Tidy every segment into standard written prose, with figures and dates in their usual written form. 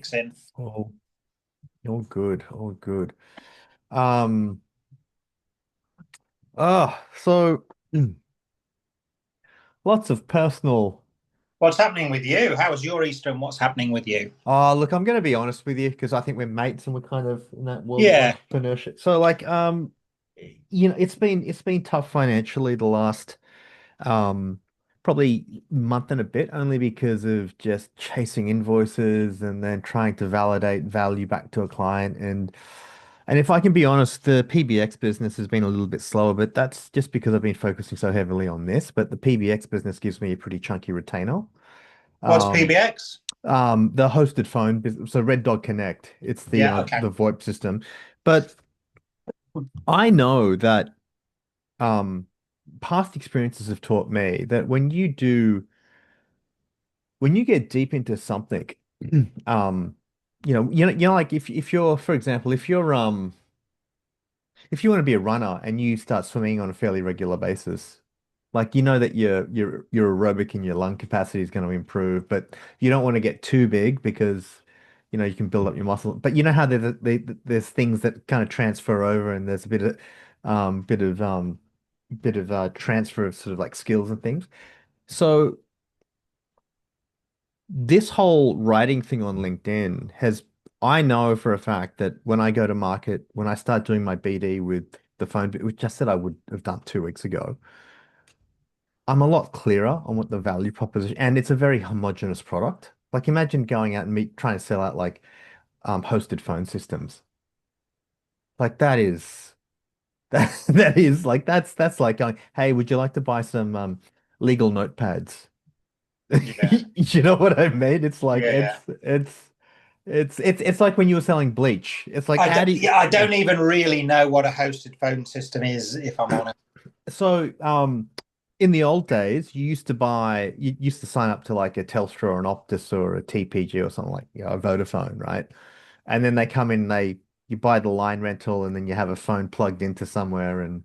kicks in. Oh, all good, all good. Um, so lots of personal. What's happening with you? How was your Easter and what's happening with you? Look, I'm going to be honest with you because I think we're mates and we're kind of in that world of Yeah. entrepreneurship. So, it's been tough financially the last um probably month and a bit, only because of just chasing invoices and then trying to validate value back to a client. And if I can be honest, the PBX business has been a little bit slower, but that's just because I've been focusing so heavily on this. But the PBX business gives me a pretty chunky retainer. What's Um, PBX? the hosted phone business, so Red Dog Connect, it's Yeah, okay. the VoIP system. But I know that um past experiences have taught me that when you get deep into something, um, like if you're, for example, if you want to be a runner and you start swimming on a fairly regular basis, like you know that your aerobic and your lung capacity is going to improve, but you don't want to get too big because you can build up your muscle. But you know how there's things that kind of transfer over, and there's a um bit of um bit of transfer of sort of like skills and things. So this whole writing thing on LinkedIn has, I know for a fact that when I go to market, when I start doing my BD with the phone, which I said I would have done 2 weeks ago, I'm a lot clearer on what the value proposition, and it's a very homogenous product. Like imagine going out and trying to sell out like hosted phone systems. Like that is that is like that's like going, hey, would you like to buy some legal notepads? Yeah. You know what I mean? It's like Yeah. it's like when you were selling bleach. It's like how do you, I don't even really know what a hosted phone system is, if I'm honest. so in the old days you used to sign up to like a Telstra or an Optus or a TPG or something like a Vodafone, right? And then they come in, they you buy the line rental and then you have a phone plugged into somewhere and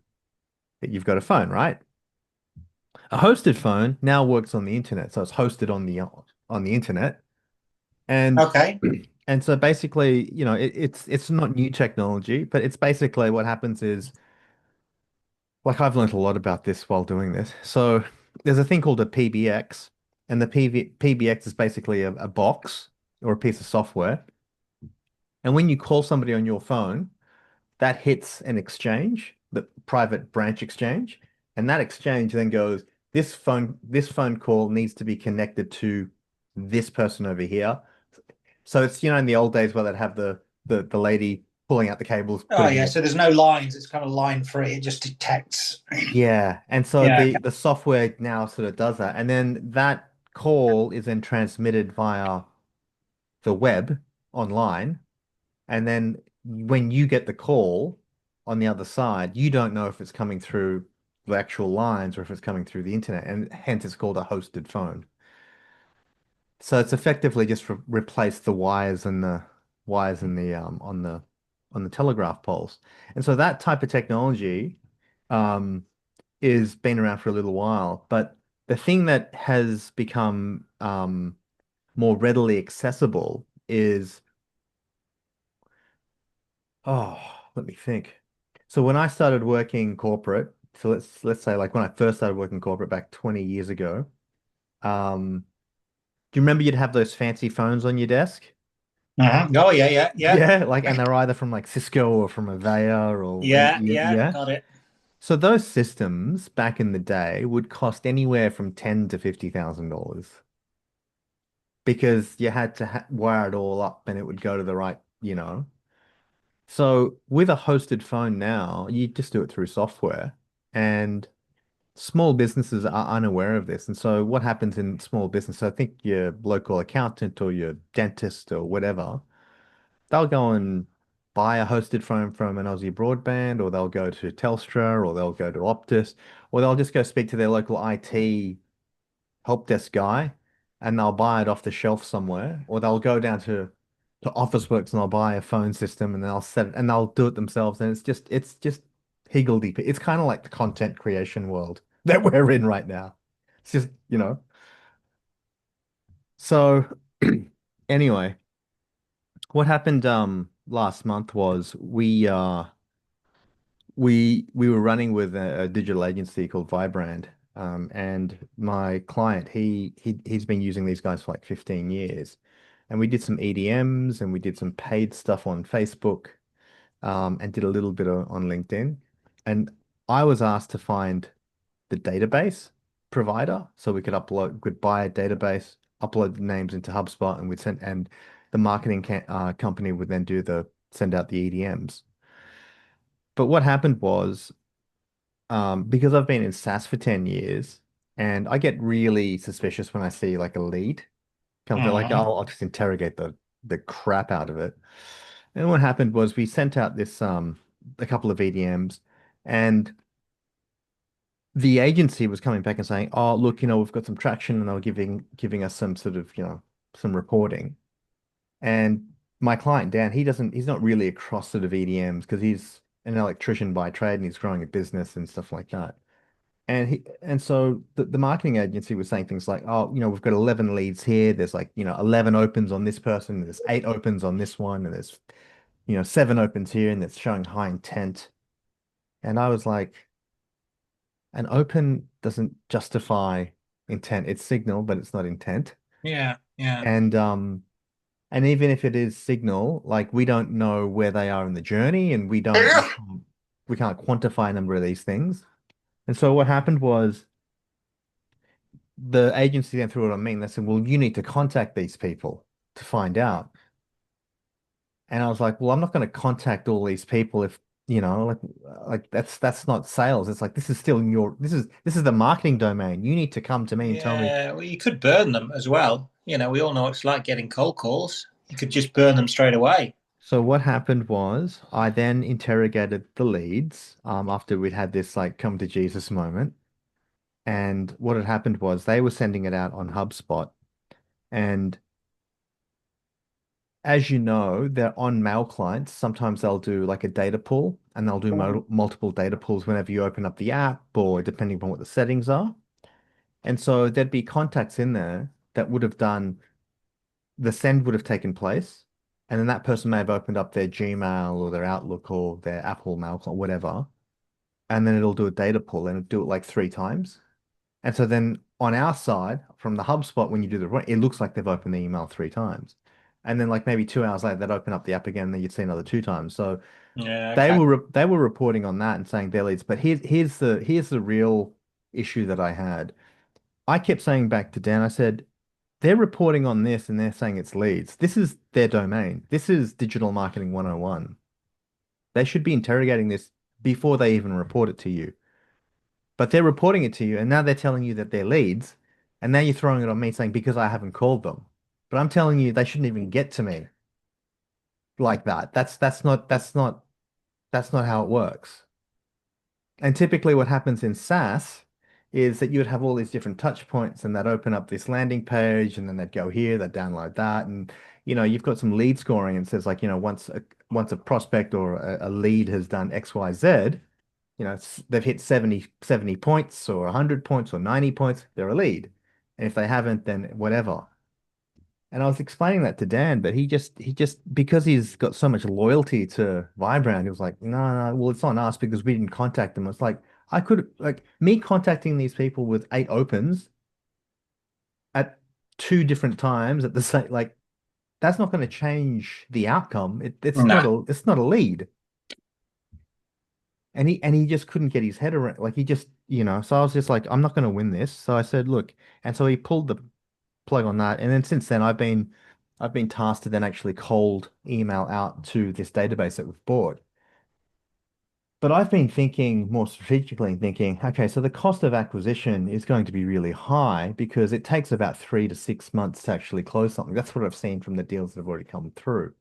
you've got a phone, right? A hosted phone now works on the internet, so it's hosted on the internet. And Okay. and so basically, it's not new technology, but it's basically what happens is, like, I've learned a lot about this while doing this. So there's a thing called a PBX, and the PBX is basically a box or a piece of software. And when you call somebody on your phone, that hits an exchange, the private branch exchange, and that exchange then goes, this phone call needs to be connected to this person over here. So it's, in the old days where they'd have the lady pulling out the cables, Oh, putting in yeah. the So there's no lines. It's kind of line free. It just detects. yeah. And so Yeah. the software now sort of does that. And then that call is then transmitted via the web online. And then when you get the call on the other side, you don't know if it's coming through the actual lines or if it's coming through the internet. And hence it's called a hosted phone. So it's effectively just replaced the wires and the on the telegraph poles. And so that type of technology um is been around for a little while, but the thing that has become more readily accessible is, oh, let me think. So when I started working corporate, so let's say like when I first started working corporate back 20 years ago, do you remember you'd have those fancy phones on your desk? Oh, yeah, yeah, yeah. Yeah, like, and they're either from like Cisco or from Avaya or Yeah, yeah. yeah. Got it. So those systems back in the day would cost anywhere from ten to $50,000 because you had to ha wire it all up and it would go to the right. So with a hosted phone now, you just do it through software, and small businesses are unaware of this. And so what happens in small business, I think your local accountant or your dentist or whatever, they'll go and buy a hosted phone from an Aussie broadband, or they'll go to Telstra, or they'll go to Optus, or they'll just go speak to their local IT help desk guy and they'll buy it off the shelf somewhere, or they'll go down to Officeworks and they'll buy a phone system and they'll set it and they'll do it themselves. And it's just higgledy. It's kind of like the content creation world that we're in right now. It's just. So anyway, What happened last month was we were running with a digital agency called Vibrand. And my client, he's been using these guys for like 15 years. And we did some EDMs and we did some paid stuff on Facebook, and did a little bit on LinkedIn. And I was asked to find the database provider so we could could buy a database, upload the names into HubSpot, and the marketing company would then send out the EDMs. But what happened was, because I've been in SaaS for 10 years, and I get really suspicious when I see like a lead come through, like Hmm. I'll just interrogate the crap out of it. And what happened was we sent out this a couple of EDMs, and the agency was coming back and saying, "Oh, look, we've got some traction," and they were giving us some sort of, some reporting. And my client Dan, he's not really across sort of EDMs because he's an electrician by trade and he's growing a business and stuff like that. And so the marketing agency was saying things like, "Oh, we've got 11 leads here. There's like, 11 opens on this person. There's 8 opens on this one, and there's, 7 opens here, and it's showing high intent." And I was like, an open doesn't justify intent. It's signal, but it's not intent. Yeah, yeah. And even if it is signal, like we don't know where they are in the journey, and we can't quantify a number of these things. And so what happened was the agency then threw it on me and they said, "Well, you need to contact these people to find out." And I was like, "Well, I'm not going to contact all these people if, like that's not sales. It's like this is still in this is the marketing domain. You need to come to me and tell me." Yeah, well, you could burn them as well. We all know it's like getting cold calls. You could just burn them straight away. So what happened was I then interrogated the leads after we'd had this like come to Jesus moment. And what had happened was they were sending it out on HubSpot. And as you know, they're on mail clients. Sometimes they'll do like a data pool and they'll do multiple data pools whenever you open up the app or depending upon what the settings are. And so there'd be contacts in there that would have done the send would have taken place. And then that person may have opened up their Gmail or their Outlook or their Apple Mail or whatever. And then it'll do a data pull and it'll do it like 3 times. And so then on our side, from the HubSpot, when you do it looks like they've opened the email 3 times. And then like maybe 2 hours later, they'd open up the app again, and then you'd see another 2 times. So Yeah, they okay. were reporting on that and saying their leads. But here's the real issue that I had. I kept saying back to Dan, I said, they're reporting on this and they're saying it's leads. This is their domain. This is digital marketing 101. They should be interrogating this before they even report it to you. But they're reporting it to you, and now they're telling you that they're leads, and now you're throwing it on me saying because I haven't called them. But I'm telling you they shouldn't even get to me like that. That's not how it works. And typically what happens in SaaS is that you would have all these different touch points and they'd open up this landing page and then they'd go here, they'd download that. And you've got some lead scoring and it says like, once a prospect or a lead has done XYZ, they've hit 70 points or 100 points or 90 points, they're a lead. And if they haven't, then whatever. And I was explaining that to Dan, but he just because he's got so much loyalty to Vibrant, he was like, "No, no, well, it's on us because we didn't contact them." It's like I could like me contacting these people with 8 opens at 2 different times at the same like that's not going to change the outcome. It's not Nah. a lead. And he just couldn't get his head around like he just, so I was just like, I'm not going to win this. So I said, look, and so he pulled the plug on that. And then since then I've been tasked to then actually cold email out to this database that we've bought. But I've been thinking more strategically and thinking, okay, so the cost of acquisition is going to be really high because it takes about 3 to 6 months to actually close something. That's what I've seen from the deals that have already come through.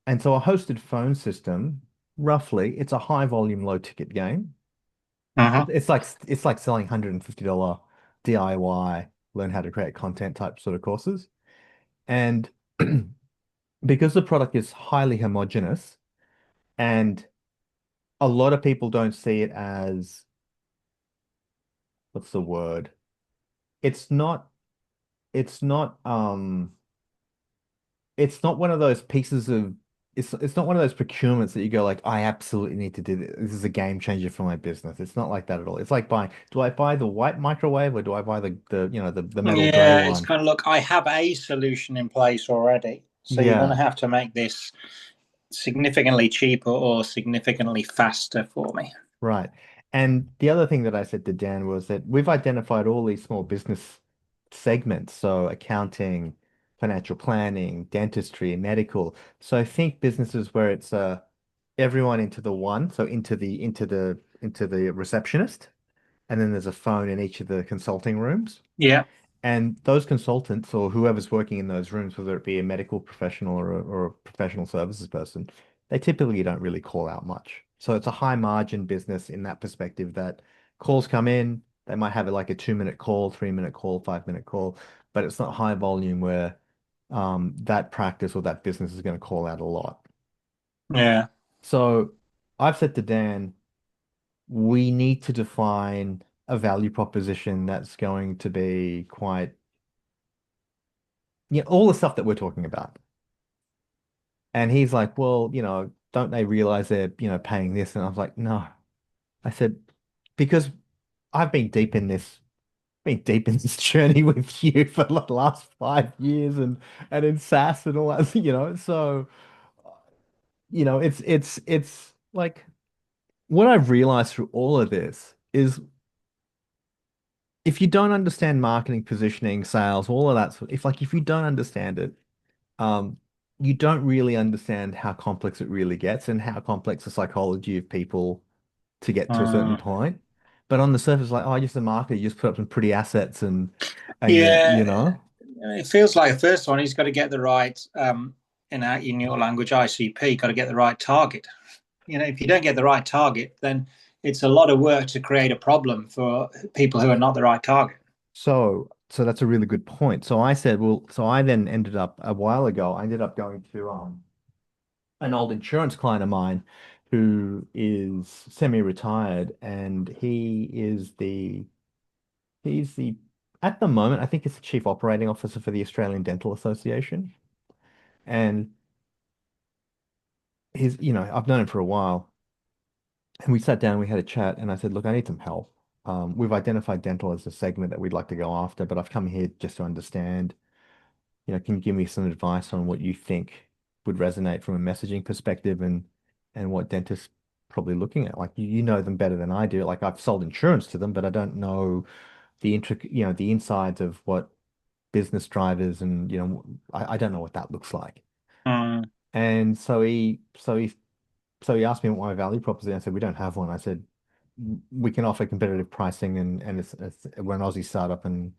And so a hosted phone system, roughly, it's a high volume, low ticket game. Uh-huh. It's like selling $150 DIY, learn how to create content type sort of courses. And because the product is highly homogeneous and a lot of people don't see it as, what's the word? It's not, it's not, it's not one of those pieces of it's not one of those procurements that you go like, I absolutely need to do this. This is a game changer for my business. It's not like that at all. It's like buying, do I buy the white microwave or do I buy the metal gray Yeah, it's one? kind of look, I have a solution in place already. So you're going to Yeah. have to make this significantly cheaper or significantly faster for me. Right. And the other thing that I said to Dan was that we've identified all these small business segments, so accounting, financial planning, dentistry, medical. So I think businesses where it's everyone into the one, so into the receptionist, and then there's a phone in each of the consulting rooms. Yeah. And those consultants or whoever's working in those rooms, whether it be a medical professional or a professional services person, they typically don't really call out much. So it's a high margin business in that perspective that calls come in, they might have it like a 2 minute call, 3 minute call, 5 minute call, but it's not high volume where that practice or that business is going to call out a lot. Yeah. So I've said to Dan, we need to define a value proposition that's going to be quite all the stuff that we're talking about. And he's like, well, don't they realize they're, paying this? And I was like, no. I said, because I've been deep in this journey with you for the last 5 years and in SaaS and all that, So, it's like what I've realized through all of this is if you don't understand marketing, positioning, sales, all of that, if you don't understand it, um, you don't really understand how complex it really gets and how complex the psychology of people to get to a certain Mm. point. But on the surface, like, oh, you're just a marketer, you just put up some pretty assets and you Yeah. know. It feels like the first one, he's got to get the right, in your language, ICP, got to get the right target. If you don't get the right target, then it's a lot of work to create a problem for people who are not the right target. So that's a really good point. So I said, well, so I then ended up a while ago, I ended up going to an old insurance client of mine who is semi-retired and he's the at the moment, I think he's the chief operating officer for the Australian Dental Association. And I've known him for a while. And we sat down, we had a chat, and I said, look, I need some help. We've identified dental as a segment that we'd like to go after, but I've come here just to understand, can you give me some advice on what you think would resonate from a messaging perspective and what dentists probably looking at? Like you know them better than I do. Like I've sold insurance to them, but I don't know the insides of what business drivers and I don't know what that looks like. Mm. And so he asked me what my value proposition. I said we don't have one. I said we can offer competitive pricing and we're an Aussie startup and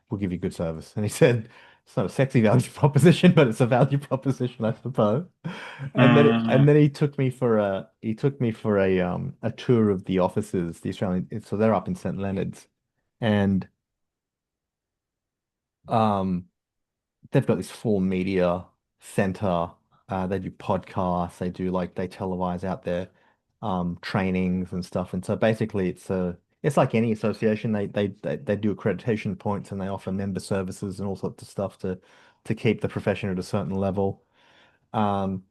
we'll give you good service. And he said it's not a sexy value proposition, but it's a value proposition, I suppose. And then Mm. he took me for a tour of the offices, the Australian. So they're up in St. Leonard's, and um they've got this full media center. They do podcasts. They televise out their trainings and stuff. And so basically, it's like any association. They do accreditation points and they offer member services and all sorts of stuff to keep the profession at a certain level. Um,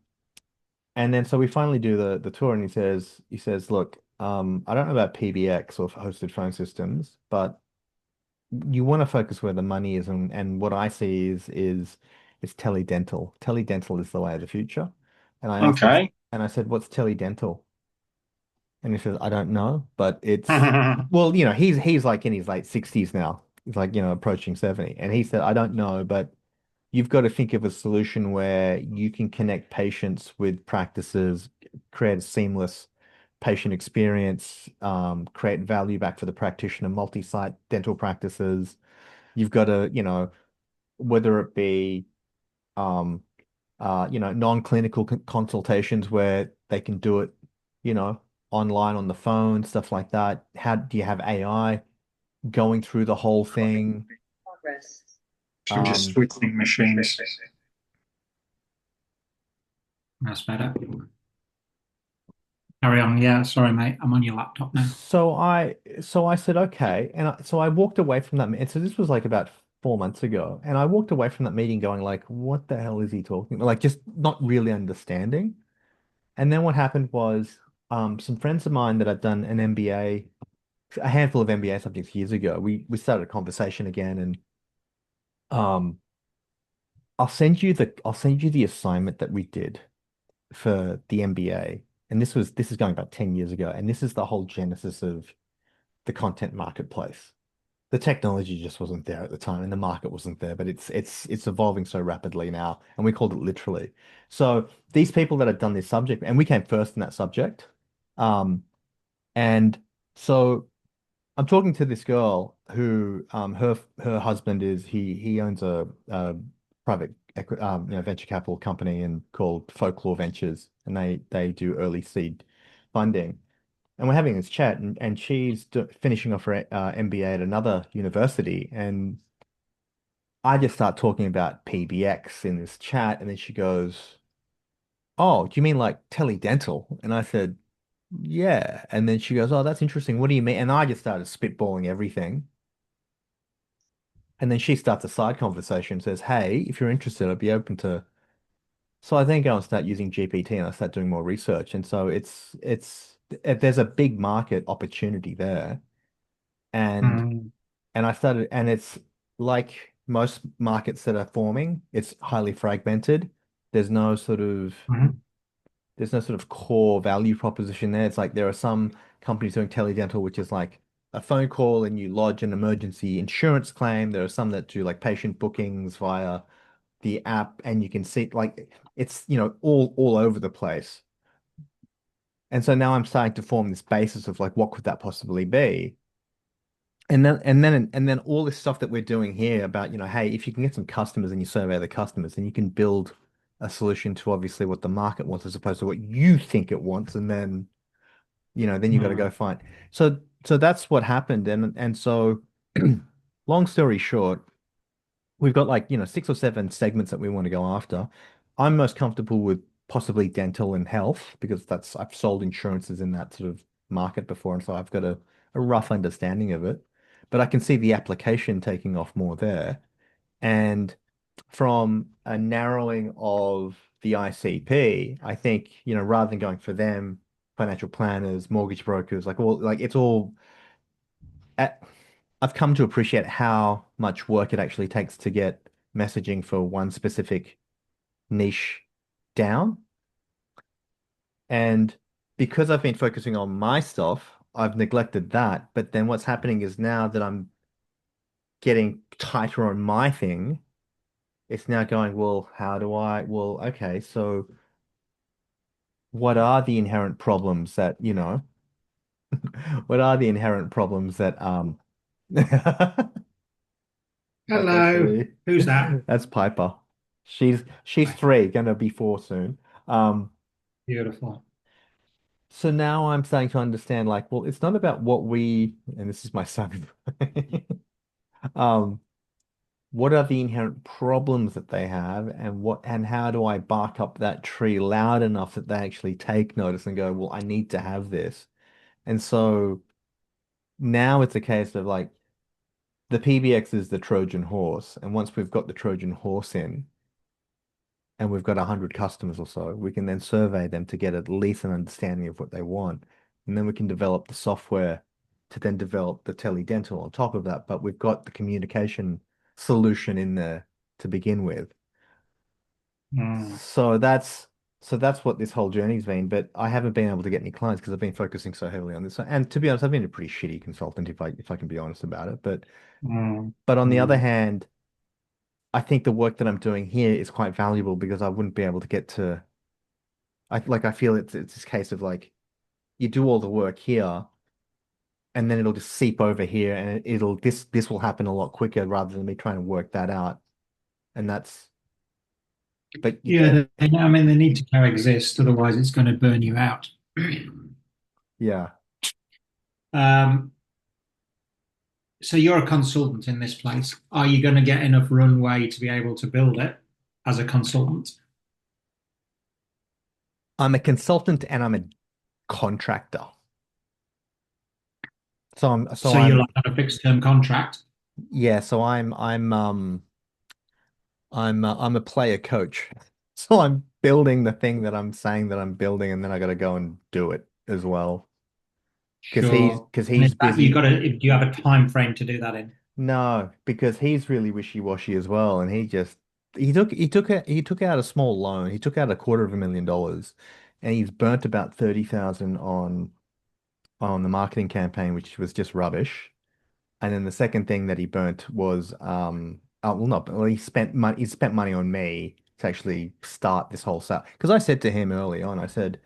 and then so we finally do the tour, and he says, look, I don't know about PBX or hosted phone systems, but you want to focus where the money is, and what I see is teledental. Teledental is the way of the future. And I asked him, Okay. and I said, "What's teledental?" And he says, "I don't know, but it's well, he's like in his late 60s now. He's like, approaching 70." And he said, "I don't know, but you've got to think of a solution where you can connect patients with practices, create a seamless patient experience, create value back for the practitioner, multi-site dental practices. You've got to, whether it be, um, non-clinical consultations where they can do it, you know, online on the phone, stuff like that. How do you have AI going through the whole thing? I'm just Um, switching machines. That's better. Carry on. Yeah, sorry, mate. I'm on your laptop now. so I said, okay. So I walked away from that. And so this was like about 4 months ago, and I walked away from that meeting going like, what the hell is he talking about? Like just not really understanding. And then what happened was some friends of mine that had done an MBA, a handful of MBA subjects years ago, we started a conversation again, and um I'll send you the assignment that we did for the MBA. And this is going about 10 years ago, and this is the whole genesis of the content marketplace. The technology just wasn't there at the time, and the market wasn't there, but it's evolving so rapidly now, and we called it literally. So these people that had done this subject, and we came first in that subject. Um, and so I'm talking to this girl who her husband is he owns a private venture capital company and called Folklore Ventures, and they do early seed funding. And we're having this chat, and she's finishing off her MBA at another university, and I just start talking about PBX in this chat, and then she goes, "Oh, do you mean like teledental?" And I said, "Yeah." And then she goes, "Oh, that's interesting. What do you mean?" And I just started spitballing everything. And then she starts a side conversation, says, "Hey, if you're interested, I'd be open to." So I think I'll start using GPT and I start doing more research. And so there's a big market opportunity there. And Mm. I started, and it's like most markets that are forming, it's highly fragmented. There's no sort of Mhm. there's no sort of core value proposition there. It's like there are some companies doing teledental, which is like a phone call and you lodge an emergency insurance claim. There are some that do like patient bookings via the app, and you can see like it's all over the place. And so now I'm starting to form this basis of like what could that possibly be? And then all this stuff that we're doing here about, hey, if you can get some customers and you survey the customers, then you can build a solution to obviously what the market wants as opposed to what you think it wants, and then you got to go Mm. find. So that's what happened, and so long story short, we've got like, 6 or 7 segments that we want to go after. I'm most comfortable with possibly dental and health because I've sold insurances in that sort of market before, and so I've got a rough understanding of it. But I can see the application taking off more there. And from a narrowing of the ICP, I think, rather than going for them, financial planners, mortgage brokers, like it's all at, I've come to appreciate how much work it actually takes to get messaging for one specific niche down. And because I've been focusing on my stuff, I've neglected that. But then what's happening is now that I'm getting tighter on my thing, it's now going, well, okay, so what are the inherent problems what are the inherent problems that That's Hello. actually Who's that? that's Piper. She's Right. 3, gonna be 4 soon. Um, Beautiful. so now I'm starting to understand, like, well, it's not about and this is my son. Um, what are the inherent problems that they have, and how do I bark up that tree loud enough that they actually take notice and go, well, I need to have this. And so now it's a case of like the PBX is the Trojan horse, and once we've got the Trojan horse in, and we've got 100 customers or so, we can then survey them to get at least an understanding of what they want. And then we can develop the software to then develop the teledental on top of that. But we've got the communication solution in there to begin with. Mm. So that's what this whole journey's been. But I haven't been able to get any clients because I've been focusing so heavily on this. And to be honest, I've been a pretty shitty consultant if I can be honest about it. Mm. But on the other Mm. hand, I think the work that I'm doing here is quite valuable because I wouldn't be able to get to I feel it's this case of like you do all the work here and then it'll just seep over here, and this will happen a lot quicker rather than me trying to work that out. And that's but Yeah, I mean, they need to coexist, otherwise it's going to burn you out. yeah. Um, so you're a consultant in this place. Are you going to get enough runway to be able to build it as a consultant? I'm a consultant and I'm a contractor. So I'm so So you're I'm like on a fixed term contract. Yeah, so I'm a player coach. So I'm building the thing that I'm saying that I'm building, and then I got to go and do it as well. Sure. Because And he's is that you got busy. to, do you have a time frame to do that in? No, because he's really wishy-washy as well, and he took out a small loan. He took out $250,000, and he's burnt about 30,000 on the marketing campaign, which was just rubbish. And then the second thing that he burnt was oh, well, not well, he spent money on me to actually start this whole sale. Because I said to him early on, I said,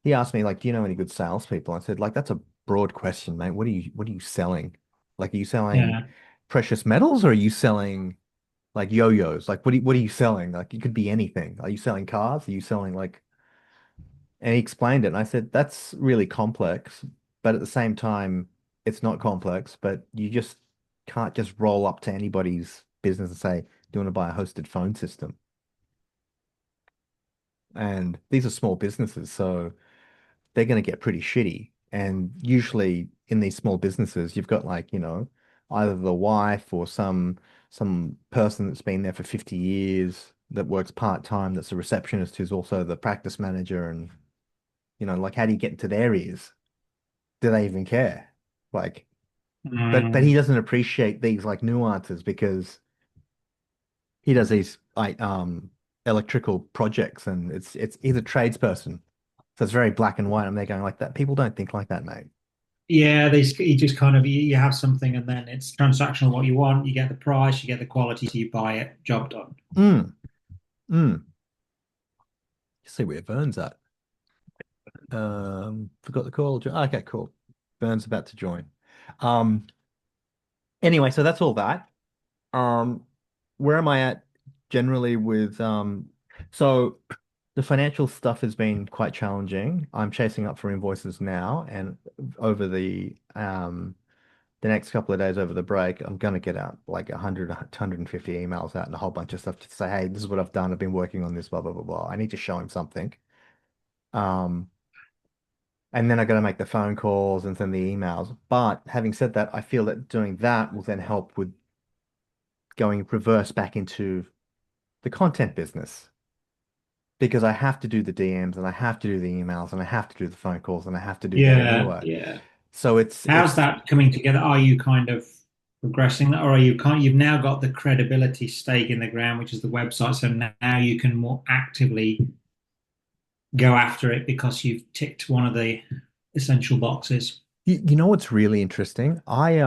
he asked me like, do you know any good salespeople? I said, like, that's a broad question, mate. What are you selling? Like, are you selling Yeah. precious metals, or are you selling like yo-yos? Like, what are you selling? Like, it could be anything. Are you selling cars? Are you selling like? And he explained it, and I said, that's really complex, but at the same time, it's not complex, but you just can't just roll up to anybody's business and say, do you want to buy a hosted phone system? And these are small businesses, so they're going to get pretty shitty. And usually in these small businesses, you've got like, either the wife or some person that's been there for 50 years that works part-time, that's a receptionist who's also the practice manager. And, like, how do you get into their ears? Do they even care? Like, but he Mm, doesn't appreciate these like nuances because he does these like electrical projects, and it's he's a tradesperson. So it's very black and white. And they're going like that. People don't think like that, mate. yeah, you just kind of you have something and then it's transactional what you want, you get the price, you get the quality, so you buy it, job done. Mm, mm. See where Vern's at. Forgot the call. Okay, cool. Vern's about to join. Um, anyway, so that's all that. Um, where am I at generally with so the financial stuff has been quite challenging. I'm chasing up for invoices now, and over the next couple of days over the break, I'm gonna get out like 100 150 emails out and a whole bunch of stuff to say, hey, this is what I've done. I've been working on this, blah blah blah blah. I need to show him something. Um, and then I got to make the phone calls and send the emails. But having said that, I feel that doing that will then help with going reverse back into the content business, because I have to do the DMs and I have to do the emails and I have to do the phone calls and I have to do that Yeah, anyway. yeah. So it's How's it's that coming together? Are you kind of progressing that, or are you you've now got the credibility stake in the ground, which is the website, so now you can more actively go after it because you've ticked one of the essential boxes. you know what's really interesting? I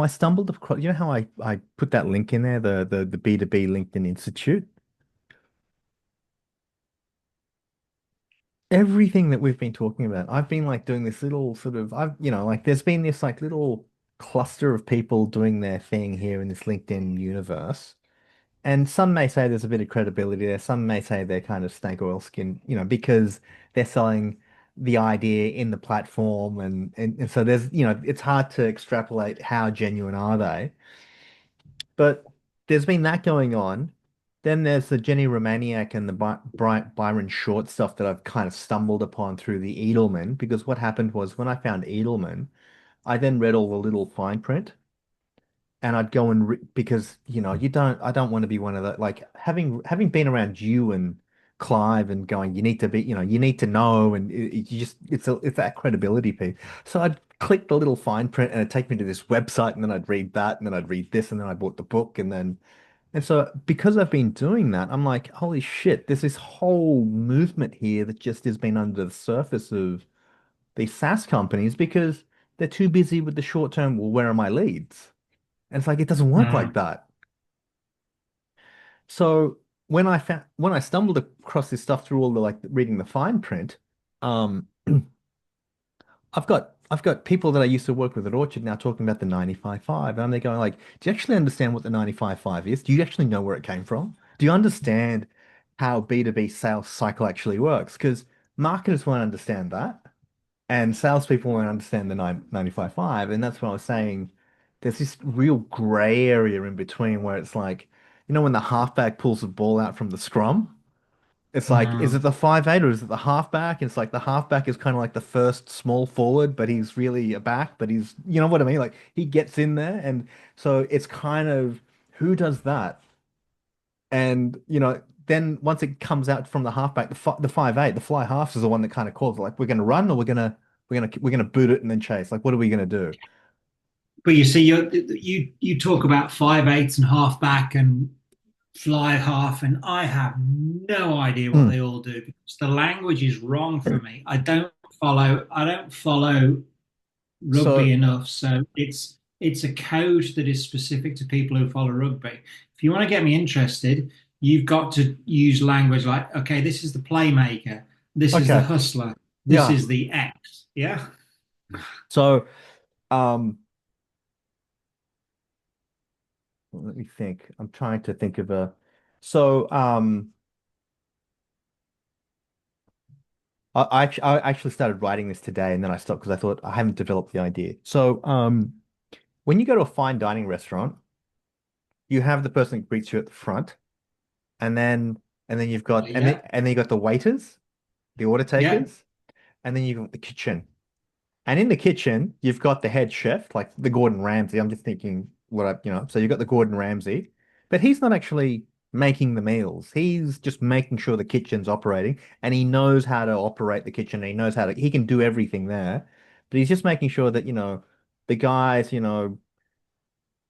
stumbled across, how I put that link in there, the B2B LinkedIn Institute. Everything that we've been talking about, I've been like doing this little sort of, like there's been this like little cluster of people doing their thing here in this LinkedIn universe. And some may say there's a bit of credibility there. Some may say they're kind of snake oil skin, because they're selling the idea in the platform. And so it's hard to extrapolate how genuine are they. But there's been that going on. Then there's the Jenny Romaniak and the Byron Short stuff that I've kind of stumbled upon through the Edelman, because what happened was when I found Edelman, I then read all the little fine print, and I'd go and re because I don't want to be one of the, like, having been around you and Clive and going, you need to be, you need to know, and you just it's that credibility piece. So I'd click the little fine print and it'd take me to this website, and then I'd read that, and then I'd read this, and then I bought the book, and so because I've been doing that, I'm like, holy shit, there's this whole movement here that just has been under the surface of these SaaS companies because they're too busy with the short term, well, where are my leads? And it's like it doesn't work like Mm. that. So when I stumbled across this stuff through all the like reading the fine print, um, I've got people that I used to work with at Orchard now talking about the 95.5, and they're going like, do you actually understand what the 95.5 is? Do you actually know where it came from? Do you understand how B2B sales cycle actually works? Because marketers won't understand that. And salespeople won't understand the 95.5. And that's what I was saying. There's this real gray area in between where it's like, when the halfback pulls the ball out from the scrum, It's like, is it Mm. the 5'8" or is it the halfback? It's like the halfback is kind of like the first small forward, but he's really a back, but he's, you know what I mean? Like he gets in there. And so it's kind of who does that? And, then once it comes out from the halfback, the 5'8", the fly halves is the one that kind of calls like, we're going to run or we're going to boot it and then chase. Like, what are we going to do? But you see, you talk about 5'8" and half back and fly half, and I have no idea what Mm. they all do because the language is wrong for me. I don't follow rugby So, enough, so it's a code that is specific to people who follow rugby. If you want to get me interested, you've got to use language like, okay, this is the playmaker, this is the okay. hustler, this Yeah. is the X. Yeah. So, um, let me think. I'm trying to think of so, I actually started writing this today and then I stopped because I thought I haven't developed the idea. So, when you go to a fine dining restaurant, you have the person that greets you at the front, and then you've got Yeah. and then you got the waiters, the order Yeah. takers, and then you've got the kitchen. And in the kitchen, you've got the head chef, like the Gordon Ramsay. I'm just thinking so you've got the Gordon Ramsay, but he's not actually making the meals. He's just making sure the kitchen's operating and he knows how to operate the kitchen. And he can do everything there, but he's just making sure that, the guys,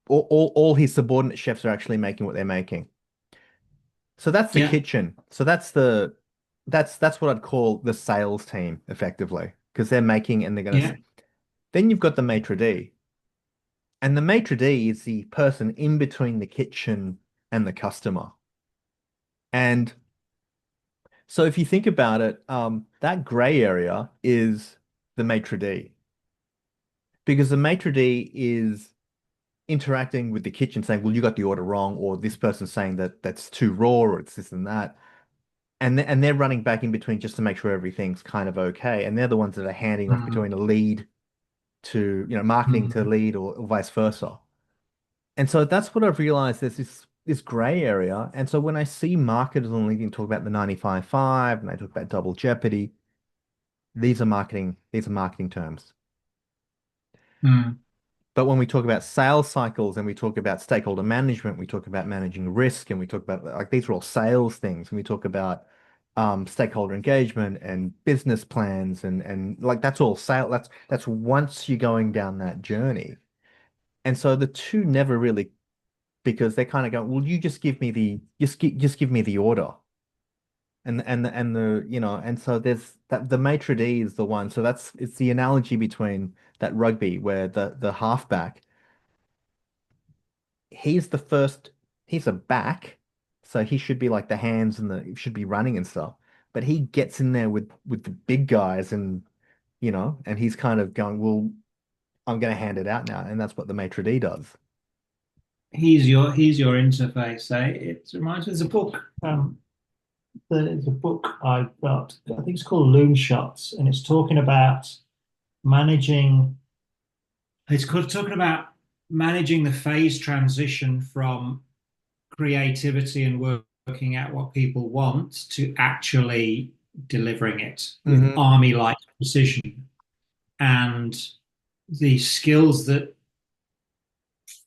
all his subordinate chefs are actually making what they're making. So that's the Yeah. kitchen. So that's what I'd call the sales team effectively because they're making and they're going to. Yeah. Then you've got the maitre d', and the maitre d' is the person in between the kitchen and the customer. And so if you think about it, that gray area is the maitre d' because the maitre d' is interacting with the kitchen saying, well, you got the order wrong, or this person's saying that that's too raw, or it's this and that. And they're running back in between just to make sure everything's kind of okay. And they're the ones that are handing off Mm. between a lead to, marketing to Mm. lead or vice versa. And so that's what I've realized there's this gray area. And so when I see marketers on LinkedIn talk about the 95.5 and they talk about double jeopardy, these are marketing terms. Mm. But when we talk about sales cycles and we talk about stakeholder management, we talk about managing risk and we talk about like these are all sales things. And we talk about stakeholder engagement and business plans and like that's all sale. That's once you're going down that journey. And so the two never really because they kind of go, well, you just give me just give me the order. And so there's that the maitre d' is the one. So it's the analogy between that rugby where the halfback he's the first, he's a back, so he should be like the hands and the should be running and stuff. But he gets in there with the big guys and and he's kind of going, well, I'm going to hand it out now, and that's what the maitre d' does. He's your interface. It reminds me. There's a book. There's a book I've got. I think it's called Loom Shots, and it's talking about managing. Talking about managing the phase transition from creativity and working out what people want to actually delivering it with Hmm. army-like precision. And the skills that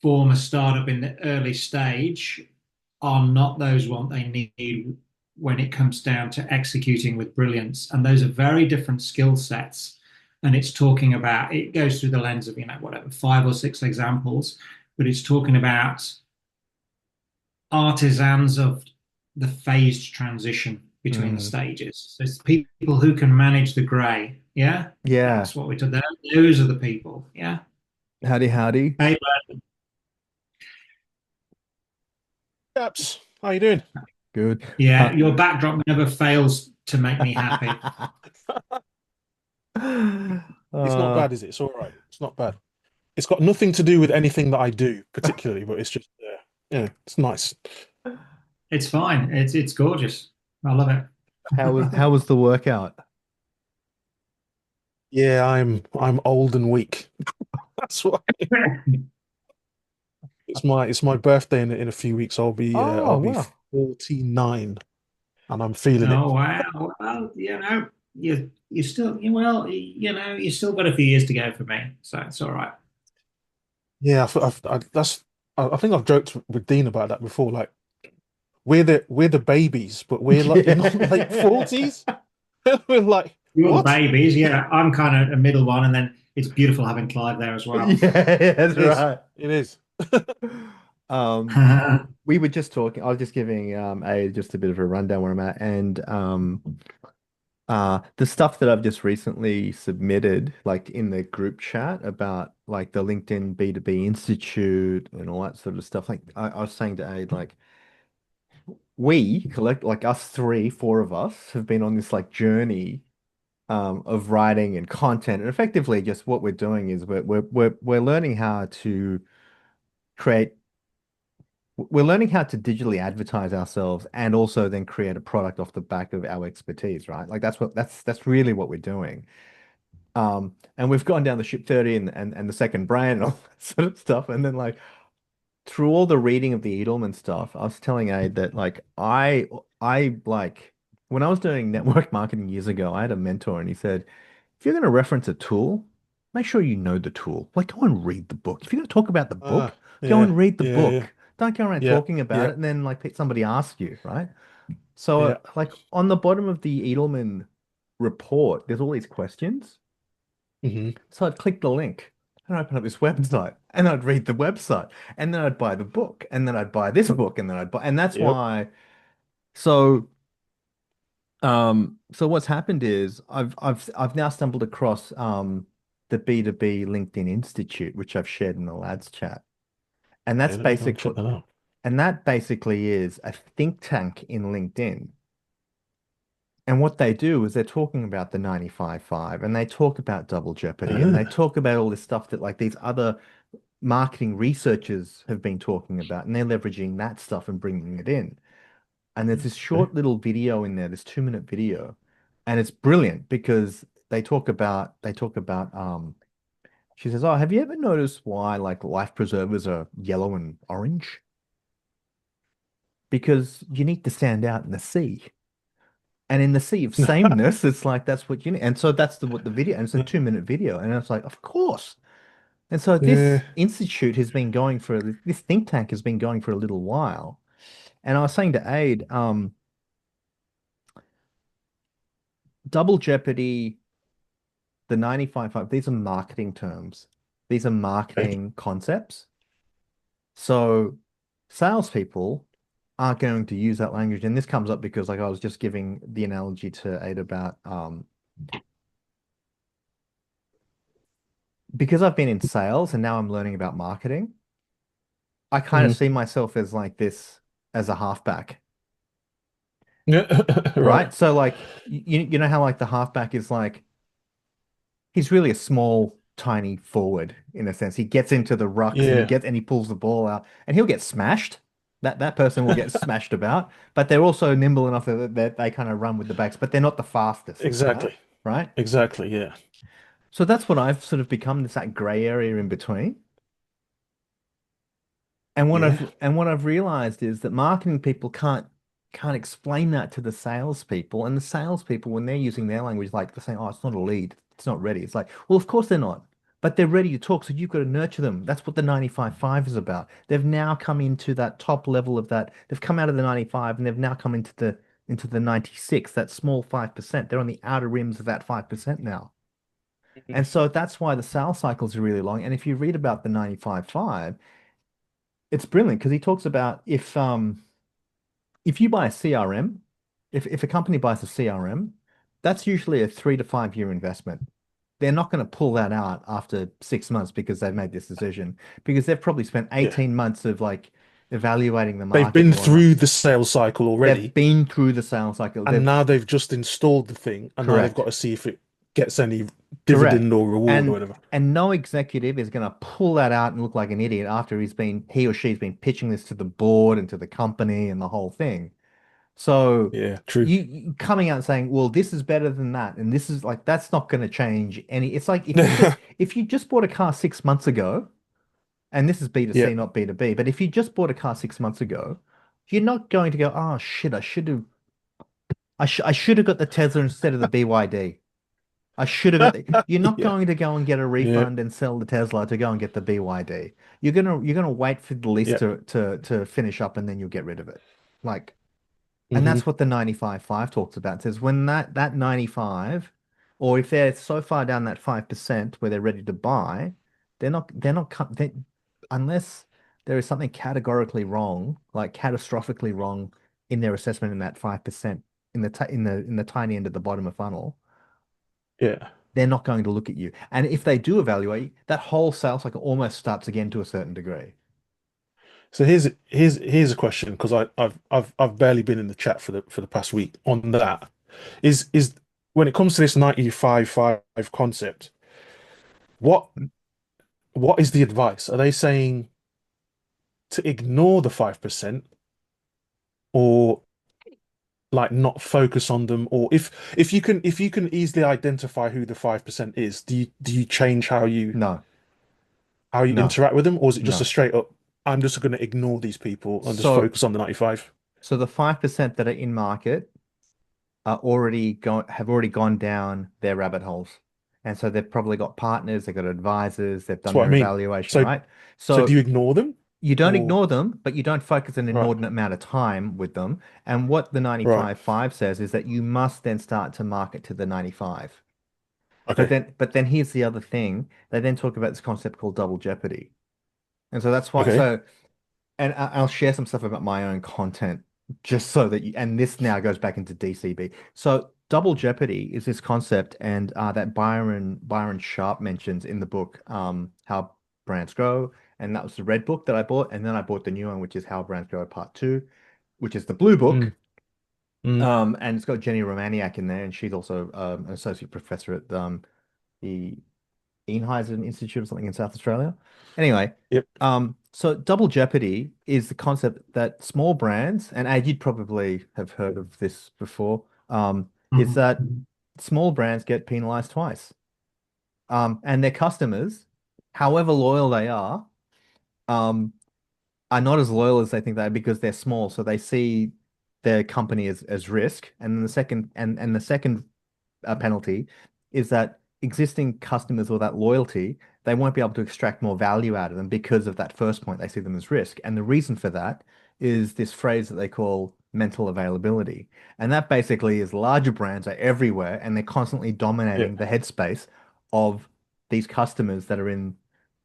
form a startup in the early stage are not those what they need when it comes down to executing with brilliance. And those are very different skill sets. And it's talking about, it goes through the lens of, whatever, 5 or 6 examples, but it's talking about artisans of the phased transition between the Hmm. stages. So it's people who can manage the gray. Yeah. Yeah. That's what we're talking. Those are the people. Yeah. Howdy, howdy. Hey, Chaps, how you doing? Good. yeah, Uh, your backdrop never fails to make me happy. It's not uh, bad, is it? It's all right. It's not bad. It's got nothing to do with anything that I do particularly, but it's just it's nice. It's fine. It's gorgeous. I love it. how was the workout? Yeah, I'm old and weak. That's why it's my birthday in a few weeks. I'll Oh, be wow. 49. and I'm feeling it. Oh wow. Well, you know, you still well, you know, you still got a few years to go for me, so it's all right. Yeah, I think I've joked with Dean about that before. Like we're the babies, but we're like in our late Yeah. 40s. We're like, You're the what? babies, yeah. I'm kind of a middle one, and then it's beautiful having Clive there as well. Yeah, that's It is. right. It is. Um, we were just talking. I was just giving just a bit of a rundown where I'm at, and the stuff that I've just recently submitted, like in the group chat about like the LinkedIn B2B Institute and all that sort of stuff. Like I was saying to Aid, like we collect like us three, four of us have been on this like journey of writing and content, and effectively just what we're doing is we're learning how to create we're learning how to digitally advertise ourselves and also then create a product off the back of our expertise, right? Like that's really what we're doing. And we've gone down the ship 30 and the second brain and all that sort of stuff. And then like through all the reading of the Edelman stuff, I was telling Aid that like I like when I was doing network marketing years ago, I had a mentor and he said, if you're going to reference a tool, make sure you know the tool. Like go and read the book. If you're going to talk about the book, go Yeah, and read the yeah, yeah, book. Don't go around yeah, talking about yeah, it and then like somebody asks you, right? So yeah. like on the bottom of the Edelman report, there's all these questions. Hmm. So I'd click the link and open up this website and I'd read the website and then I'd buy the book and then I'd buy this book and then I'd buy and that's Yep. why so so what's happened is I've now stumbled across the B2B LinkedIn Institute, which I've shared in the lads chat. And Okay, that's let me go and check basically that out. and that basically is a think tank in LinkedIn. And what they do is they're talking about the 95.5 and they talk about double jeopardy and they Ah, talk about all this stuff that like these other marketing researchers have been talking about and they're leveraging that stuff and bringing it in. And there's this okay. short little video in there, this 2 minute video, and it's brilliant because they talk about she says, "Oh, have you ever noticed why like life preservers are yellow and orange? Because you need to stand out in the sea." And in the sea of sameness, it's like that's what you need. And so that's what the video, and it's a 2 minute video. And it's like, of course. And so Yeah. this institute has been going for this think tank has been going for a little while. And I was saying to Aid, double jeopardy, the 95.5, these are marketing terms. These are Okay. marketing concepts. So salespeople aren't going to use that language. And this comes up because like I was just giving the analogy to Aid about because I've been in sales and now I'm learning about marketing, I kind of Mhm. see myself as like this as a halfback, Yeah. Right. right? So like you know how like the halfback is like he's really a small, tiny forward in a sense. He gets into the rucks and Yeah. he pulls the ball out and he'll get smashed. That person will get smashed about, but they're also nimble enough that they kind of run with the backs, but they're not the fastest, right? Exactly. Right? Exactly. Yeah. So that's what I've sort of become, this that gray area in between. Yeah. And what I've realized is that marketing people can't explain that to the salespeople. And the salespeople, when they're using their language, like they're saying, "Oh, it's not a lead, it's not ready." It's like, well, of course they're not, but they're ready to talk. So you've got to nurture them. That's what the 95.5 is about. They've now come into that top level of that. They've come out of the 95 and they've now come into the 96, that small 5%. They're on the outer rims of that 5% now. And so that's why the sales cycles are really long. And if you read about the 95.5, it's brilliant because he talks about if you buy a CRM, if a company buys a CRM, that's usually a 3 to 5 year investment. They're not going to pull that out after 6 months because they've made this decision because they've probably spent Yeah. 18 months of like evaluating the They've market been and whatnot. through the sales cycle They've already, been through the sales cycle. and They've now they've just installed the thing, and now they've got correct, to see if it gets any correct. dividend or reward or And whatever. no executive is going to pull that out and look like an idiot after he or she's been pitching this to the board and to the company and the whole thing. So Yeah. True. you coming out and saying, well, this is better than that, and this is like that's not going to change any. It's like if you just bought a car 6 months ago, and this is Yeah. B2C, not B2B, but if you just bought a car 6 months ago, you're not going to go, oh shit, I should have I should have got the Tesla instead of the BYD. I should have got the, you're not Yeah, going to go and get a yeah, refund and sell the Tesla to go and get the BYD. You're gonna wait for the lease yeah. to finish up and then you'll get rid of it. Like, and Hmm. that's what the 95.5 talks about. It says when that 95, or if they're so far down that 5% where they're ready to buy, they, unless there is something categorically wrong, like catastrophically wrong in their assessment in that 5% in the tiny end at the bottom of funnel, Yeah. they're not going to look at you. And if they do evaluate, that whole sales cycle almost starts again to a certain degree. So here's a question because I've barely been in the chat for the past week on that. Is when it comes to this 95/5 concept, what what is the advice? Are they saying to ignore the 5% or like not focus on them? Or if you can easily identify who the 5% is, do you change No, how you no, interact with them, or is it just a no. straight up, I'm just going to ignore these people and just So focus on the 95? so the 5% that are in market are already have already gone down their rabbit holes. And so they've probably got partners, they've got advisors, they've That's done what I their mean. evaluation, So right? so do So you ignore them you don't or ignore them, but you don't focus an right, inordinate amount of time with them. And what the right, 95.5 says is that you must then start to market to the 95. okay, But then here's the other thing. They then talk about this concept called double jeopardy. And so that's why, okay. so, and I'll share some stuff about my own content just so that you, and this now goes back into DCB. So double jeopardy is this concept and that Byron Sharp mentions in the book, How Brands Grow. And that was the red book that I bought. And then I bought the new one, which is How Brands Grow Part 2, which is the blue book. Mm, mm, And it's got Jenny Romaniak in there, and she's also an associate professor at the 𝗚𝗲𝗄𝗏 Institute or something in South Australia. Anyway, yep. so double jeopardy is the concept that small brands, and Ad, you'd probably have heard of this before, is Mhm. that small brands get penalized twice. And their customers, however loyal they um, are not as loyal as they think they are because they're small. So they see their company as risk. And then the second penalty is that existing customers or that loyalty, they won't be able to extract more value out of them because of that first point. They see them as risk. And the reason for that is this phrase that they call mental availability. And that basically is larger brands are everywhere and they're constantly Yeah. dominating the headspace of these customers that are in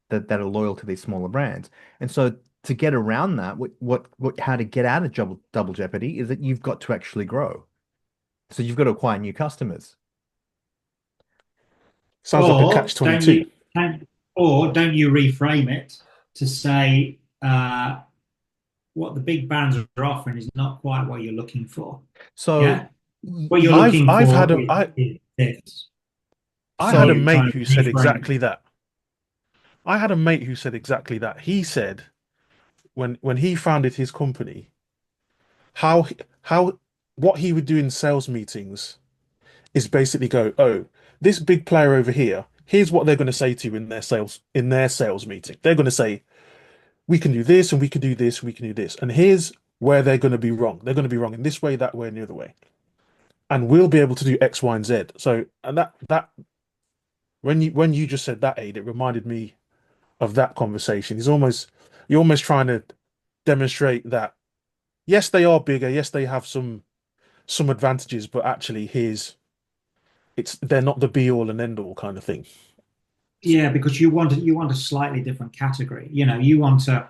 that are loyal to these smaller brands. And so to get around that, how to get out of double jeopardy is that you've got to actually grow. So you've got to acquire new customers. Sounds like a Or catch don't 22. you or don't you reframe it to say what the big brands are offering is not quite what you're looking for? So Yeah, what you're I've looking I've had for a is this. I So had a you're mate trying who to said reframe it. exactly that. I had a mate who said exactly that. He said when he founded his company, how what he would do in sales meetings is basically go, oh, this big player over here, here's what they're going to say to you in their sales meeting. They're going to say, we can do this and we can do this and we can do this. And here's where they're going to be wrong. They're going to be wrong in this way, that way, and the other way. And we'll be able to do X, Y, and Z. So and that when you just said that, Aid, it reminded me of that conversation. You're almost trying to demonstrate that yes, they are bigger, yes, they have some advantages, but actually they're not the be all and end all kind of thing. Yeah, because you want a slightly different category. You want to. So I've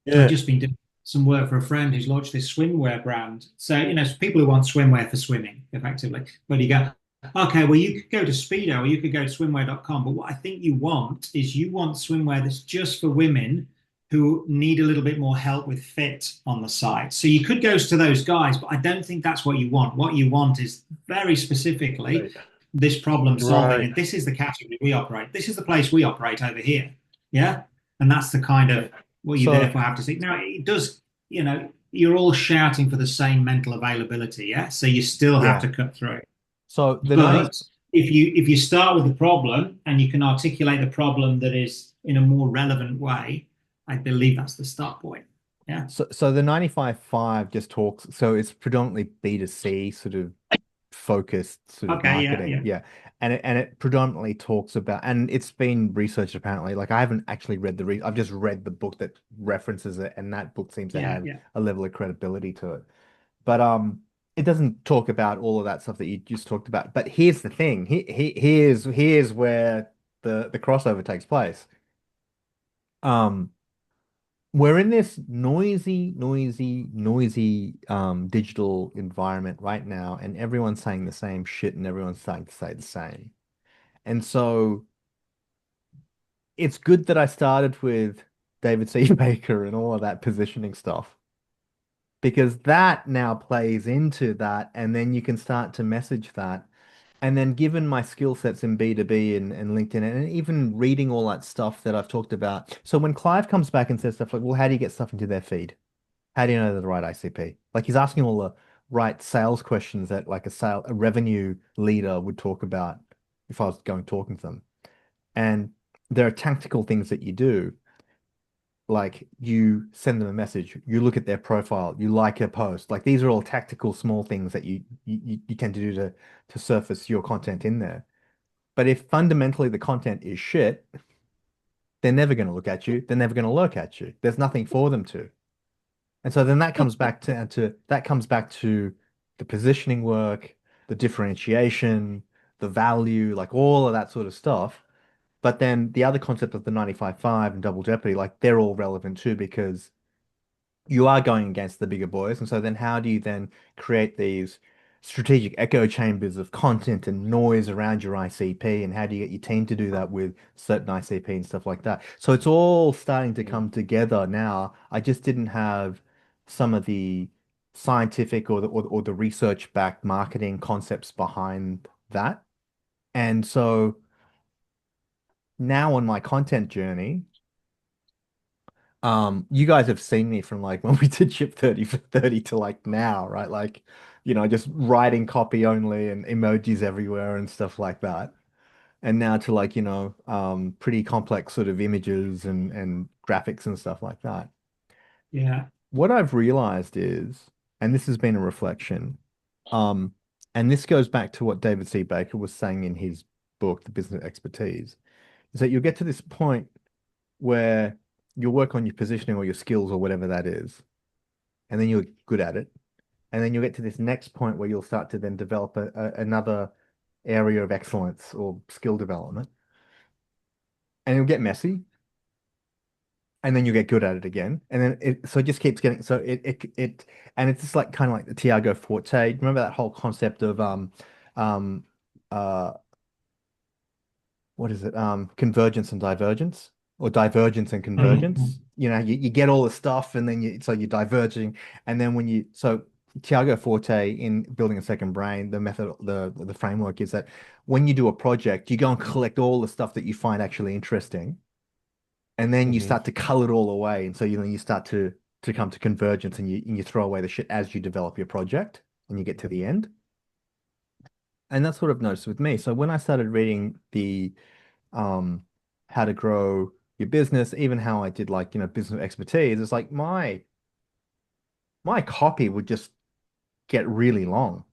Yeah, just been doing some work for a friend who's launched this swimwear brand. So, people who want swimwear for swimming, effectively. But you go, okay, well, you could go to Speedo or you could go to swimwear.com. But what I think you want is you want swimwear that's just for women who need a little bit more help with fit on the site. So you could go to those guys, but I don't think that's what you want. What you want is very specifically right, this problem solving. right. And this is the category we operate. This is the place we operate over here. Yeah. And that's the kind of what you So therefore have to see. Now, it does, you're all shouting for the same mental availability, yeah? So you still have yeah. to cut through. So the 90 But if you start with the problem and you can articulate the problem that is in a more relevant way, I believe that's the start point. Yeah. so the 95.5 just talks, so it's predominantly B2C sort of focused sort of Okay, yeah, marketing. yeah. Yeah. And it predominantly talks about, and it's been researched apparently. Like I haven't actually read I've just read the book that references it, and that book seems to Yeah, have yeah. a level of credibility to it. But it doesn't talk about all of that stuff that you just talked about. But here's the thing. Here's where the crossover takes place. Um, we're in this noisy digital environment right now, and everyone's saying the same shit, and everyone's starting to say the same. And so it's good that I started with David C. Baker and all of that positioning stuff, because that now plays into that, and then you can start to message that. And then given my skill sets in B2B and LinkedIn, and even reading all that stuff that I've talked about. So when Clive comes back and says stuff like, well, how do you get stuff into their feed? How do you know they're the right ICP? Like he's asking all the right sales questions that like a revenue leader would talk about if I was going talking to them. And there are tactical things that you do, like you send them a message, you look at their profile, you like a post. Like these are all tactical small things that you tend to do to surface your content in there. But if fundamentally the content is shit, they're never going to look at you. They're never going to look at you. There's nothing for them to. And so then that comes back to the positioning work, the differentiation, the value, like all of that sort of stuff. But then the other concept of the 95.5 and double jeopardy, like they're all relevant too, because you are going against the bigger boys. And so then how do you then create these strategic echo chambers of content and noise around your ICP? And how do you get your team to do that with certain ICP and stuff like that? So it's all starting to come together now. I just didn't have some of the scientific or the research-backed marketing concepts behind that. And so now on my content journey, you guys have seen me from like when we did ship 30 for 30 to like now, right? Like, just writing copy only and emojis everywhere and stuff like that. And now to like, pretty complex sort of images and graphics and stuff like that. Yeah. What I've realized is, and this has been a reflection, um, and this goes back to what David C. Baker was saying in his book, The Business Expertise, is that you'll get to this point where you'll work on your positioning or your skills or whatever that is, and then you're good at it. And then you'll get to this next point where you'll start to then develop another area of excellence or skill development. And it'll get messy. And then you get good at it again. And then it just keeps getting and it's just like kind of like the 𝗖𝗶𝘁𝗵 forte. Remember that whole concept of um uh what is it? Convergence and divergence, or divergence and convergence. Mhm. You get all the stuff, and then you're diverging, and then Tiago Forte in building a second brain, the method, the framework is that when you do a project, you go and collect all the stuff that you find actually interesting, and then you Hmm. start to cull it all away, and so you start to come to convergence, and you throw away the shit as you develop your project, and you get to the end. And that's what I've noticed with me. So when I started reading the um, how to grow your business, even how I did like, business expertise. It's like my copy would just get really long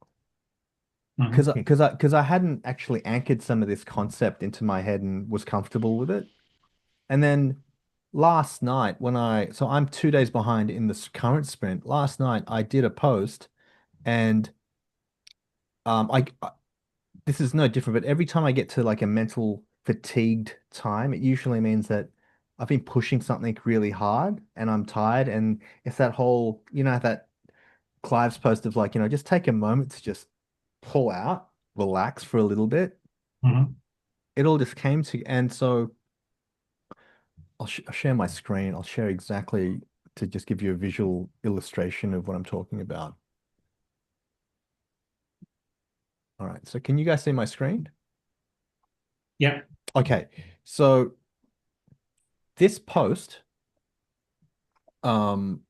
because Mhm. because I hadn't actually anchored some of this concept into my head and was comfortable with it. And then last night so I'm 2 days behind in this current sprint. Last night I did a post and I this is no different, but every time I get to like a mental fatigued time, it usually means that I've been pushing something really hard and I'm tired. And it's that whole, that Clive's post of like, just take a moment to just pull out, relax for a little bit. Mhm. It all just came to, and so I'll share my screen. I'll share exactly to just give you a visual illustration of what I'm talking about. All right. So can you guys see my screen? Yeah. Okay. So this post, um,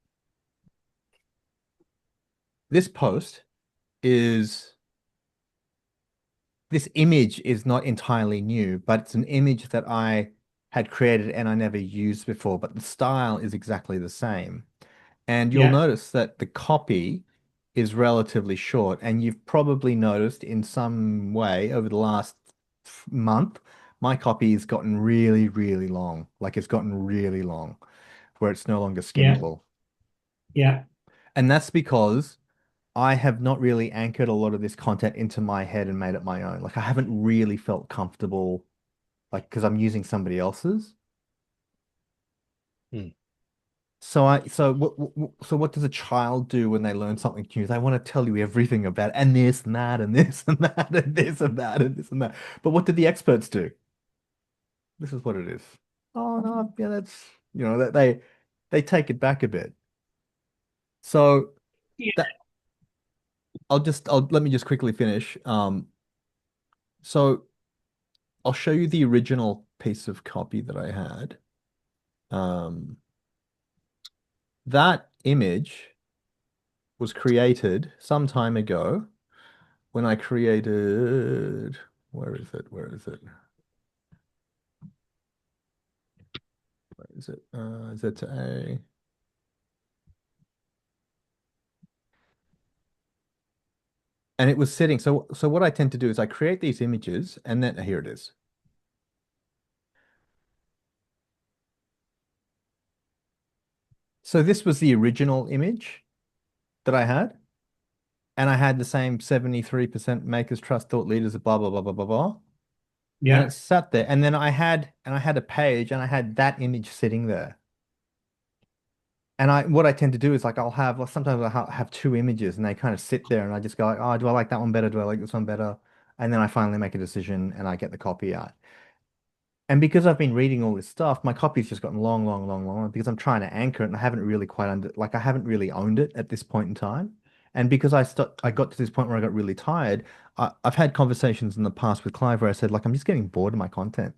this post is this image is not entirely new, but it's an image that I had created and I never used before, but the style is exactly the same. And you'll Yeah. notice that the copy is relatively short, and you've probably noticed in some way over the last month, my copy has gotten really, really long. Like it's gotten really long, where it's no longer Yeah. skimmable. Yeah. And that's because I have not really anchored a lot of this content into my head and made it my own. Like I haven't really felt comfortable, like because I'm using somebody else's. Hmm. So what does a child do when they learn something new? They want to tell you everything about it, and this and that and this and that and this and that and this and that. But what did the experts do? This is what it is. Oh no, yeah, that's that they take it back a bit. So Yeah. that I'll let me just quickly finish. So I'll show you the original piece of copy that I had. Um, that image was created some time ago when I created, where is it? Where is it? Where is it? Z to A. And it was sitting. So what I tend to do is I create these images and then here it is. So this was the original image that I had. And I had the same 73% makers trust thought leaders, blah, blah, blah, blah, blah, blah. And it Yeah. sat there. And then I had a page and I had that image sitting there. And what I tend to do is like sometimes have two images and they kind of sit there and I just go like, oh, do I like that one better? Do I like this one better? And then I finally make a decision and I get the copy out. And because I've been reading all this stuff, my copy's just gotten long, long, long, long because I'm trying to anchor it and I haven't really I haven't really owned it at this point in time. And because I got to this point where I got really tired, I've had conversations in the past with Clive where I said, like, I'm just getting bored of my content.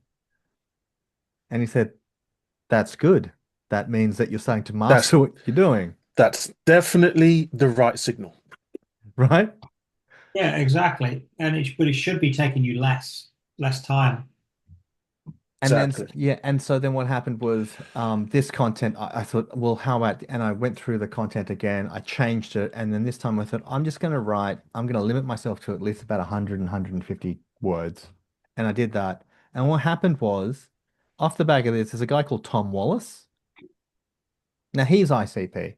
And he said, that's good. That means that you're starting to That's master what you're doing, that's definitely the right signal. right? Yeah, exactly. But it should be taking you less time. And then, Exactly. yeah, and so then what happened was this content, I thought, well, how about, and I went through the content again, I changed it, and then this time I thought, I'm going to limit myself to at least about 100 and 150 words. And I did that. And what happened was, off the back of this, there's a guy called Tom Wallace. Now, he's ICP.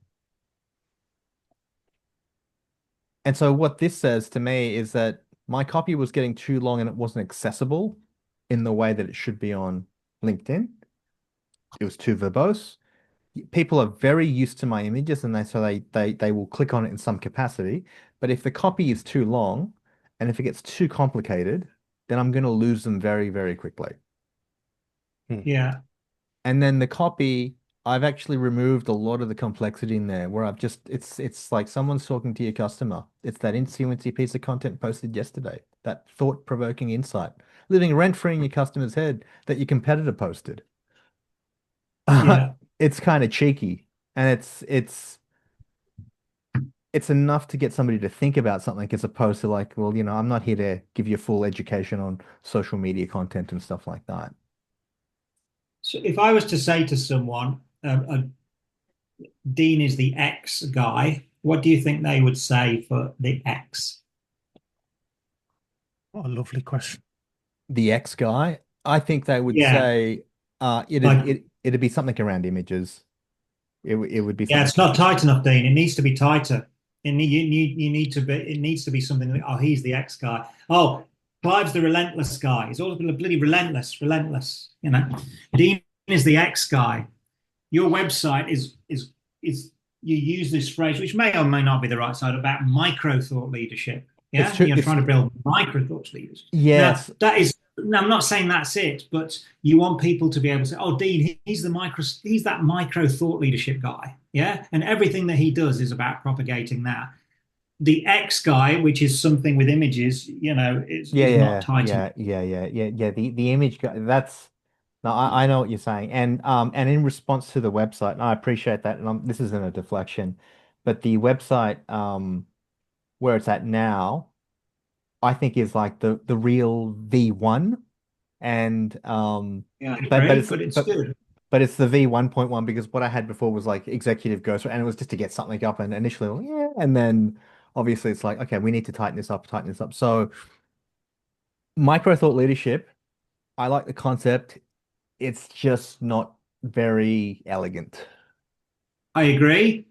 And so what this says to me is that my copy was getting too long and it wasn't accessible in the way that it should be on LinkedIn. It was too verbose. People are very used to my images and they will click on it in some capacity. But if the copy is too long and if it gets too complicated, then I'm going to lose them very, very quickly. Hmm. Yeah. And then the copy, I've actually removed a lot of the complexity in there where it's like someone's talking to your customer. It's that 𝗖𝗎 piece of content posted yesterday, that thought-provoking insight, living rent-free in your customer's head that your competitor posted. Yeah. It's kind of cheeky and it's enough to get somebody to think about something as opposed to like, well, I'm not here to give you a full education on social media content and stuff like that. So if I was to say to someone, Dean is the X guy, what do you think they would say for the X? What a lovely question. The X guy, I think they would Yeah. say Like, it'd be something around images. It would be yeah, something. it's not tight enough, Dean. It needs to be tighter. You need to be. It needs to be something. Oh, he's the X guy. Oh, Clive's the relentless guy. He's always been a bloody relentless. Dean is the X guy. Your website is you use this phrase, which may or may not be the right side, about micro thought leadership. It's Yeah, true. you're trying to build micro thought leaders. Now Yes. that is. No, I'm not saying that's it, but you want people to be able to say, "Oh, Dean, he's that micro thought leadership guy." Yeah, and everything that he does is about propagating that. The X guy, which is something with images, is not tight enough. Yeah. The image that's no, I know what you're saying, and in response to the website, and I appreciate that, and this isn't a deflection, but the website where it's at now, I think is like the real V1, and Yeah, I but agree, it's but it's good. but it's the V1.1 because what I had before was like executive ghost, and it was just to get something up, and initially, well, yeah, and then obviously it's like, okay, we need to tighten this up, tighten this up. So micro thought leadership, I like the concept. It's just not very elegant. I agree,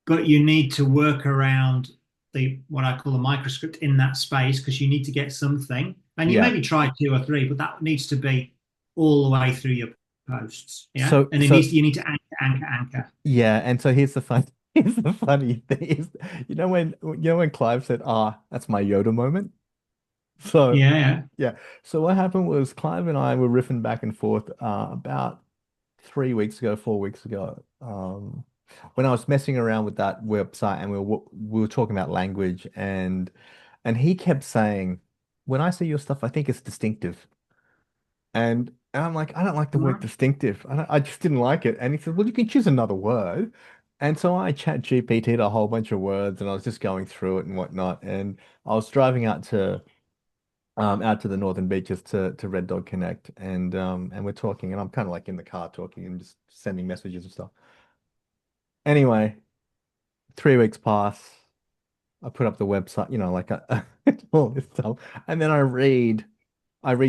but you need to work around the what I call the microscript in that space because you need to get something. And you Yeah. maybe try two or three, but that needs to be all the way through your posts. Yeah. So And you need to anchor. yeah, and so here's the fun here's the funny thing is, when Clive said, "Ah, that's my Yoda moment." So Yeah, yeah. yeah. So what happened was Clive and I were riffing back and forth about 3 weeks ago, 4 weeks ago, when I was messing around with that website, and we were talking about language, and he kept saying, "When I see your stuff, I think it's distinctive." And I'm like, I don't like the word Right. distinctive. I just didn't like it. And he said, well, you can choose another word. And so I chat GPT'd a whole bunch of words, and I was just going through it and whatnot. And I was driving out to the northern beaches to Red Dog Connect, and we're talking, and I'm kind of like in the car talking and just sending messages and stuff. Anyway, 3 weeks pass. I put up the website, like all this stuff, and then I read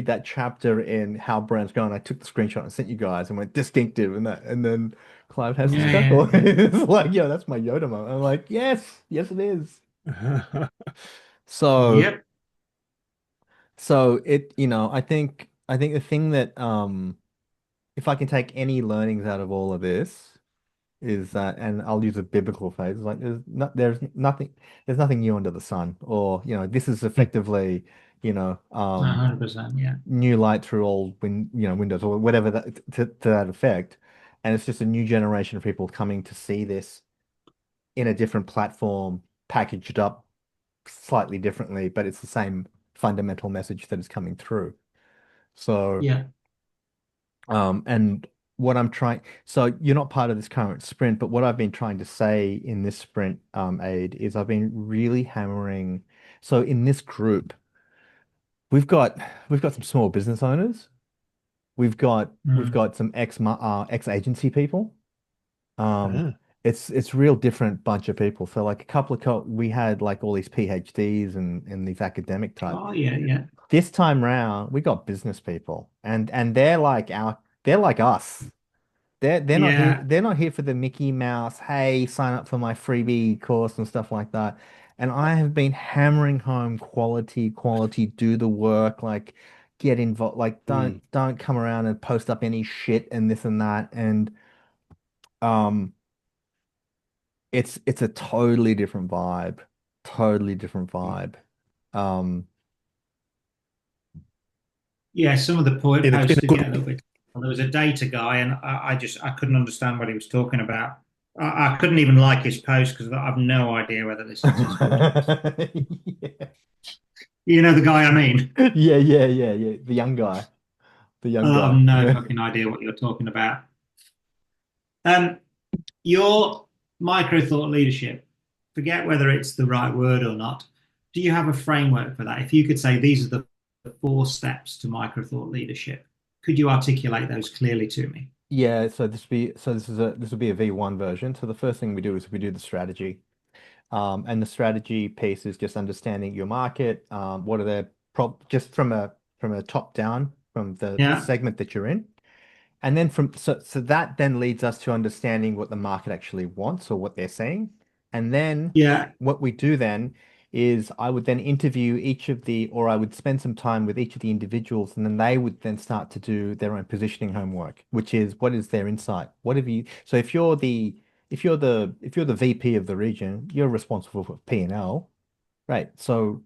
that chapter in How Brand's Going. I took the screenshot and sent you guys and went distinctive and that, and then Clive has this Yeah, chuckle. yeah, It's like, yeah, that's my Yoda moment. I'm like, yes, yes, it is. yeah. So, Yep. so I think the thing that if I can take any learnings out of all of this is that, and I'll use a biblical phrase, like there's nothing new under the sun, or this is effectively, you know, um 100%. Yeah. new light through all windows, or whatever, that to that effect. And it's just a new generation of people coming to see this in a different platform, packaged up slightly differently, but it's the same fundamental message that is coming through. So, Yeah. and what I'm trying, so you're not part of this current sprint, but what I've been trying to say in this sprint, aid, is I've been really hammering. So in this group, we've got we've got some small business owners. We've got Mm. some ex agency people. Um, Ah, it's real different bunch of people. So like a couple of we had like all these PhDs and these academic type. Oh, yeah, yeah. This time round, we got business people, and they're like us. They're not here. Yeah. They're not here for the Mickey Mouse. Hey, sign up for my freebie course and stuff like that. And I have been hammering home quality, quality, do the work, like get involved, like mm, don't come around and post up any shit and this and that. And um, it's a totally different vibe, totally different mm. vibe. Um, Yeah, some of the In posts a did good get a little bit. Well, there was a data guy, and I couldn't understand what he was talking about. I couldn't even like his post because I've no idea whether this is his voice. yeah. You know the guy I mean? Yeah, yeah, yeah, yeah. The young guy. The young I've guy. no fucking idea what you're talking about. Um, your micro thought leadership, forget whether it's the right word or not. Do you have a framework for that? If you could say these are the four steps to micro thought leadership, could you articulate those clearly to me? Yeah, this will be a V1 version. So the first thing we do is we do the strategy. And the strategy piece is just understanding your market. What are the just from a top down, from the Yeah, segment that you're in. And then so that then leads us to understanding what the market actually wants or what they're saying. And then yeah, what we do then is I would then interview or I would spend some time with each of the individuals, and then they would then start to do their own positioning homework, which is what is their insight? So if you're the VP of the region, you're responsible for P&L, right? So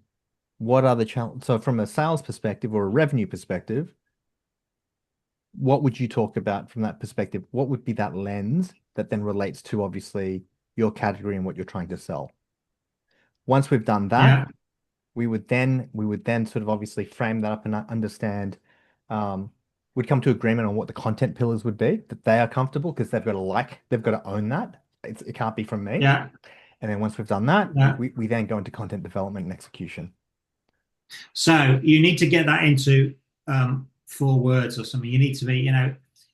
what are the challenges? So from a sales perspective or a revenue perspective, what would you talk about from that perspective? What would be that lens that then relates to obviously your category and what you're trying to sell? Once we've done that, yeah, we would then sort of obviously frame that up and understand, um, we'd come to agreement on what the content pillars would be, that they are comfortable because they've got to own that. It can't be from me. yeah, And then once we've done that, yeah. we then go into content development and execution. So you need to get that into 4 words or something. You need to be,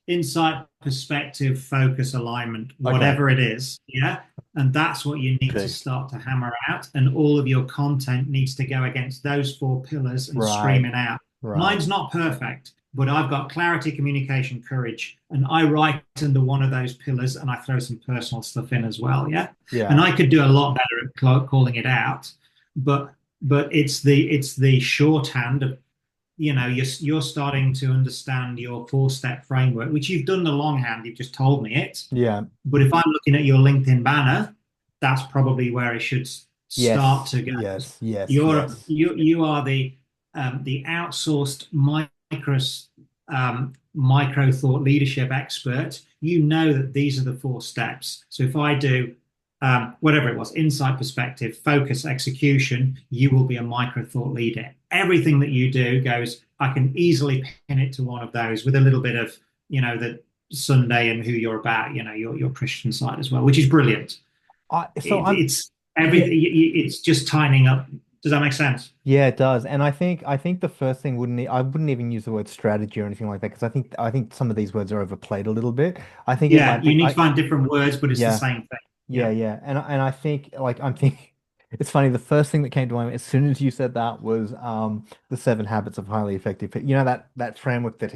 insight, perspective, focus, alignment, Okay. whatever it is. Yeah. And that's what you need to Okay. start to hammer out. And all of your content needs to go against those 4 pillars and Right. screaming out. Right. Mine's not perfect, but I've got clarity, communication, courage. And I write under one of those pillars and I throw some personal stuff in as well. Yeah. Yeah. And I could do a lot better at calling it out. But it's the shorthand of, you're starting to understand your 4-step framework, which you've done the longhand. You've just told me it. Yeah. But if I'm looking at your LinkedIn banner, that's probably where it should start to go. Yes. Yes. You are the outsourced micro thought leadership expert. You know that these are the 4 steps. So if I do whatever it was, insight, perspective, focus, execution, you will be a micro thought leader. Everything that you do goes, I can easily pin it to one of those with a little bit of, the Sunday and who you're about, your Christian side as well, which is brilliant. It's everything. It's just tightening up. Does that make sense? Yeah, it does. And I think the first thing I wouldn't even use the word strategy or anything like that, because I think some of these words are overplayed a little bit. I think you need to find different words, but it's the same thing. Yeah. And I think I'm thinking it's funny, the first thing that came to mind as soon as you said that was the 7 habits of highly effective. That framework that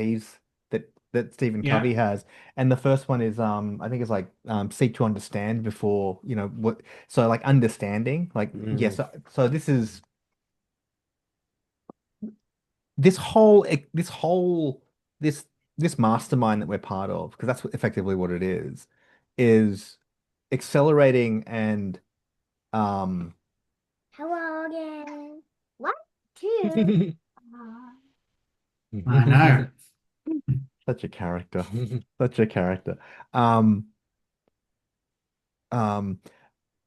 Stephen Covey has. And the first one is I think it's like seek to understand before, what, so like understanding, like yes, so this mastermind that we're part of, because that's effectively what it is accelerating and Hello again. 1, 2. I know. Such a character. Such a character.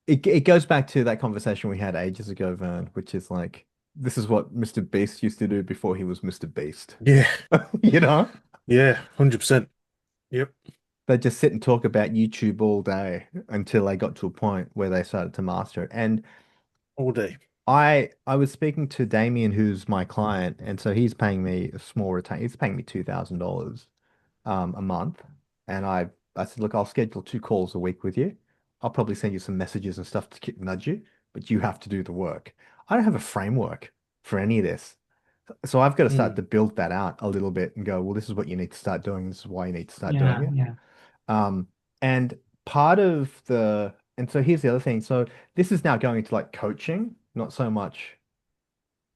It goes back to that conversation we had ages ago, Vern, which is like, this is what Mr. Beast used to do before he was Mr. Beast. Yeah. Yeah, 100%. Yep. They just sit and talk about YouTube all day until they got to a point where they started to master it. And all day. I was speaking to Damien, who's my client, and so he's paying me a small retain. He's paying me $2,000 a month, and I said, look, I'll schedule 2 calls a week with you. I'll probably send you some messages and stuff to nudge you, but you have to do the work. I don't have a framework for any of this, so I've got to start to build that out a little bit and go, well, this is what you need to start doing. This is why you need to start doing it. Yeah. And part of and so here's the other thing. So this is now going into like coaching, not so much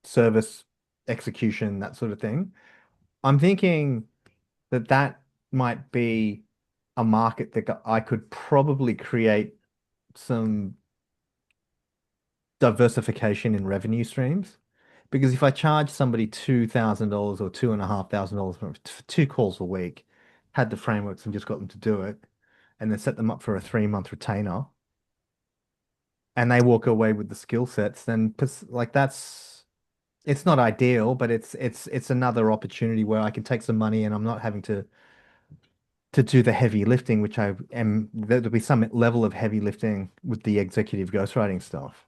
service execution, that sort of thing. I'm thinking that might be a market that I could probably create some diversification in revenue streams. Because if I charge somebody $2,000 or $2,500 for 2 calls a week, had the frameworks and just got them to do it, and then set them up for a 3-month retainer, and they walk away with the skill sets, then like it's not ideal, but it's another opportunity where I can take some money and I'm not having to do the heavy lifting, which there'll be some level of heavy lifting with the executive ghostwriting stuff.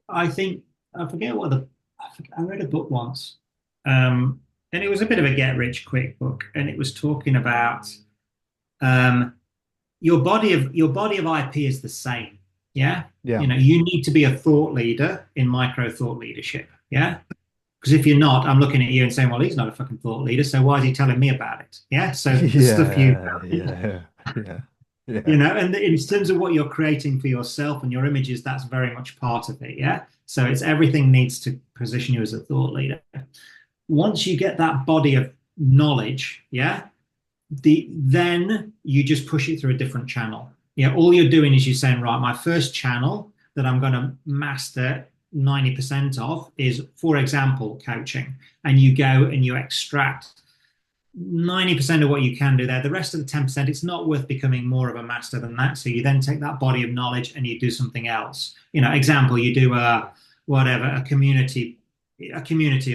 I think I read a book once, and it was a bit of a get rich quick book, and it was talking about your body of IP is the same. Yeah. You need to be a thought leader in micro thought leadership. Yeah. Because if you're not, I'm looking at you and saying, well, he's not a fucking thought leader, so why is he telling me about it? Yeah. So the stuff and in terms of what you're creating for yourself and your images, that's very much part of it. Yeah. So everything needs to position you as a thought leader. Once you get that body of knowledge, then you just push it through a different channel. Yeah, all you're doing is you're saying, right, my first channel that I'm going to master 90% of is, for example, coaching. And you go and you extract 90% of what you can do there. The rest of the 10%, it's not worth becoming more of a master than that. So you then take that body of knowledge and you do something else. Example, you do a community,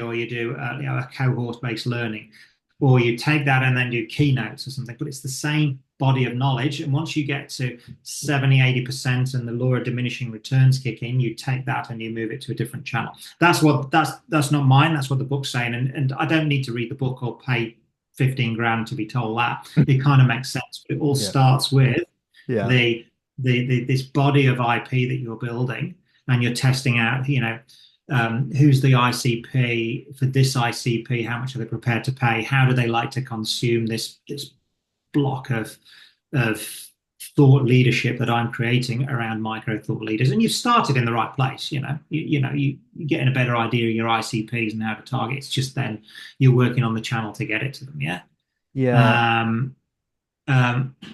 or you do a cohort-based learning, or you take that and then do keynotes or something. But it's the same body of knowledge, and once you get to 70-80% and the law of diminishing returns kick in, you take that and you move it to a different channel. That's not mine, that's what the book's saying, and I don't need to read the book or pay 15 grand to be told that. It kind of makes sense. But it all Yeah. starts with Yeah. this body of IP that you're building, and you're testing out, who's the ICP for this ICP, how much are they prepared to pay, how do they like to consume this block of thought leadership that I'm creating around micro thought leaders. And you've started in the right place. You're getting a better idea of your ICPs and how to target. It's just then you're working on the channel to get it to them.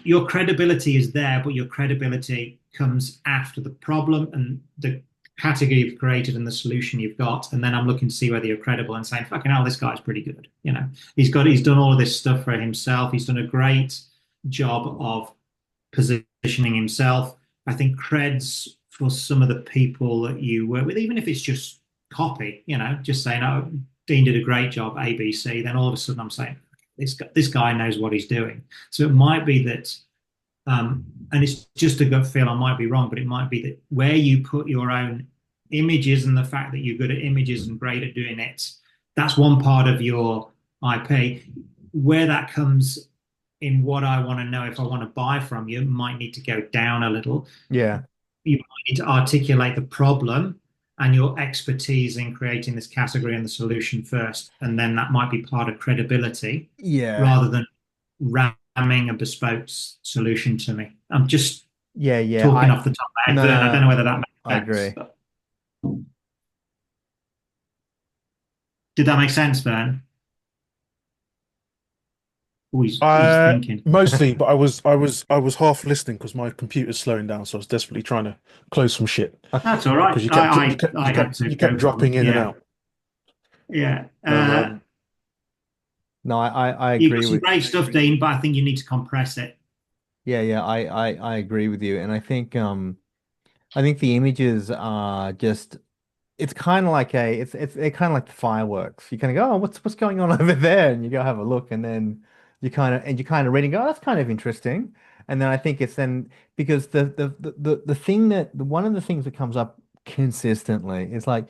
Your credibility is there, but your credibility comes after the problem and the category you've created and the solution you've got. And then I'm looking to see whether you're credible and saying, fucking hell, this guy's pretty good. He's done all of this stuff for himself. He's done a great job of positioning himself. I think creds for some of the people that you work with, even if it's just copy, just saying, oh, Dean did a great job, ABC, then all of a sudden I'm saying, this guy knows what he's doing. So it might be that, and it's just a gut feel, I might be wrong, but it might be that where you put your own images and the fact that you're good at images and great at doing it, that's one part of your IP. Where that comes in what I want to know if I want to buy from you might need to go down a little. Yeah. You might need to articulate the problem and your expertise in creating this category and the solution first. And then that might be part of credibility. Yeah. Rather than ramming a bespoke solution to me. I'm just talking off the top of my head. I don't know whether that makes sense. I agree. But... Did that make sense, Vern? He's thinking. Mostly, but I was half listening because my computer's slowing down, so I was desperately trying to close some shit. That's all right. Because you kept dropping in and out. Yeah. No, I agree. You've got some great stuff, Dean, but I think you need to compress it. Yeah, I agree with you, and I think the images are just. It's kind of like they're kind of like the fireworks. You kind of go, oh, what's going on over there, and you go have a look, and then you kind of read and go, oh, that's kind of interesting. And then I think it's then because the thing that one of the things that comes up consistently is like,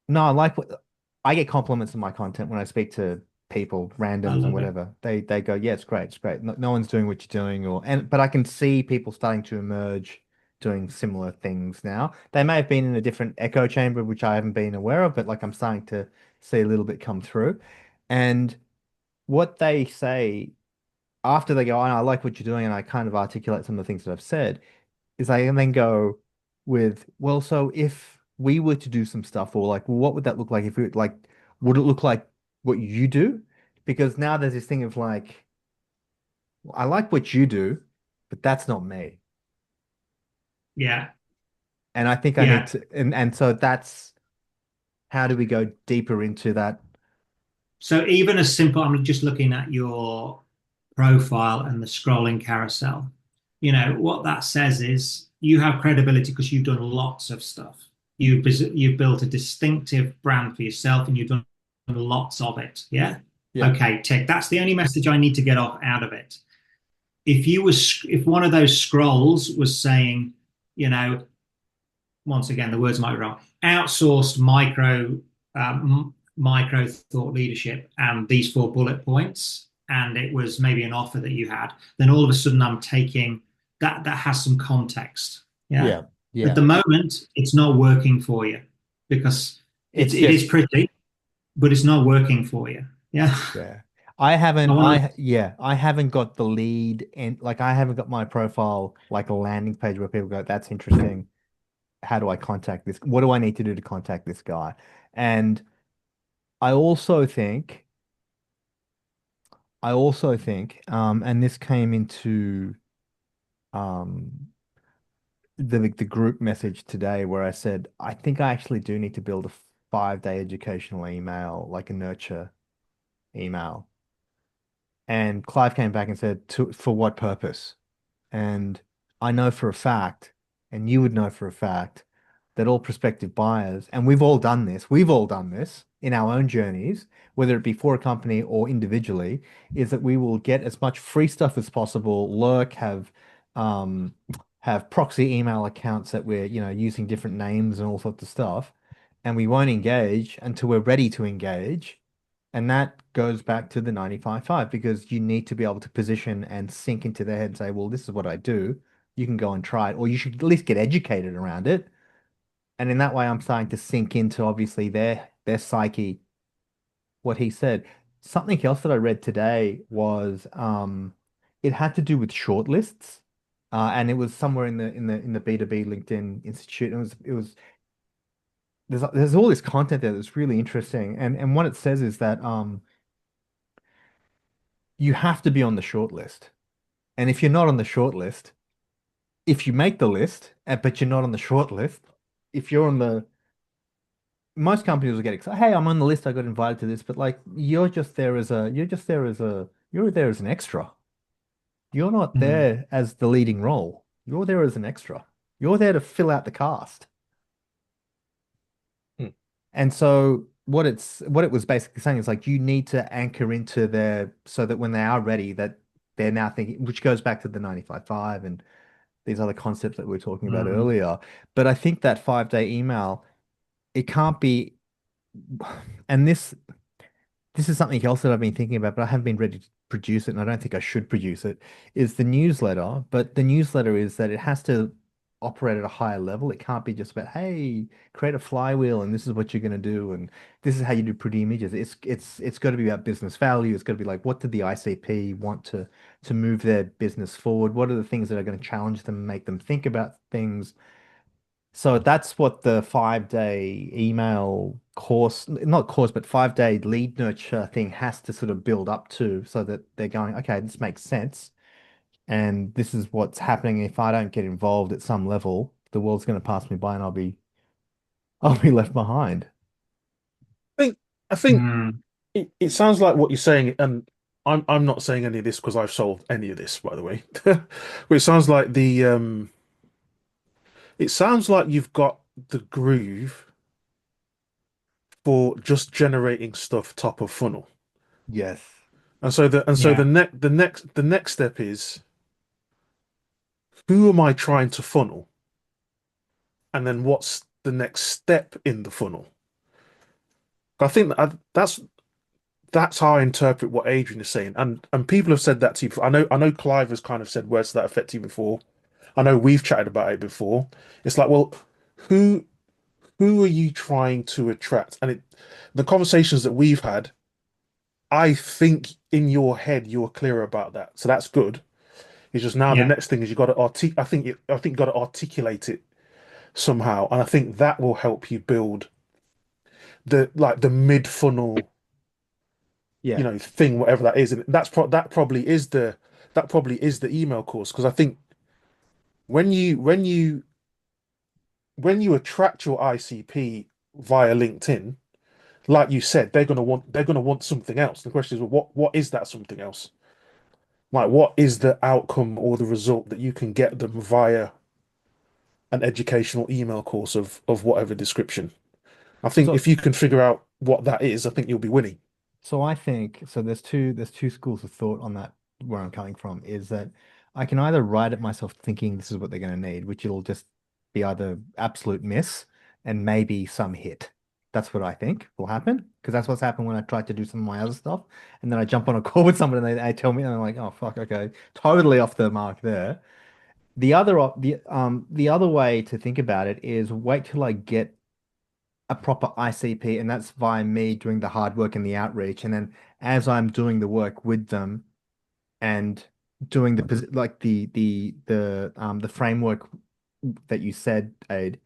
no, I like what I get compliments on my content when I speak to people, randoms and whatever. They go, yeah, it's great, it's great. No one's doing what you're doing, but I can see people starting to emerge doing similar things now. They may have been in a different echo chamber, which I haven't been aware of, but like I'm starting to see a little bit come through. And what they say after they go, oh, I like what you're doing, and I kind of articulate some of the things that I've said, is I then go with, well, so if we were to do some stuff, or like, well, what would that look like if we would it look like what you do? Because now there's this thing of like, well, I like what you do, but that's not me. Yeah. And I think I need to, and so that's how do we go deeper into that? So even as simple, I'm just looking at your profile and the scrolling carousel. What that says is you have credibility because you've done lots of stuff. You've built a distinctive brand for yourself, and you've done lots of it. Yeah. Okay, tick. That's the only message I need to get out of it. If one of those scrolls was saying, once again, the words might be wrong, outsourced micro thought leadership and these 4 bullet points, and it was maybe an offer that you had, then all of a sudden I'm taking that has some context. Yeah. At the moment, it's not working for you because it is pretty, but it's not working for you. Yeah. I haven't got the lead, and like I haven't got my profile like a landing page where people go, that's interesting. How do I contact this? What do I need to do to contact this guy? And I also think, and this came into the group message today where I said, I think I actually do need to build a 5-day educational email, like a nurture email. And Clive came back and said, for what purpose? And I know for a fact, and you would know for a fact, that all prospective buyers, and we've all done this in our own journeys, whether it be for a company or individually, is that we will get as much free stuff as possible, have proxy email accounts that we're, using different names and all sorts of stuff, and we won't engage until we're ready to engage. And that goes back to the 95.5 because you need to be able to position and sink into their head and say, well, this is what I do. You can go and try it, or you should at least get educated around it. And in that way, I'm starting to sink into obviously their psyche, what he said. Something else that I read today was it had to do with shortlists. And it was somewhere in the B2B LinkedIn Institute. It was there's all this content there that's really interesting. And what it says is that you have to be on the short list. And if you're not on the short list, if you make the list, but you're not on the short list, if you're on the most companies will get excited. Hey, I'm on the list. I got invited to this, but like you're there as an extra. You're not there as the leading role. You're there as an extra. You're there to fill out the cast. And so what it was basically saying is like you need to anchor into their so that when they are ready, that they're now thinking, which goes back to the 95.5 and these other concepts that we were talking about earlier. But I think that 5-day email, it can't be, and this is something else that I've been thinking about, but I haven't been ready to produce it, and I don't think I should produce it, is the newsletter. But the newsletter is that it has to operate at a higher level. It can't be just about, hey, create a flywheel and this is what you're going to do and this is how you do pretty images. It's got to be about business value. It's got to be like, what did the ICP want to move their business forward? What are the things that are going to challenge them, make them think about things? So that's what the 5-day email course, not course, but 5-day lead nurture thing has to sort of build up to so that they're going, okay, this makes sense. And this is what's happening. If I don't get involved at some level, the world's going to pass me by and I'll be left behind. I think it sounds like what you're saying, and I'm not saying any of this because I've solved any of this, by the way. But it sounds like it sounds like you've got the groove for just generating stuff top of funnel. Yes. And so the next step is, who am I trying to funnel? And then what's the next step in the funnel? I think that's how I interpret what Adrian is saying. And people have said that to you before. I know Clive has kind of said words to that effect to you before. I know we've chatted about it before. It's like, well, who are you trying to attract? And the conversations that we've had, I think in your head you're clear about that. So that's good. It's just now the next thing is you got to I think you got to articulate it somehow. And I think that will help you build the mid funnel thing, whatever that is. And that probably is the email course. Because I think when you attract your ICP via LinkedIn, like you said, they're gonna want something else. The question is, well, what is that something else? Like, what is the outcome or the result that you can get them via an educational email course of whatever description? I think if you can figure out what that is, I think you'll be winning. So I think there's two schools of thought on that where I'm coming from is that I can either write it myself thinking this is what they're going to need, which it'll just be either absolute miss and maybe some hit. That's what I think will happen because that's what's happened when I tried to do some of my other stuff. And then I jump on a call with someone and they tell me and I'm like, oh fuck, okay, totally off the mark there. The other way to think about it is wait till I get a proper ICP, and that's via me doing the hard work and the outreach. And then as I'm doing the work with them and doing the framework that you said, Aid,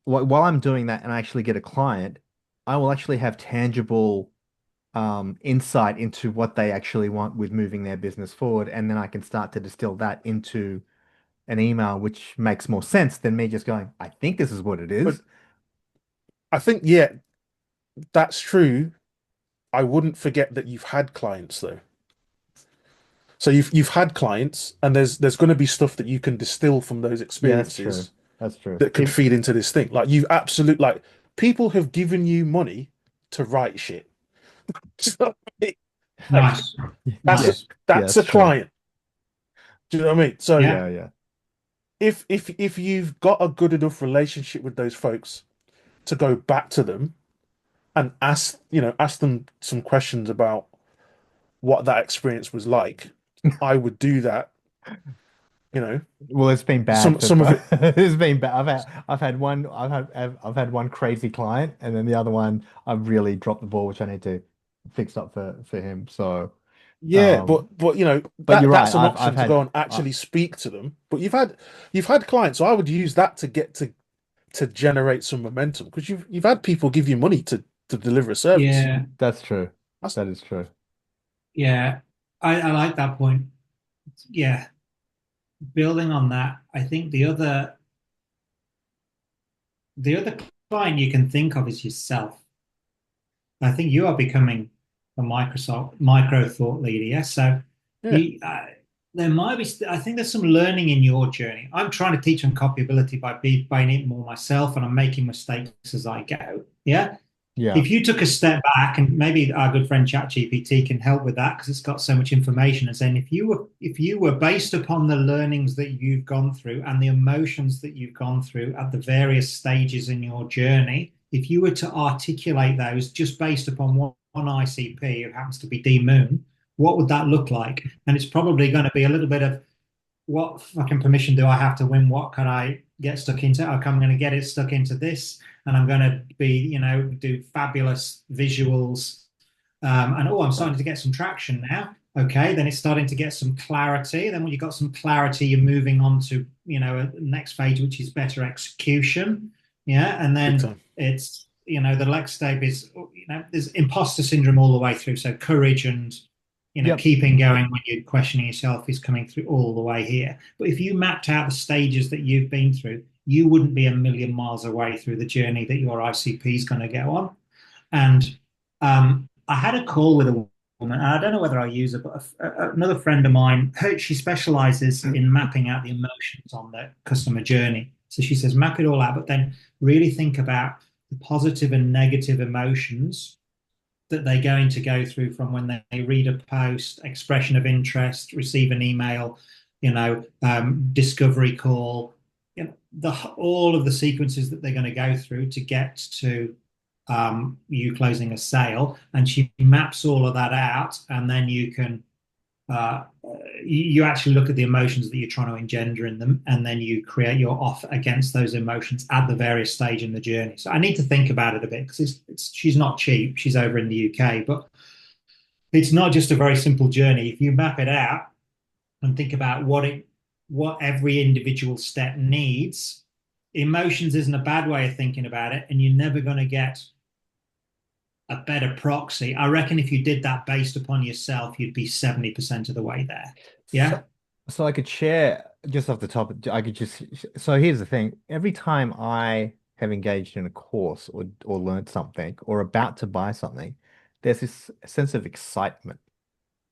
while I'm doing that and I actually get a client, I will actually have tangible insight into what they actually want with moving their business forward. And then I can start to distill that into an email, which makes more sense than me just going, I think this is what it But is. I think, that's true. I wouldn't forget that you've had clients though. So you've had clients, and there's going to be stuff that you can distill from those Yeah, that's true. experiences That's true. that could feed into this thing. Like like people have given you money to write shit. So, Nice. that's that's a true. client. Do you know what I mean? So Yeah. if you've got a good enough relationship with those folks to go back to them and ask them some questions about what that experience was like, I would do that, you know. Well, it's been bad for Some of both. it, It's been bad. I've had one crazy client, and then the other one I've really dropped the ball, which I need to fix up for him. So, yeah, um, but but you're right. that's an I've option to go had and actually speak to them. But you've had clients, so I would use that to get to generate some momentum because you've had people give you money to deliver a service. Yeah, that's true. That's That is true. yeah. I like that point. Yeah. Building on that, I think the other client you can think of is yourself. I think you are becoming a Microsoft micro thought leader. Yes. So yeah, you, there might be, I think there's some learning in your journey. I'm trying to teach on copyability by being it more myself, and I'm making mistakes as I go. Yeah. Yeah. If you took a step back, and maybe our good friend ChatGPT can help with that because it's got so much information, and saying if you were based upon the learnings that you've gone through and the emotions that you've gone through at the various stages in your journey, if you were to articulate those just based upon one ICP who happens to be D Moon, what would that look like? And it's probably going to be a little bit of what fucking permission do I have to win? What can I get stuck into? Okay, I'm going to get it stuck into this, and I'm going to be, do fabulous visuals. And oh, I'm starting to get some traction now. Okay, then it's starting to get some clarity. Then when you've got some clarity, you're moving on to, a next phase, which is better execution. Yeah, and big then time. it's, the next step is, there's imposter syndrome all the way through. So courage and Yep. keeping going when you're questioning yourself is coming through all the way here. But if you mapped out the stages that you've been through, you wouldn't be a million miles away through the journey that your ICP is going to go on. And I had a call with a woman, and I don't know whether I use it, but another friend of mine, she specializes in mapping out the emotions on the customer journey. So she says, map it all out, but then really think about the positive and negative emotions that they're going to go through from when they read a post, expression of interest, receive an email, discovery call, all of the sequences that they're going to go through to get to you closing a sale. And she maps all of that out, and then you can uh, you actually look at the emotions that you're trying to engender in them, and then you create your offer against those emotions at the various stage in the journey. So I need to think about it a bit because she's not cheap. She's over in the UK, but it's not just a very simple journey. If you map it out and think about what every individual step needs, emotions isn't a bad way of thinking about it, and you're never going to get a better proxy. I reckon if you did that based upon yourself, you'd be 70% of the way there. Yeah. So, so I could share just off the top, I could just, so here's the thing. Every time I have engaged in a course or learned something or about to buy something, there's this sense of excitement.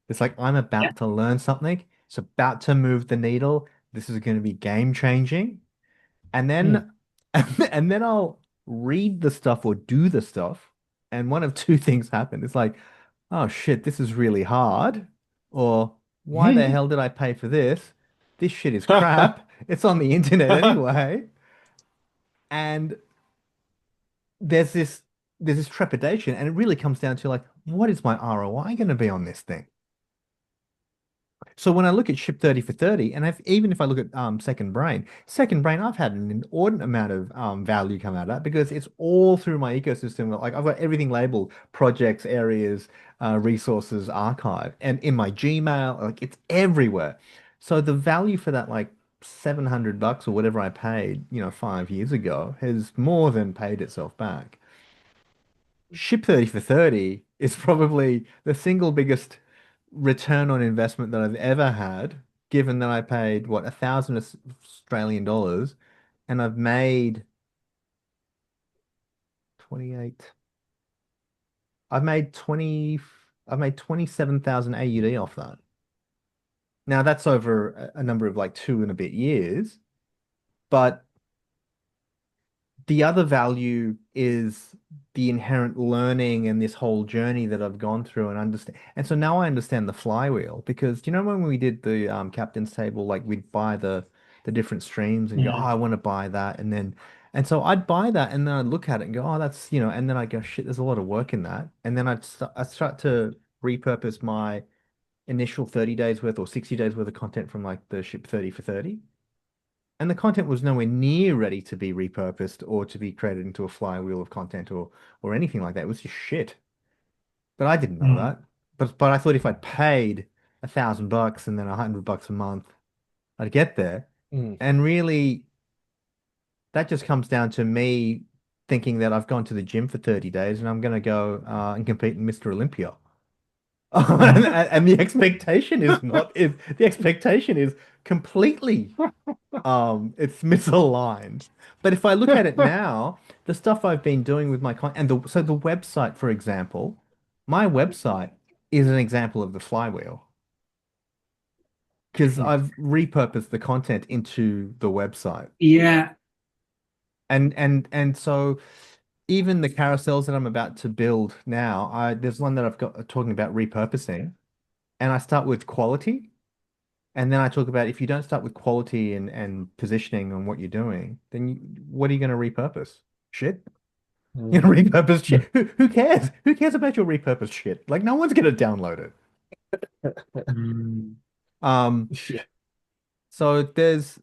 It's like I'm Yeah. about to learn something. It's about to move the needle. This is going to be game changing. And Hmm. then and then I'll read the stuff or do the stuff, and one of two things happen. It's like, oh shit, this is really hard, or why the hell did I pay for this? This shit is crap. It's on the internet anyway. And there's this there's this trepidation, and it really comes down to like, what is my ROI going to be on this thing? So when I look at Ship 30 for 30, and even if I look at Second Brain, I've had an inordinate amount of value come out of that because it's all through my ecosystem. Like I've got everything labeled, projects, areas, resources, archive, and in my Gmail, like it's everywhere. So the value for that, like $700 or whatever I paid, 5 years ago, has more than paid itself back. Ship 30 for 30 is probably the single biggest return on investment that I've ever had, given that I paid what, 1,000 Australian dollars, and I've made 28. I've made 20. I've made 27,000 AUD off that. Now that's over a number of like 2 and a bit years, but the other value is the inherent learning and this whole journey that I've gone through and understand. And so now I understand the flywheel because do you know when we did the captain's table, like we'd buy the different streams and go, oh, Yeah. I want to buy that, and then And so I'd buy that and then I'd look at it and go, oh, that's, and then I go, shit, there's a lot of work in that. And then I'd start to repurpose my initial 30 days worth or 60 days worth of content from like the ship 30 for 30. And the content was nowhere near ready to be repurposed or to be created into a flywheel of content or anything like that. It was just shit. But I didn't know that. But I thought if I'd paid $1,000 and then $100 a month, I'd get there. And really, that just comes down to me thinking that I've gone to the gym for 30 days and I'm going to go and compete in Mr. Olympia. And the expectation is the expectation is completely it's misaligned. But if I look at it now, the stuff I've been doing with my content, and so the website, for example, my website is an example of the flywheel because I've repurposed the content into the website. Yeah. And so even the carousels that I'm about to build now, there's one that I've got talking about repurposing, and I start with quality, and then I talk about if you don't start with quality and positioning on what you're doing, then what are you going to repurpose? Shit. You're going to repurpose shit. Who cares? Who cares about your repurposed shit? Like no one's going to download it. Yeah. So there's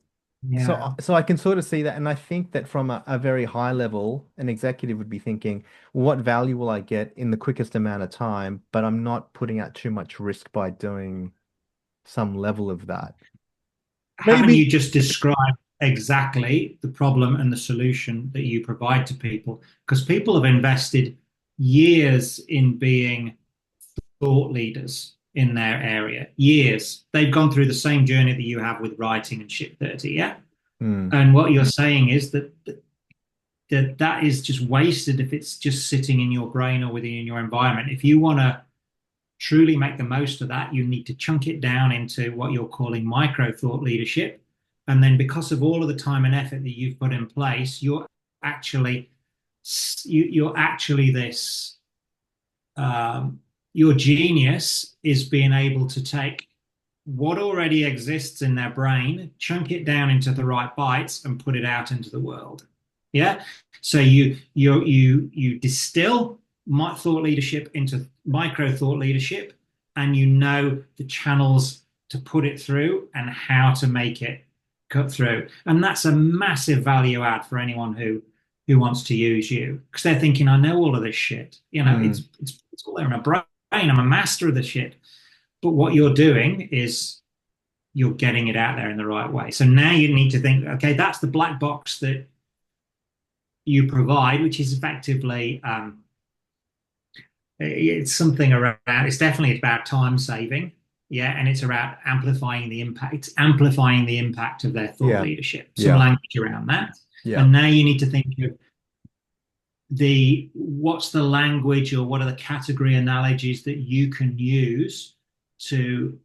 Yeah. So I can sort of see that, and I think that from a very high level, an executive would be thinking, what value will I get in the quickest amount of time, but I'm not putting out too much risk by doing some level of that. Haven't you just described exactly the problem and the solution that you provide to people? Because people have invested years in being thought leaders in their area. Years. They've gone through the same journey that you have with writing and Ship 30, yeah? And what you're saying is that is just wasted if it's just sitting in your brain or within your environment. If you want to truly make the most of that, you need to chunk it down into what you're calling micro thought leadership. And then because of all of the time and effort that you've put in place, you're actually this your genius is being able to take what already exists in their brain, chunk it down into the right bites, and put it out into the world. Yeah. So you distill thought leadership into micro thought leadership, and you know the channels to put it through and how to make it cut through. And that's a massive value add for anyone who wants to use you, because they're thinking, I know all of this shit. It's all there in my brain. I'm a master of the shit. But what you're doing is you're getting it out there in the right way. So now you need to think, okay, that's the black box that you provide, which is effectively it's something around, it's definitely about time saving, yeah, and it's about amplifying the impact. It's amplifying the impact of their thought leadership. Some language around that. And now you need to think of what's the language or what are the category analogies that you can use to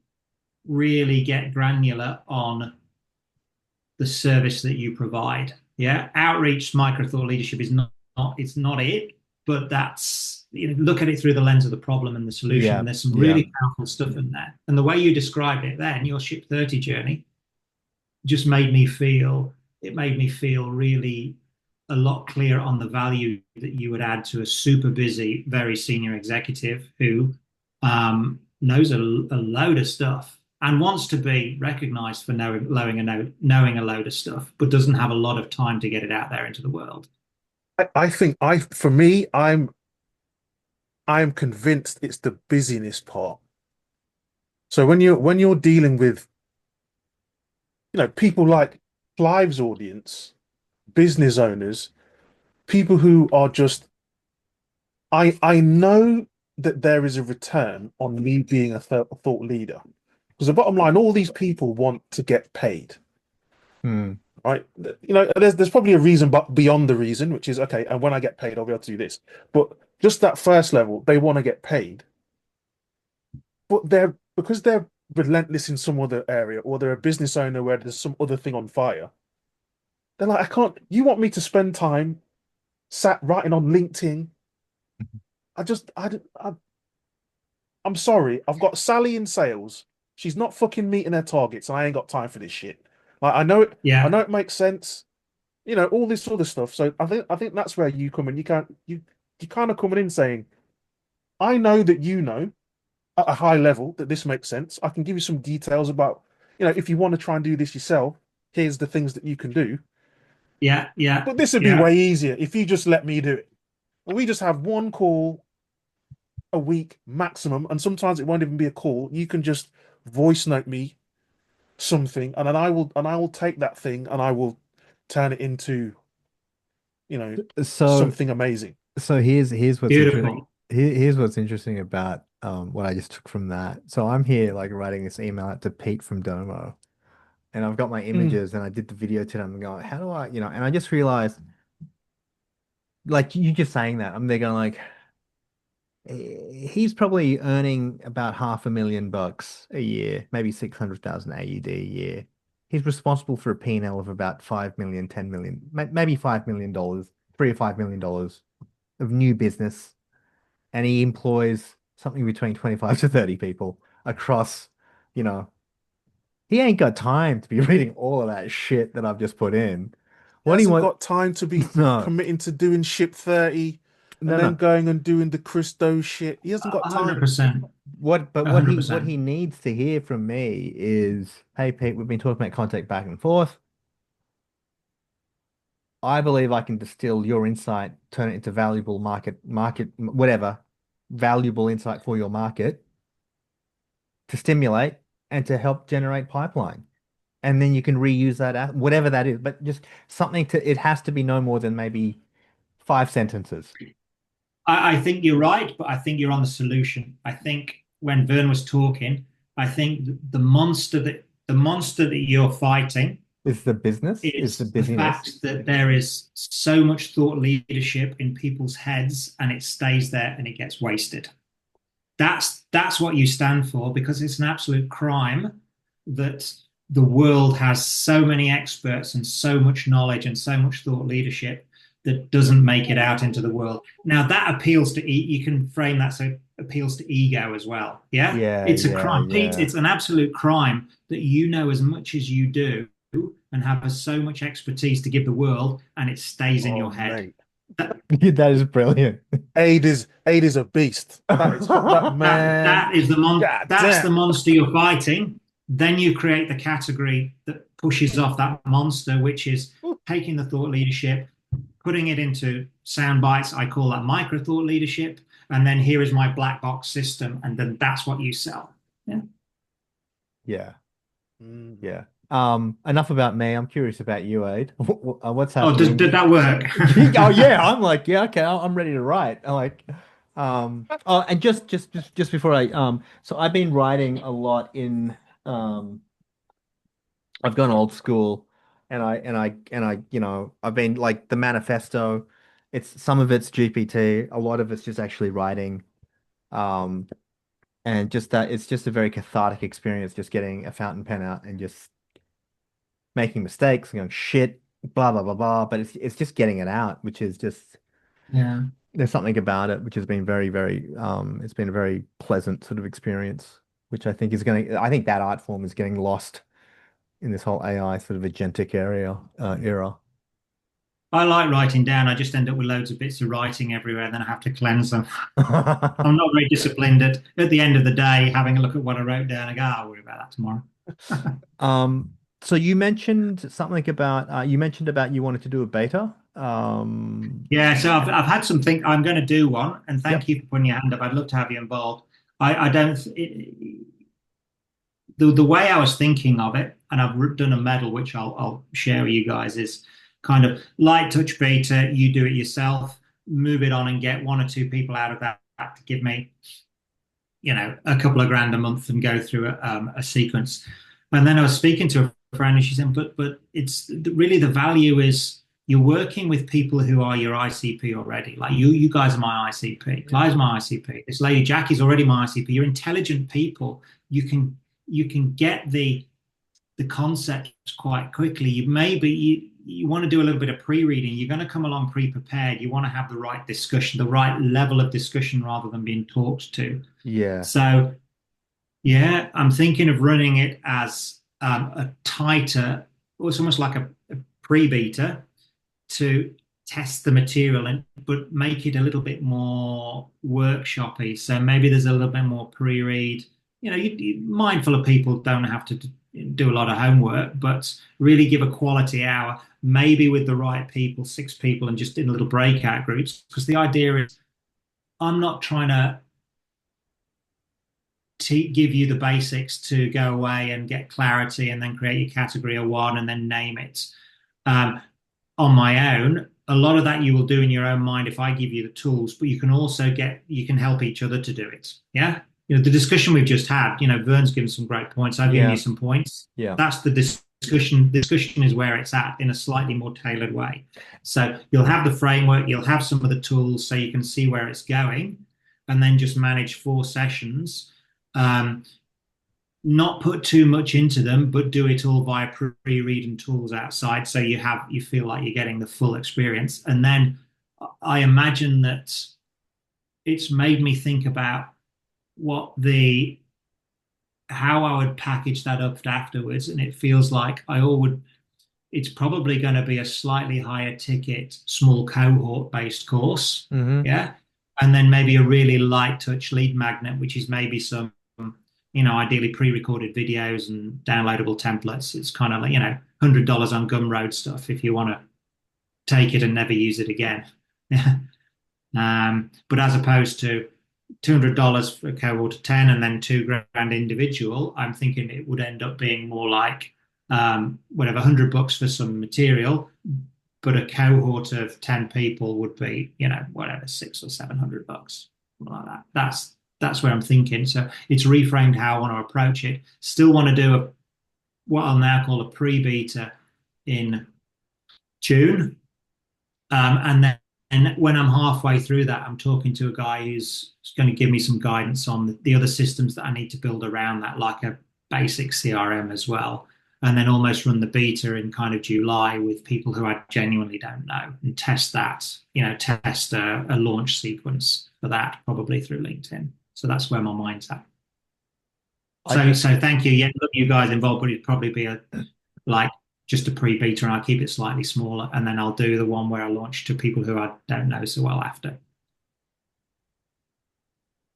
really get granular on the service that you provide. Yeah, outreach micro thought leadership is not it's not it, but that's look at it through the lens of the problem and the solution. And there's some really powerful stuff in there. And the way you described it then, your Ship 30 journey, just made me feel really a lot clearer on the value that you would add to a super busy, very senior executive who knows a load of stuff and wants to be recognized for knowing a load of stuff, but doesn't have a lot of time to get it out there into the world. I think for me, I'm convinced it's the busyness part. So when you're dealing with, people like Clive's audience, business owners, people who are just, I know that there is a return on me being a thought leader, because the bottom line, all these people want to get paid. Right? There's probably a reason, but beyond the reason, which is okay. And when I get paid, I'll be able to do this. But just that first level, they want to get paid. But because they're relentless in some other area, or they're a business owner where there's some other thing on fire. They're like, I can't. You want me to spend time sat writing on LinkedIn? I'm sorry. I've got Sally in sales. She's not fucking meeting her targets, and I ain't got time for this shit. Like, I know it. Yeah. I know it makes sense. all this other stuff. So I think that's where you come in. You kind of coming in saying, I know that you know at a high level that this makes sense. I can give you some details about, if you want to try and do this yourself, here's the things that you can do. Yeah, yeah, But this would be yeah. way easier if you just let me do it. And we just have one call a week maximum, and sometimes it won't even be a call. You can just voice note me something, and then I will take that thing and I will turn it into, So something amazing. so here's what's interesting. Beautiful. Here's what's interesting about what I just took from that. So I'm here like writing this email out to Pete from Domo, and I've got my Mm. images and I did the video to them and going, how do I, and I just realized, like you just saying that, I'm there going like, he's probably earning about $500,000 a year, maybe 600,000 AUD a year. He's responsible for a P&L of about 5 million, 10 million, maybe $5 million, $3 or $5 million of new business. And he employs something between 25 to 30 people across, you know, he ain't got time to be reading all of that shit that I've just put in. He What do you hasn't want? got time to be No, committing to doing ship 30 no, and then no. going and doing the Christo shit. He hasn't got time. 100%. What 100%. he needs to hear from me is, hey Pete, we've been talking about contact back and forth. I believe I can distill your insight, turn it into valuable whatever, valuable insight for your market to stimulate and to help generate pipeline. And then you can reuse that, whatever that is, but just something it has to be no more than maybe 5 sentences. I think you're right, but I think you're on the solution. I think when Vern was talking, I think the monster that you're fighting Is the business, is the is the busyness. fact that there is so much thought leadership in people's heads and it stays there and it gets wasted. That's what you stand for, because it's an absolute crime that the world has so many experts and so much knowledge and so much thought leadership that doesn't make it out into the world. Now that appeals to you can frame that so it appeals to ego as well. Yeah, Yeah, it's a yeah, crime, Pete. yeah. It's an absolute crime that you know as much as you do and have so much expertise to give the world, and it stays in Oh, your head. mate. That is brilliant. Aid is a beast. That man. That is God that's the damn. monster you're fighting. Then you create the category that pushes off that monster, which is taking the thought leadership, putting it into sound bites. I call that micro thought leadership. And then here is my black box system. And then that's what you sell. Yeah. Yeah, Mm. yeah. Enough about me. I'm curious about you, Aid. What's Oh, did happening? that work? Oh yeah, I'm like, yeah, okay, I'm ready to write. I'm like, oh, and just before so I've been writing a lot in, um, I've gone old school, and I, I've been like the manifesto. Some of it's GPT, a lot of it's just actually writing, um, and just that it's just a very cathartic experience, just getting a fountain pen out and just making mistakes and going shit, blah blah blah blah. But it's just getting it out, which is just Yeah. there's something about it which has been very, very it's been a very pleasant sort of experience, which I think that art form is getting lost in this whole AI sort of agentic era. I like writing down. I just end up with loads of bits of writing everywhere. Then I have to cleanse them. I'm not very disciplined at the end of the day, having a look at what I wrote down. I go, I'll worry about that tomorrow. So you mentioned something about you wanted to do a beta. Yeah, so I've had some think. I'm going to do one, and thank Yep. you for putting your hand up. I'd love to have you involved. I don't. The way I was thinking of it, and I've done a medal which I'll share with you guys, is kind of light touch beta. You do it yourself, move it on, and get one or two people out of that to give me, a couple of grand a month and go through a sequence. And then I was speaking to a friend, and she said, "But it's really the value is." You're working with people who are your ICP already. Like you guys are my ICP. Clive's my ICP. This lady Jackie's already my ICP. You're intelligent people. You can get the concepts quite quickly. You want to do a little bit of pre-reading. You're going to come along pre-prepared. You want to have the right discussion, the right level of discussion rather than being talked to. Yeah. So yeah, I'm thinking of running it as a tighter, or it's almost like a pre-beta. to test the material but make it a little bit more workshoppy. So maybe there's a little bit more pre-read. You mindful of people don't have to do a lot of homework, but really give a quality hour, maybe with the right people, 6 people, and just in little breakout groups. Because the idea is, I'm not trying to give you the basics to go away and get clarity and then create your category of 1 and then name it on my own. A lot of that you will do in your own mind if I give you the tools, but you can also help each other to do it. Yeah. The discussion we've just had, Vern's given some great points. I've given you some points. Yeah. That's the discussion. The discussion is where it's at in a slightly more tailored way. So you'll have the framework, you'll have some of the tools so you can see where it's going, and then just manage 4 sessions. Not put too much into them, but do it all via pre-read and tools outside, so you feel like you're getting the full experience. And then I imagine that it's made me think about how I would package that up afterwards, and it feels like it's probably going to be a slightly higher ticket, small cohort based course. Mm-hmm. Yeah. And then maybe a really light touch lead magnet, which is maybe some ideally pre-recorded videos and downloadable templates. It's kind of like, $100 on Gumroad stuff if you want to take it and never use it again. But as opposed to $200 for a cohort of 10 and then $2,000 individual, I'm thinking it would end up being more like whatever, $100 for some material, but a cohort of 10 people would be, whatever, $600 or $700, something like that. That's where I'm thinking. So it's reframed how I want to approach it. Still want to do what I'll now call a pre-beta in June. And then when I'm halfway through that, I'm talking to a guy who's going to give me some guidance on the other systems that I need to build around that, like a basic CRM as well. And then almost run the beta in kind of July with people who I genuinely don't know, and test that, test a launch sequence for that, probably through LinkedIn. So that's where my mind's at. So thank you. Yeah, look, you guys involved, but it'd probably be just a pre-beta, and I'll keep it slightly smaller, and then I'll do the one where I launch to people who I don't know so well after.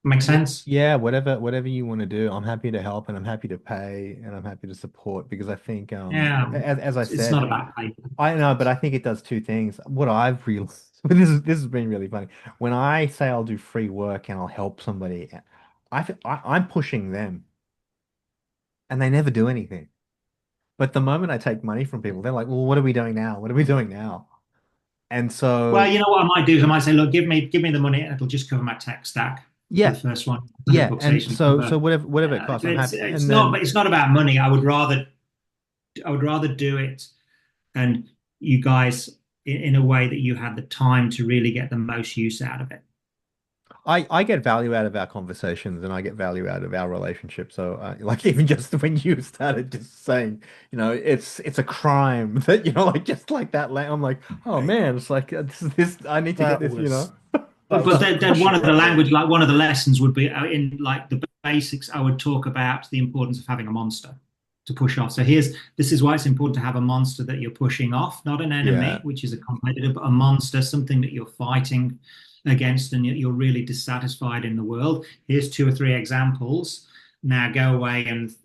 Make sense? Yeah, whatever you want to do, I'm happy to help, and I'm happy to pay, and I'm happy to support, because I think, as I said, it's not about pay. I know, but I think it does 2 things. What I've realized, this has been really funny. When I say I'll do free work and I'll help somebody, I'm pushing them, and they never do anything. But the moment I take money from people, they're like, "Well, what are we doing now? What are we doing now?" And so, well, you know what I might do is I might say, "Look, give me the money, and it'll just cover my tech stack." Yeah, the first one. Yeah, and so whatever it costs, I'm happy. It's not about money. I would rather do it, and you guys in a way that you had the time to really get the most use out of it. I get value out of our conversations, and I get value out of our relationship. So, like, even just when you started just saying, it's a crime that, just like that, I'm like, oh man, it's like this. I need to get this, But then one of the language, like one of the lessons would be in like the basics. I would talk about the importance of having a monster to push off. So this is why it's important to have a monster that you're pushing off, not an enemy, which is a competitor, but a monster, something that you're fighting against and you're really dissatisfied in the world. Here's 2 or 3 examples. Now go away and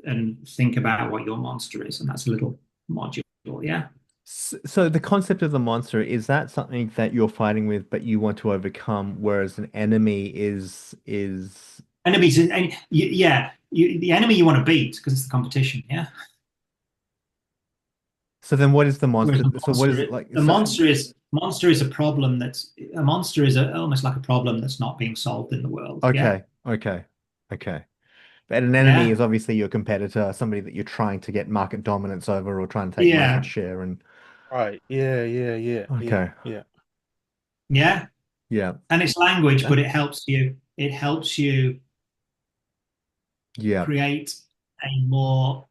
think about what your monster is, and that's a little module. Yeah. So the concept of the monster, is that something that you're fighting with, but you want to overcome, whereas an enemy is enemies? The enemy you want to beat because it's the competition. Yeah. So then, what is the monster? So what is it like? The monster is a problem almost like a problem that's not being solved in the world. Okay. But an enemy is obviously your competitor, somebody that you're trying to get market dominance over or trying to take market share and. Right. Yeah. Okay. Yeah. And it's language, but it helps you. It helps you. Create a more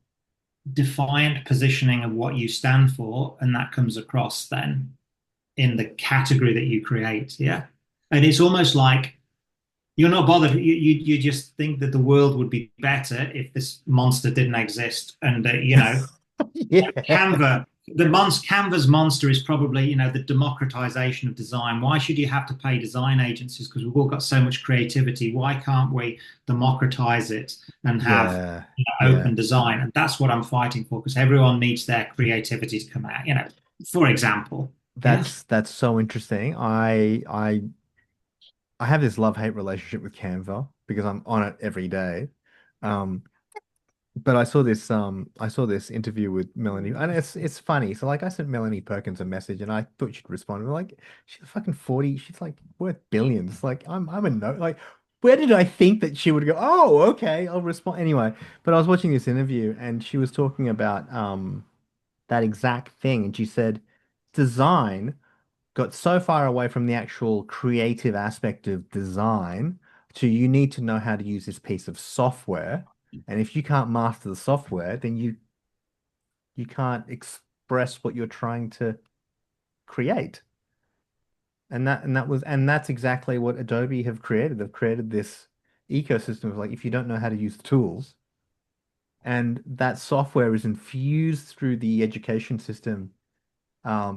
defiant positioning of what you stand for, and that comes across then in the category that you create. Yeah. And it's almost like you're not bothered. You just think that the world would be better if this monster didn't exist, and Canva Canva's monster is probably, the democratization of design. Why should you have to pay design agencies? Because we've all got so much creativity. Why can't we democratize it and have Yeah, open yeah. design? And that's what I'm fighting for, because everyone needs their creativity to come out, for example. Yeah. That's so interesting. I have this love-hate relationship with Canva because I'm on it every day. Um, but I saw this interview with Melanie, and it's funny. So like I sent Melanie Perkins a message and I thought she'd respond. We're like, she's fucking 40, she's like worth billions. Like I'm a no, like where did I think that she would go, oh, okay, I'll respond anyway. But I was watching this interview and she was talking about that exact thing, and she said design got so far away from the actual creative aspect of design to you need to know how to use this piece of software. And if you can't master the software, then you can't express what you're trying to create. And that's exactly what Adobe have created. They've created this ecosystem of like if you don't know how to use the tools, and that software is infused through the education system,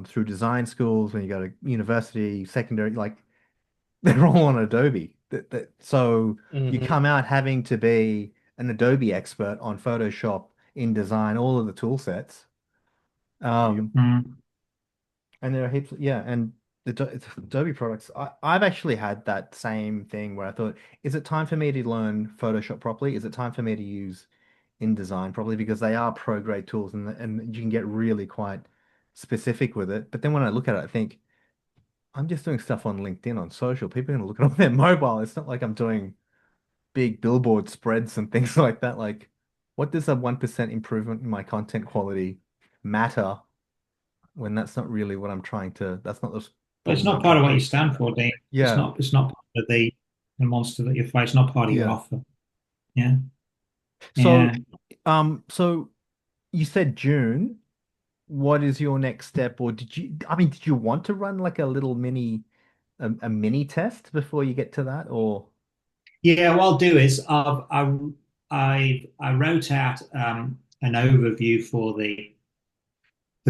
through design schools when you go to university, secondary, like they're all on Adobe. So you Hmm. come out having to be an Adobe expert on Photoshop, InDesign, all of the tool sets. Yep. Um, Mm. and there are heaps, yeah, and it's Adobe products. I've actually had that same thing where I thought, is it time for me to learn Photoshop properly? Is it time for me to use InDesign properly? Because they are pro grade tools and you can get really quite specific with it. But then when I look at it, I think, I'm just doing stuff on LinkedIn on social. People are going to look it on their mobile. It's not like I'm doing big billboard spreads and things like that. Like, what does a 1% improvement in my content quality matter when that's not really what I'm trying to, that's not the But it's problem that not I'm part trying of to what you fix. stand for, Dean. It's Yeah. not. It's not part of the monster that you face. It's not part of your Yeah. offer. Yeah. So, Yeah. so you said June. What is your next step? Or I mean, did you want to run like a little a mini test before you get to that? Or, Yeah, what I'll do is I wrote out an overview for the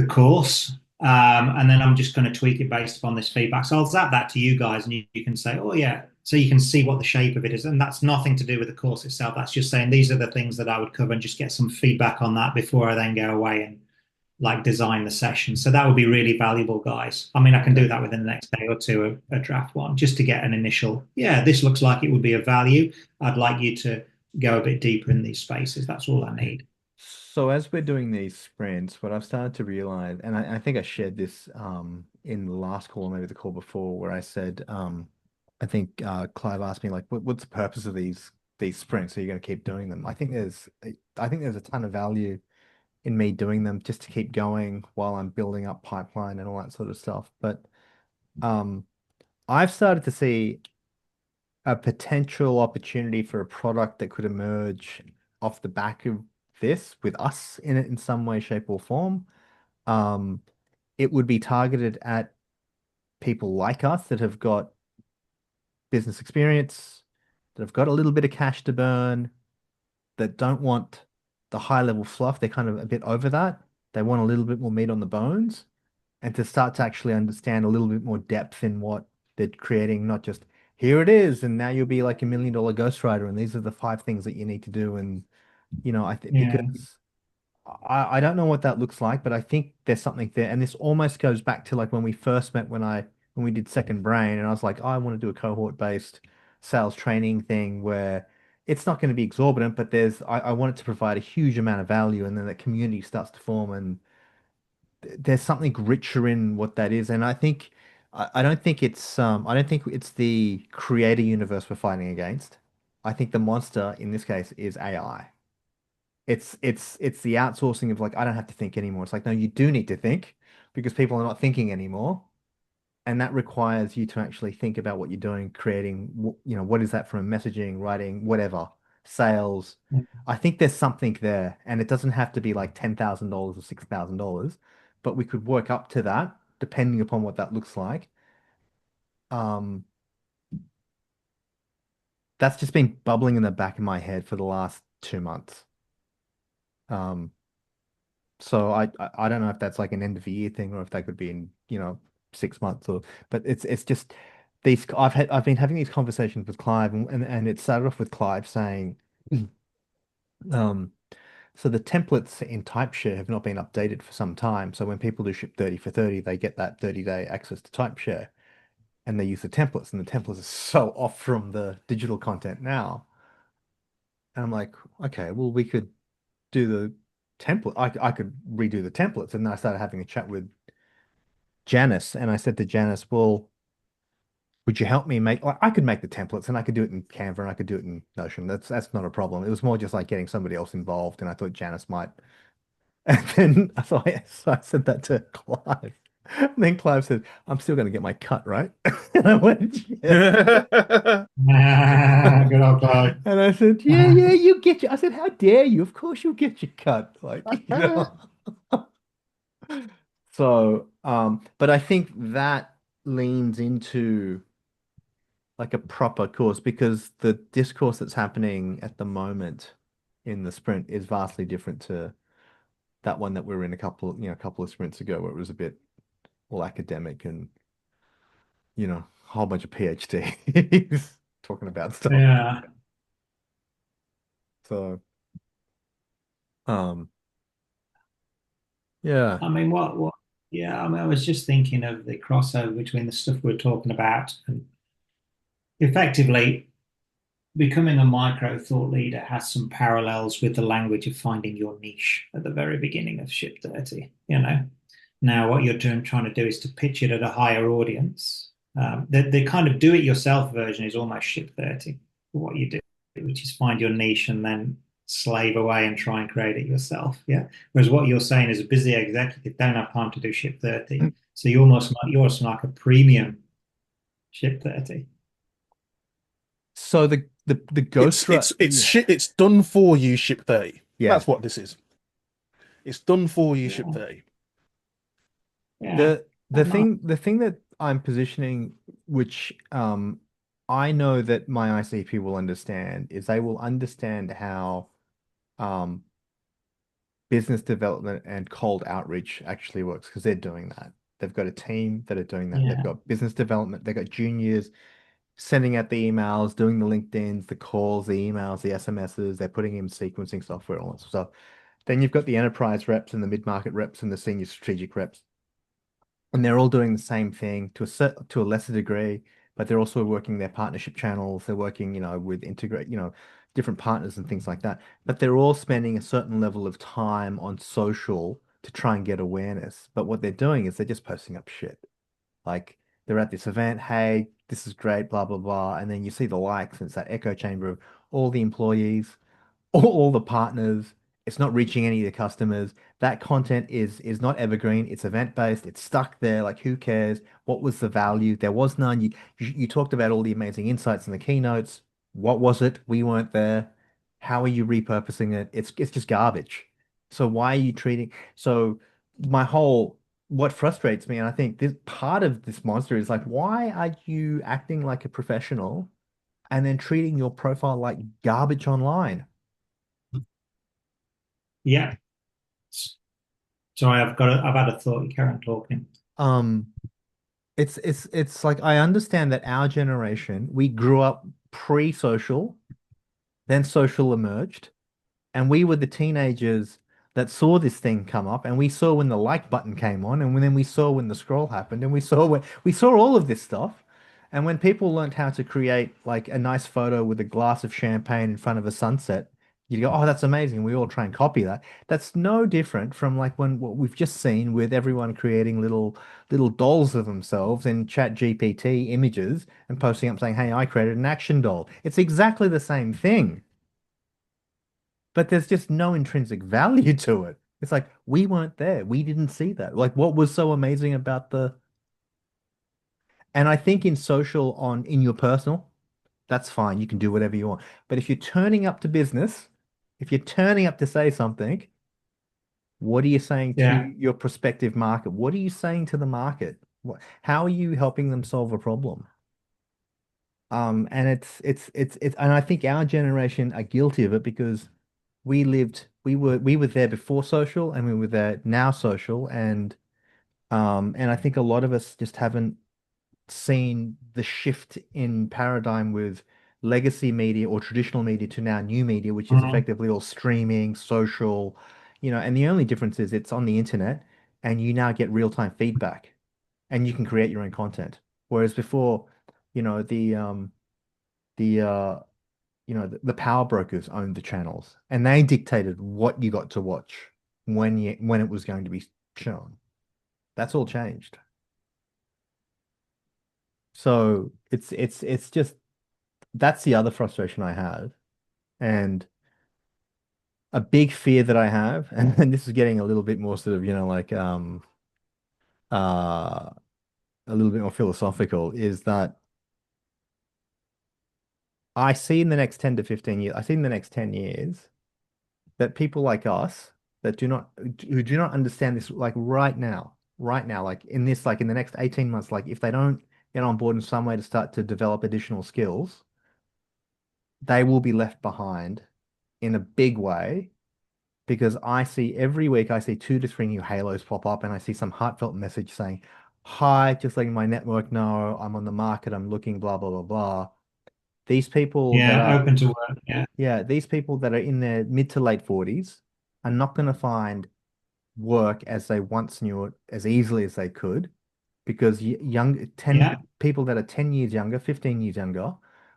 course, and then I'm just going to tweak it based upon this feedback. So I'll zap that to you guys, and you can say, "Oh yeah," so you can see what the shape of it is, and that's nothing to do with the course itself. That's just saying these are the things that I would cover, and just get some feedback on that before I then go away and like design the session. So that would be really valuable, guys. I mean, I can okay. do that within the next day or two, a draft one, just to get an initial, yeah, this looks like it would be of value. I'd like you to go a bit deeper in these spaces. That's all I need. So as we're doing these sprints, what I've started to realize, and I think I shared this in the last call, maybe the call before, where I said I think Clive asked me like, what's the purpose of these sprints? Are you going to keep doing them? I think there's a ton of value in me doing them just to keep going while I'm building up pipeline and all that sort of stuff. But um, I've started to see a potential opportunity for a product that could emerge off the back of this with us in it in some way, shape, or form. Um, it would be targeted at people like us that have got business experience, that have got a little bit of cash to burn, that don't want the high level fluff. They're kind of a bit over that. They want a little bit more meat on the bones and to start to actually understand a little bit more depth in what they're creating, not just here it is, and now you'll be like $1 million ghostwriter, and these are the 5 things that you need to do. And I think Yeah. because I don't know what that looks like, but I think there's something there. And this almost goes back to like when we first met when we did Second Brain, and I was like, oh, I want to do a cohort-based sales training thing where it's not going to be exorbitant, but I want it to provide a huge amount of value, and then the community starts to form, and there's something richer in what that is. And I don't think I don't think it's the creator universe we're fighting against. I think the monster in this case is AI. It's the outsourcing of like I don't have to think anymore. It's like no, you do need to think because people are not thinking anymore, and that requires you to actually think about what you're doing, creating. What is that from messaging, writing, whatever, sales. I think there's something there, and it doesn't have to be like $10,000 or $6,000, but we could work up to that depending upon what that looks like. Um, that's just been bubbling in the back of my head for the last 2 months. Um, So I don't know if that's like an end of the year thing or if that could be in, 6 months but it's just these I've been having these conversations with Clive and it started off with Clive saying um so the templates in TypeShare have not been updated for some time. So when people do ship 30 for 30, they get that 30-day access to TypeShare and they use the templates, and the templates are so off from the digital content now. And I'm like, okay, well, we could do the template. I could redo the templates. And then I started having a chat with Janice, and I said to Janice, well, would you help me make, like, I could make the templates and I could do it in Canva and I could do it in Notion. That's not a problem. It was more just like getting somebody else involved. And I thought Janice might. And then so I said that to Clive. And then Clive said, I'm still going to get my cut, right? And I went, yeah. Good old Clive. And I said, yeah, you get your. I said, how dare you? Of course you'll get your cut. Like, So, but I think that leans into like a proper course because the discourse that's happening at the moment in the sprint is vastly different to that one that we were in a couple of sprints ago where it was a bit all academic and, a whole bunch of PhDs talking about stuff. Yeah. So, yeah. I mean, yeah, I mean, I was just thinking of the crossover between the stuff we're talking about and effectively becoming a micro thought leader has some parallels with the language of finding your niche at the very beginning of Ship 30, Now, what you're trying to do is to pitch it at a higher audience. The kind of do-it-yourself version is almost Ship 30, what you do, which is find your niche and then slave away and try and create it yourself. Yeah. Whereas what you're saying is a busy executive don't have time to do Ship 30. So you're almost like a premium Ship 30. So the ghost it's done for you Ship 30. Yeah. That's what this is. It's done for you Ship 30. Yeah. The thing that I'm positioning, which I know that my ICP will understand, is they will understand how business development and cold outreach actually works because they're doing that. They've got a team that are doing that. Yeah. They've got business development. They've got juniors sending out the emails, doing the LinkedIns, the calls, the emails, the SMSs. They're putting in sequencing software, all that stuff. Then you've got the enterprise reps and the mid-market reps and the senior strategic reps. And they're all doing the same thing to a lesser degree, but they're also working their partnership channels. They're working, with different partners and things like that. But they're all spending a certain level of time on social to try and get awareness. But what they're doing is they're just posting up shit. Like they're at this event, hey, this is great, blah, blah, blah. And then you see the likes, and it's that echo chamber of all the employees, all the partners. It's not reaching any of the customers. That content is not evergreen. It's event based. It's stuck there. Like who cares? What was the value? There was none. You talked about all the amazing insights in the keynotes. What was it? We weren't there. How are you repurposing it? It's just garbage. So why are you treating? So my whole what frustrates me, and I think this part of this monster is like, why are you acting like a professional and then treating your profile like garbage online? Yeah. Sorry, I've had a thought. You carry on talking. It's like I understand that our generation, we grew up pre-social, then social emerged, and we were the teenagers that saw this thing come up, and we saw when the like button came on, and then we saw when the scroll happened, and we saw all of this stuff. And when people learned how to create like a nice photo with a glass of champagne in front of a sunset, you go, oh, that's amazing. We all try and copy that. That's no different from like what we've just seen with everyone creating little dolls of themselves in Chat GPT images and posting up saying, hey, I created an action doll. It's exactly the same thing. But there's just no intrinsic value to it. It's like we weren't there. We didn't see that. Like what was so amazing about and I think in social in your personal, that's fine. You can do whatever you want. But if you're turning up to business, if you're turning up to say something, what are you saying to your prospective market? What are you saying to the market? How are you helping them solve a problem? And and I think our generation are guilty of it because we lived we were there before social, and we were there now social, and I think a lot of us just haven't seen the shift in paradigm with legacy media or traditional media to now new media, which is Mhm. effectively all streaming, social, and the only difference is it's on the internet and you now get real-time feedback and you can create your own content. Whereas before, you know, the the power brokers owned the channels and they dictated what you got to watch when it was going to be shown. That's all changed. So it's just that's the other frustration I have. And a big fear that I have, and this is getting a little bit more sort of, like uh a little bit more philosophical, is that I see in the next 10 to 15 years, I see in the next 10 years that people like us that who do not understand this, like right now, like in this, like in the next 18 months, like if they don't get on board in some way to start to develop additional skills, they will be left behind in a big way. Because I see every week, I see 2 to 3 new halos pop up, and I see some heartfelt message saying, "Hi, just letting my network know I'm on the market, I'm looking, blah, blah, blah, blah." These people that Yeah, are, open to work. Yeah, yeah, these people that are in their mid to late 40s are not going to find work as they once knew it as easily as they could, because young 10 yeah, people that are 10 years younger, 15 years younger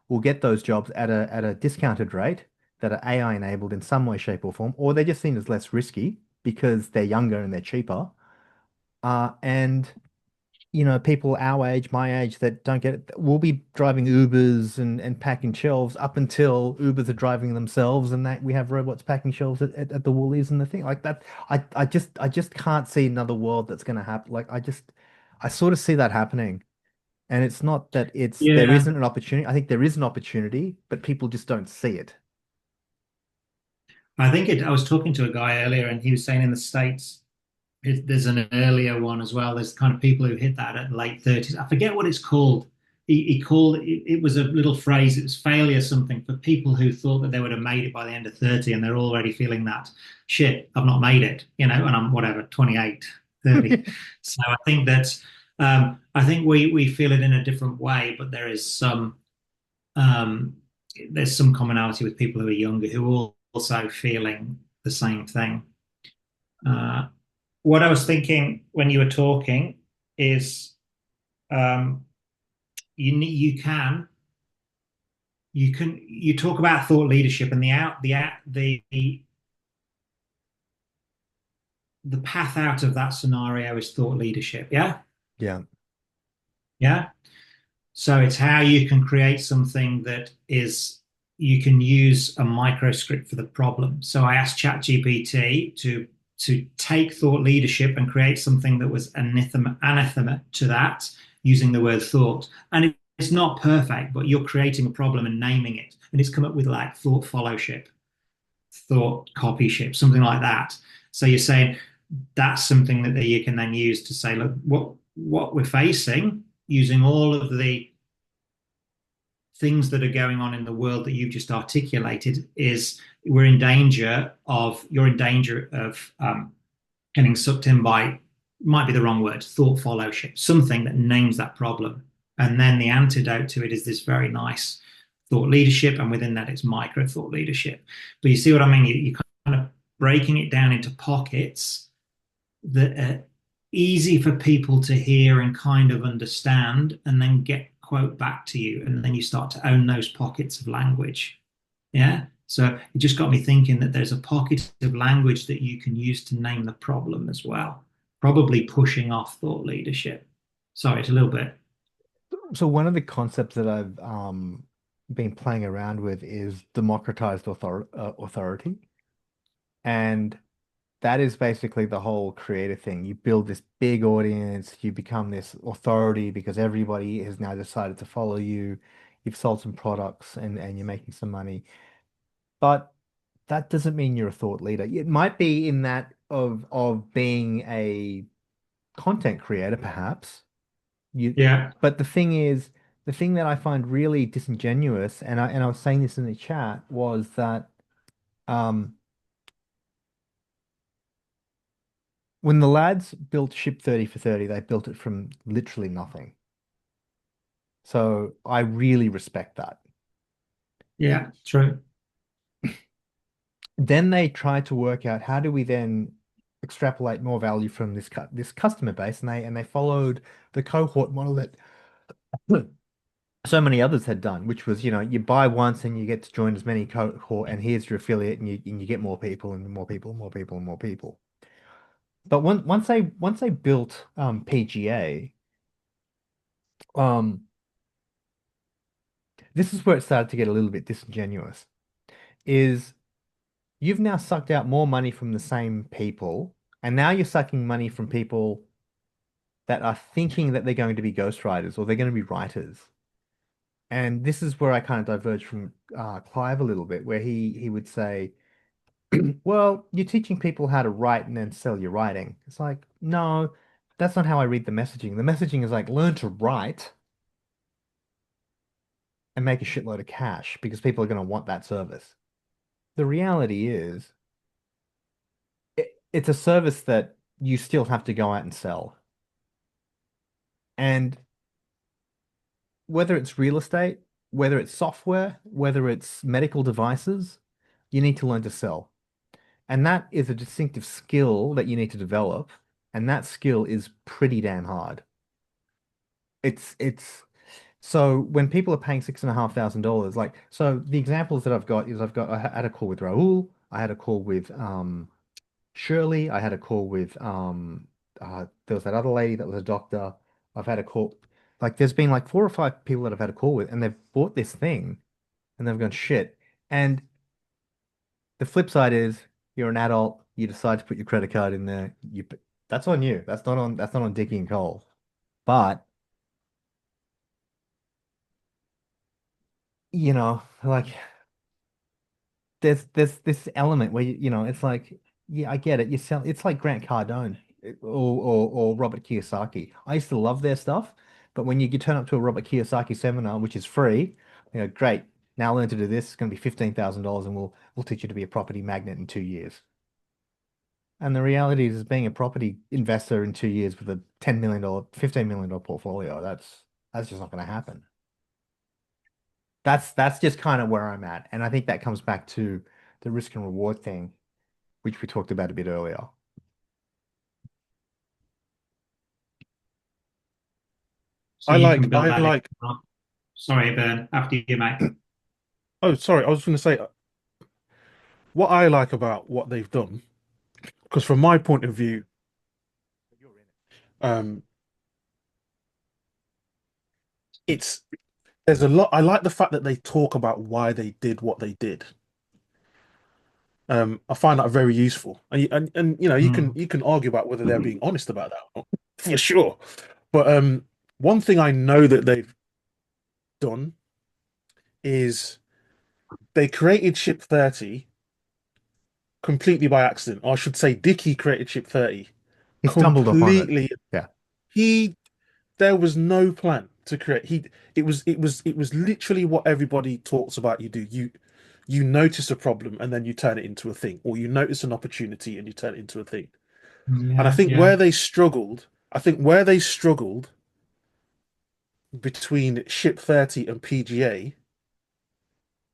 will get those jobs at a discounted rate that are AI enabled in some way, shape, or form, or they're just seen as less risky because they're younger and they're cheaper. And people our age, my age, that don't get it, will be driving Ubers and packing shelves up until Ubers are driving themselves, and that we have robots packing shelves at the Woolies and the thing like that. I just can't see another world that's going to happen. Like I sort of see that happening. And it's not that there yeah. isn't an opportunity. I think there is an opportunity, but people just don't see it. I was talking to a guy earlier, and he was saying in the States, there's an earlier one as well. There's kind of people who hit that at late 30s. I forget what it's called. He called it was a little phrase. It was failure something for people who thought that they would have made it by the end of 30, and they're already feeling that shit, I've not made it, and I'm whatever, 28, 30. So I think we feel it in a different way, but um, there's some commonality with people who are younger who are also feeling the same thing. Uh, what I was thinking when you were talking is um, you talk about thought leadership, and the path out of that scenario is thought leadership. Yeah, Yeah. yeah. So it's how you can create something that is you can use a microscript for the problem. So I asked ChatGPT to take thought leadership and create something that was anathema to that using the word thought. And it's not perfect, but you're creating a problem and naming it. And it's come up with like thought followship, thought copyship, something like that. So you're saying that's something that you can then use to say, look, what we're facing using all of the things that are going on in the world that you've just articulated is you're in danger of getting sucked in by, might be the wrong word, thought followship, something that names that problem. And then the antidote to it is this very nice thought leadership. And within that, it's micro thought leadership. But you see what I mean? You're kind of breaking it down into pockets that are easy for people to hear and kind of understand and then get quote back to you. And then you start to own those pockets of language. Yeah. So it just got me thinking that there's a pocket of language that you can use to name the problem as well, probably pushing off thought leadership. Sorry, it's a little bit. So one of the concepts that I've been playing around with is democratized authority. And that is basically the whole creator thing. You build this big audience, you become this authority because everybody has now decided to follow you. You've sold some products and you're making some money. But that doesn't mean you're a thought leader. It might be in that of being a content creator, perhaps. Yeah. But the thing that I find really disingenuous, and I was saying this in the chat, was that um when the lads built ship 30 for 30, they built it from literally nothing. So I really respect that. Yeah, true. Then they tried to work out how do we then extrapolate more value from this customer base, and they followed the cohort model that so many others had done, which was, you buy once and you get to join as many cohort, and here's your affiliate, and you get more people and more people and more people and more people. But once they built PGA, this is where it started to get a little bit disingenuous. Is you've now sucked out more money from the same people, and now you're sucking money from people that are thinking that they're going to be ghostwriters or they're going to be writers. And this is where I kind of diverge from Clive a little bit, where he would say, well, you're teaching people how to write and then sell your writing. It's like, no, that's not how I read the messaging. The messaging is like, learn to write and make a shitload of cash because people are going to want that service. The reality is, it's a service that you still have to go out and sell. And whether it's real estate, whether it's software, whether it's medical devices, you need to learn to sell. And that is a distinctive skill that you need to develop. And that skill is pretty damn hard. It's so when people are paying $6,500, like, so the examples that I've got is I had a call with Raul, I had a call with Shirley, I had a call with there was that other lady that was a doctor. I've had a call, like there's been like 4 or 5 people that I've had a call with, and they've bought this thing and they've gone shit. And the flip side is you're an adult, you decide to put your credit card in there, that's on you. That's not on Dickie and Cole. But like there's this element where it's like, yeah, I get it. You sell, it's like Grant Cardone or Robert Kiyosaki. I used to love their stuff, but when you turn up to a Robert Kiyosaki seminar, which is free, great. Now learn to do this. It's going to be $15,000, and we'll teach you to be a property magnate in 2 years. And the reality is, being a property investor in 2 years with a $10 million, $15 million portfolio, that's just not going to happen. That's just kind of where I'm at. And I think that comes back to the risk and reward thing, which we talked about a bit earlier. So I you like can build I that. like Sorry, Ben, after you, mate. oh sorry, I was going to say what I like about what they've done, because from my point of view, um it's there's a lot. I like the fact that they talk about why they did what they did. I find that very useful, and you can argue about whether they're being honest about that or not, for sure. But one thing I know that they've done is they created Ship 30 completely by accident. Or I should say, Dickie created Ship 30 He stumbled upon it. completely. Yeah. There was no plan to create. It was literally what everybody talks about. You do you notice a problem and then you turn it into a thing, or you notice an opportunity and you turn it into a thing. And I think where they struggled, between Ship 30 and PGA,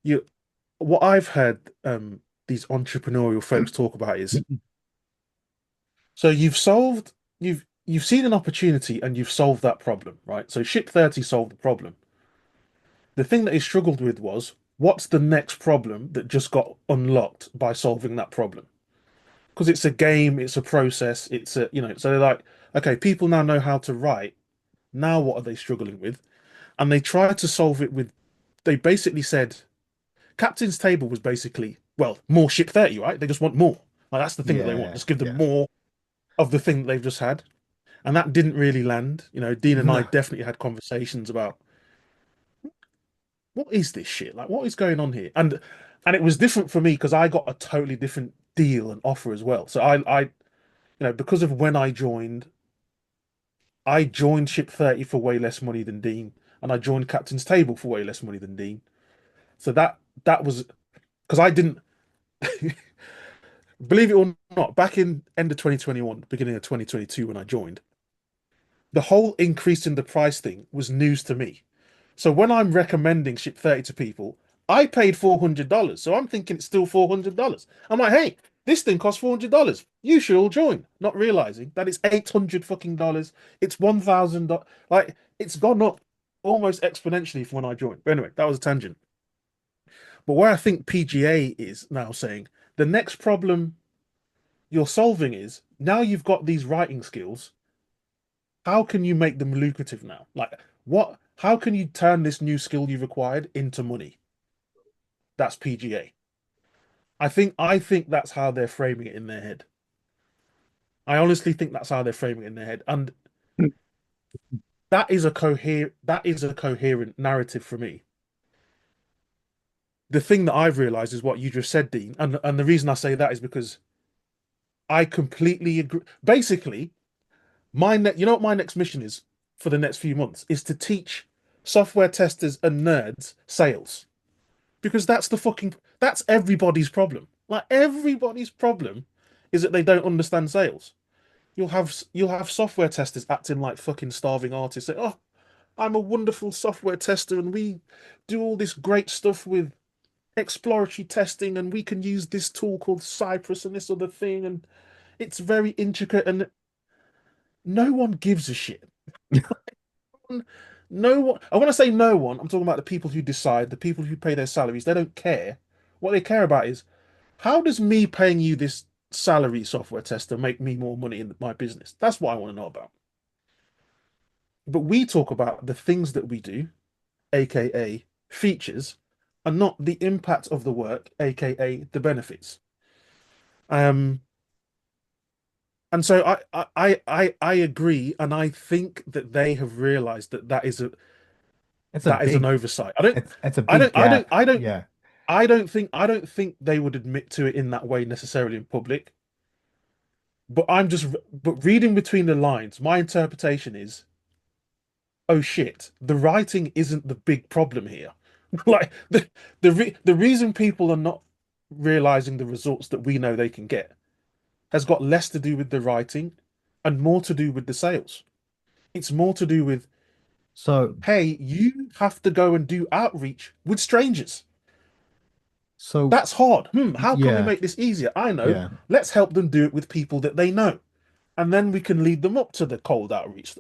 you what I've heard these entrepreneurial folks talk about is, so you've seen an opportunity and you've solved that problem, right? So Ship 30 solved the problem. The thing that he struggled with was, what's the next problem that just got unlocked by solving that problem? Because it's a game, it's a process, so they're like, okay, people now know how to write. Now what are they struggling with? And they tried to solve it with, they basically said, Captain's Table was basically, well, more Ship 30, right? They just want more. Like, that's the thing that they want. Just give them more of the thing that they've just had. And that didn't really land. Dean and I definitely had conversations about, what is this shit? Like, what is going on here? And it was different for me because I got a totally different deal and offer as well. So because of when I joined Ship 30 for way less money than Dean, and I joined Captain's Table for way less money than Dean. So that was because I didn't believe it or not, back in end of 2021, beginning of 2022, when I joined, the whole increase in the price thing was news to me. So when I'm recommending Ship 30 to people, I paid $400. So I'm thinking it's still $400. I'm like, hey, this thing costs $400. You should all join. Not realizing that it's $800 fucking dollars. It's $1,000. Like, it's gone up almost exponentially from when I joined. But anyway, that was a tangent. But where I think PGA is now saying the next problem you're solving is now you've got these writing skills. How can you make them lucrative now? Like, what? How can you turn this new skill you've acquired into money? That's PGA. I think that's how they're framing it in their head. I honestly think that's how they're framing it in their head, and that is a coherent narrative for me. The thing that I've realized is what you just said, Dean, and the reason I say that is because I completely agree. Basically, you know what my next mission is for the next few months is to teach software testers and nerds sales, because that's everybody's problem. Like, everybody's problem is that they don't understand sales. You'll have software testers acting like fucking starving artists. Say, "Oh, I'm a wonderful software tester, and we do all this great stuff with exploratory testing, and we can use this tool called Cypress and this other thing, and it's very intricate." And no one gives a shit. No one. I want to say no one. I'm talking about the people who decide, the people who pay their salaries. They don't care. What they care about is, how does me paying you this salary, software tester, make me more money in my business? That's what I want to know about. But we talk about the things that we do, aka features, and not the impact of the work, aka the benefits. Um, and so I agree, and I think that they have realized that It's that is an oversight. it's a big gap. Yeah. I don't think they would admit to it in that way necessarily in public. But reading between the lines, my interpretation is, oh shit, the writing isn't the big problem here. Like, the reason people are not realizing the results that we know they can get has got less to do with the writing and more to do with the sales. It's more to do with, So hey, you have to go and do outreach with strangers. so That's hard. How can we yeah, make this easier? I know. yeah. Let's help them do it with people that they know. And then we can lead them up to the cold outreach.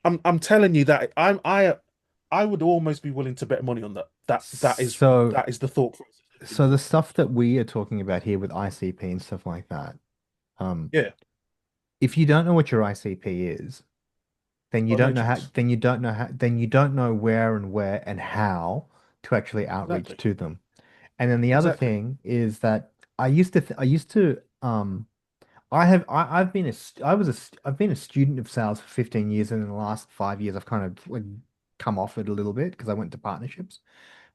I'm telling you that I would almost be willing to bet money on that. So That is the thought process. so the stuff that we are talking about here with ICP and stuff like that, Yeah. if you don't know what your ICP is, then you Got no don't know how, chance. then you don't know where and how to actually outreach Exactly. to them. And then the other Exactly. thing is that I've been I've been a student of sales for 15 years, and in the last 5 years I've kind of like come off it a little bit because I went to partnerships.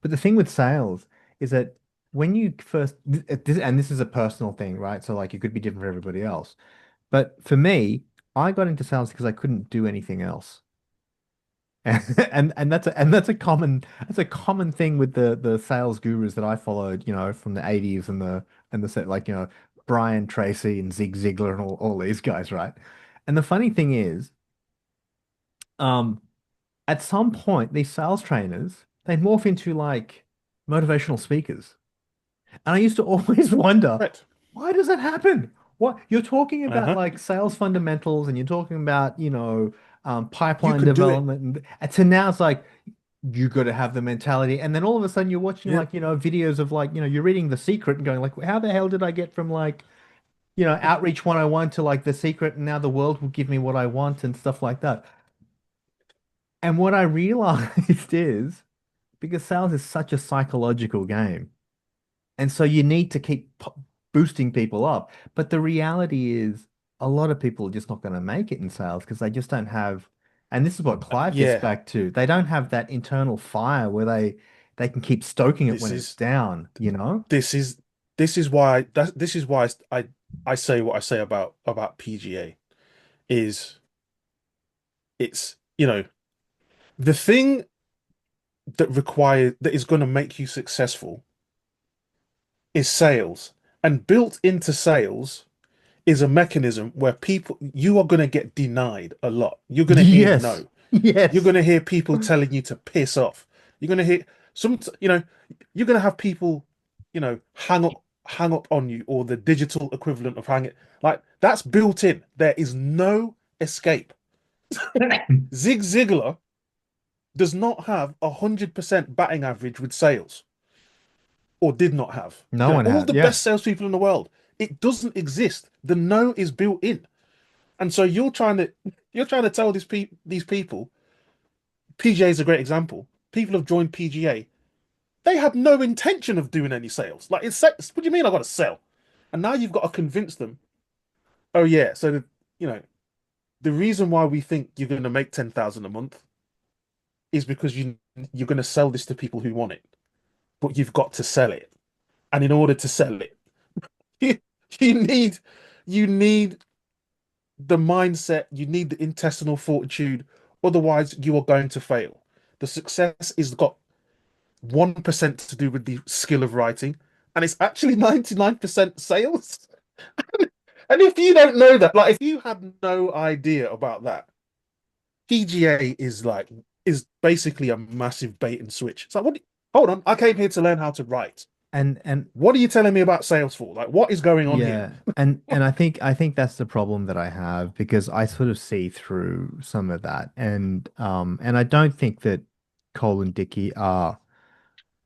But the thing with sales is that when you first, and this is a personal thing, right? So like it could be different for everybody else. But for me, I got into sales because I couldn't do anything else. And that's a common thing with the sales gurus that I followed, from the 80s and the set, like, Brian Tracy and Zig Ziglar and all these guys, right? And the funny thing is, um, at some point, these sales trainers, they morph into like motivational speakers. And I used to always wonder, Right. why does that happen? What you're talking about, Uh-huh. like sales fundamentals, and you're talking about, You pipeline could do it. development, and so now it's like you got to have the mentality, and then all of a sudden you're watching Yeah. like videos of like you're reading The Secret and going like, how the hell did I get from like Outreach 101 to like The Secret, and now the world will give me what I want and stuff like that. And what I realized is because sales is such a psychological game. And so you need to keep boosting people up. But the reality is, a lot of people are just not going to make it in sales because they just don't have, and this is what Clive gets Yeah. back to. They don't have that internal fire where they can keep stoking it This when it's is down, you know? this is this is why this is why I say what I say about PGA is it's the thing that is going to make you successful is sales. And built into sales is a mechanism where you are going to get denied a lot. You're going to hear Yes. no. Yes. You're going to hear people telling you to piss off. You're going to hear you're going to have people, hang up on you, or the digital equivalent of hang it. Like, that's built in. There is no escape. Zig Ziglar does not have 100% batting average with sales, or did not have. No one all had, the yeah. best salespeople in the world. It doesn't exist. The no is built in, and so you're trying to tell these people. PGA is a great example. People have joined PGA. They had no intention of doing any sales. Like, what do you mean I got to sell? And now you've got to convince them. Oh yeah, so the reason why we think you're going to make 10,000 a month is because you're going to sell this to people who want it, but you've got to sell it, and in order to sell it, you need the mindset, you need the intestinal fortitude. Otherwise, you are going to fail. The success is got 1% to do with the skill of writing, and it's actually 99% sales. And if you don't know that, like, if you have no idea about that, PGA is basically a massive bait and switch. It's like, hold on, I came here to learn how to write. And what are you telling me about sales for? Like, what is going on here? And I think that's the problem that I have, because I sort of see through some of that, and I don't think that Cole and Dickey are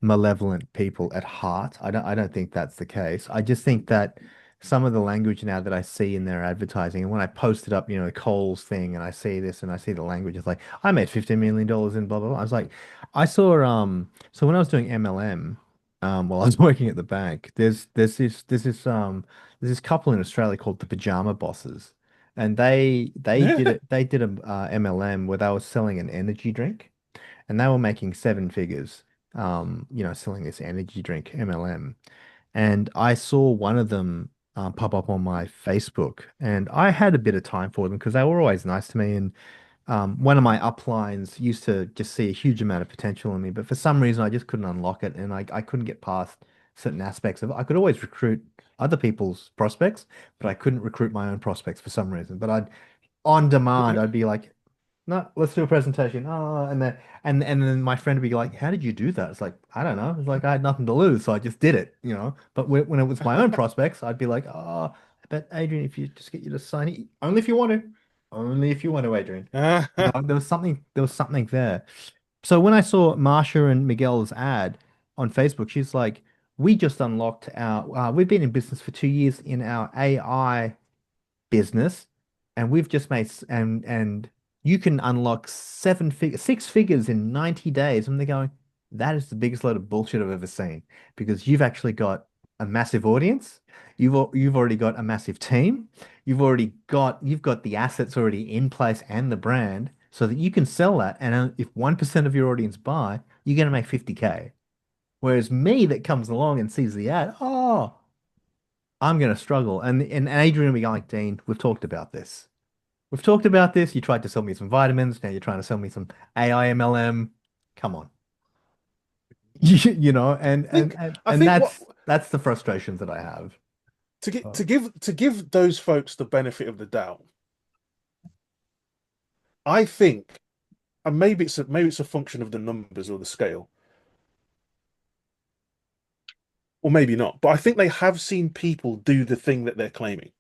malevolent people at heart. I don't think that's the case. I just think that some of the language now that I see in their advertising, and when I posted up, Cole's thing, and I see this and I see the language, it's like, I made $15 million in blah blah blah. I was like, I saw so when I was doing MLM, while I was working at the bank, there's this couple in Australia called the Pajama Bosses, and they did a MLM where they were selling an energy drink, and they were making seven figures, selling this energy drink MLM. And I saw one of them pop up on my Facebook, and I had a bit of time for them because they were always nice to me. And one of my uplines used to just see a huge amount of potential in me, but for some reason I just couldn't unlock it, and I couldn't get past certain aspects of it. I could always recruit other people's prospects, but I couldn't recruit my own prospects for some reason. But on demand, I'd be like, no, let's do a presentation. Oh, and then my friend would be like, how did you do that? It's like, I don't know. It's like I had nothing to lose, so I just did it. But when it was my own prospects, I'd be like, oh, I bet Adrian, if you just get you to sign it, only if you want to. Only if you want to, Adrian. There was something there. So when I saw Marsha and Miguel's ad on Facebook, she's like, we just unlocked we've been in business for 2 years in our AI business, and we've just made, and you can unlock six figures in 90 days. And they're going, that is the biggest load of bullshit I've ever seen, because you've actually got a massive audience. You've already got a massive team. You've got the assets already in place and the brand, so that you can sell that. And if 1% of your audience buy, you're going to make 50K. Whereas me that comes along and sees the ad, oh, I'm going to struggle. And Adrian will be like, Dean, we've talked about this. We've talked about this. You tried to sell me some vitamins. Now you're trying to sell me some AI MLM. Come on. That's the frustrations that I have. To give those folks the benefit of the doubt, I think, and maybe it's a function of the numbers or the scale, or maybe not, but I think they have seen people do the thing that they're claiming.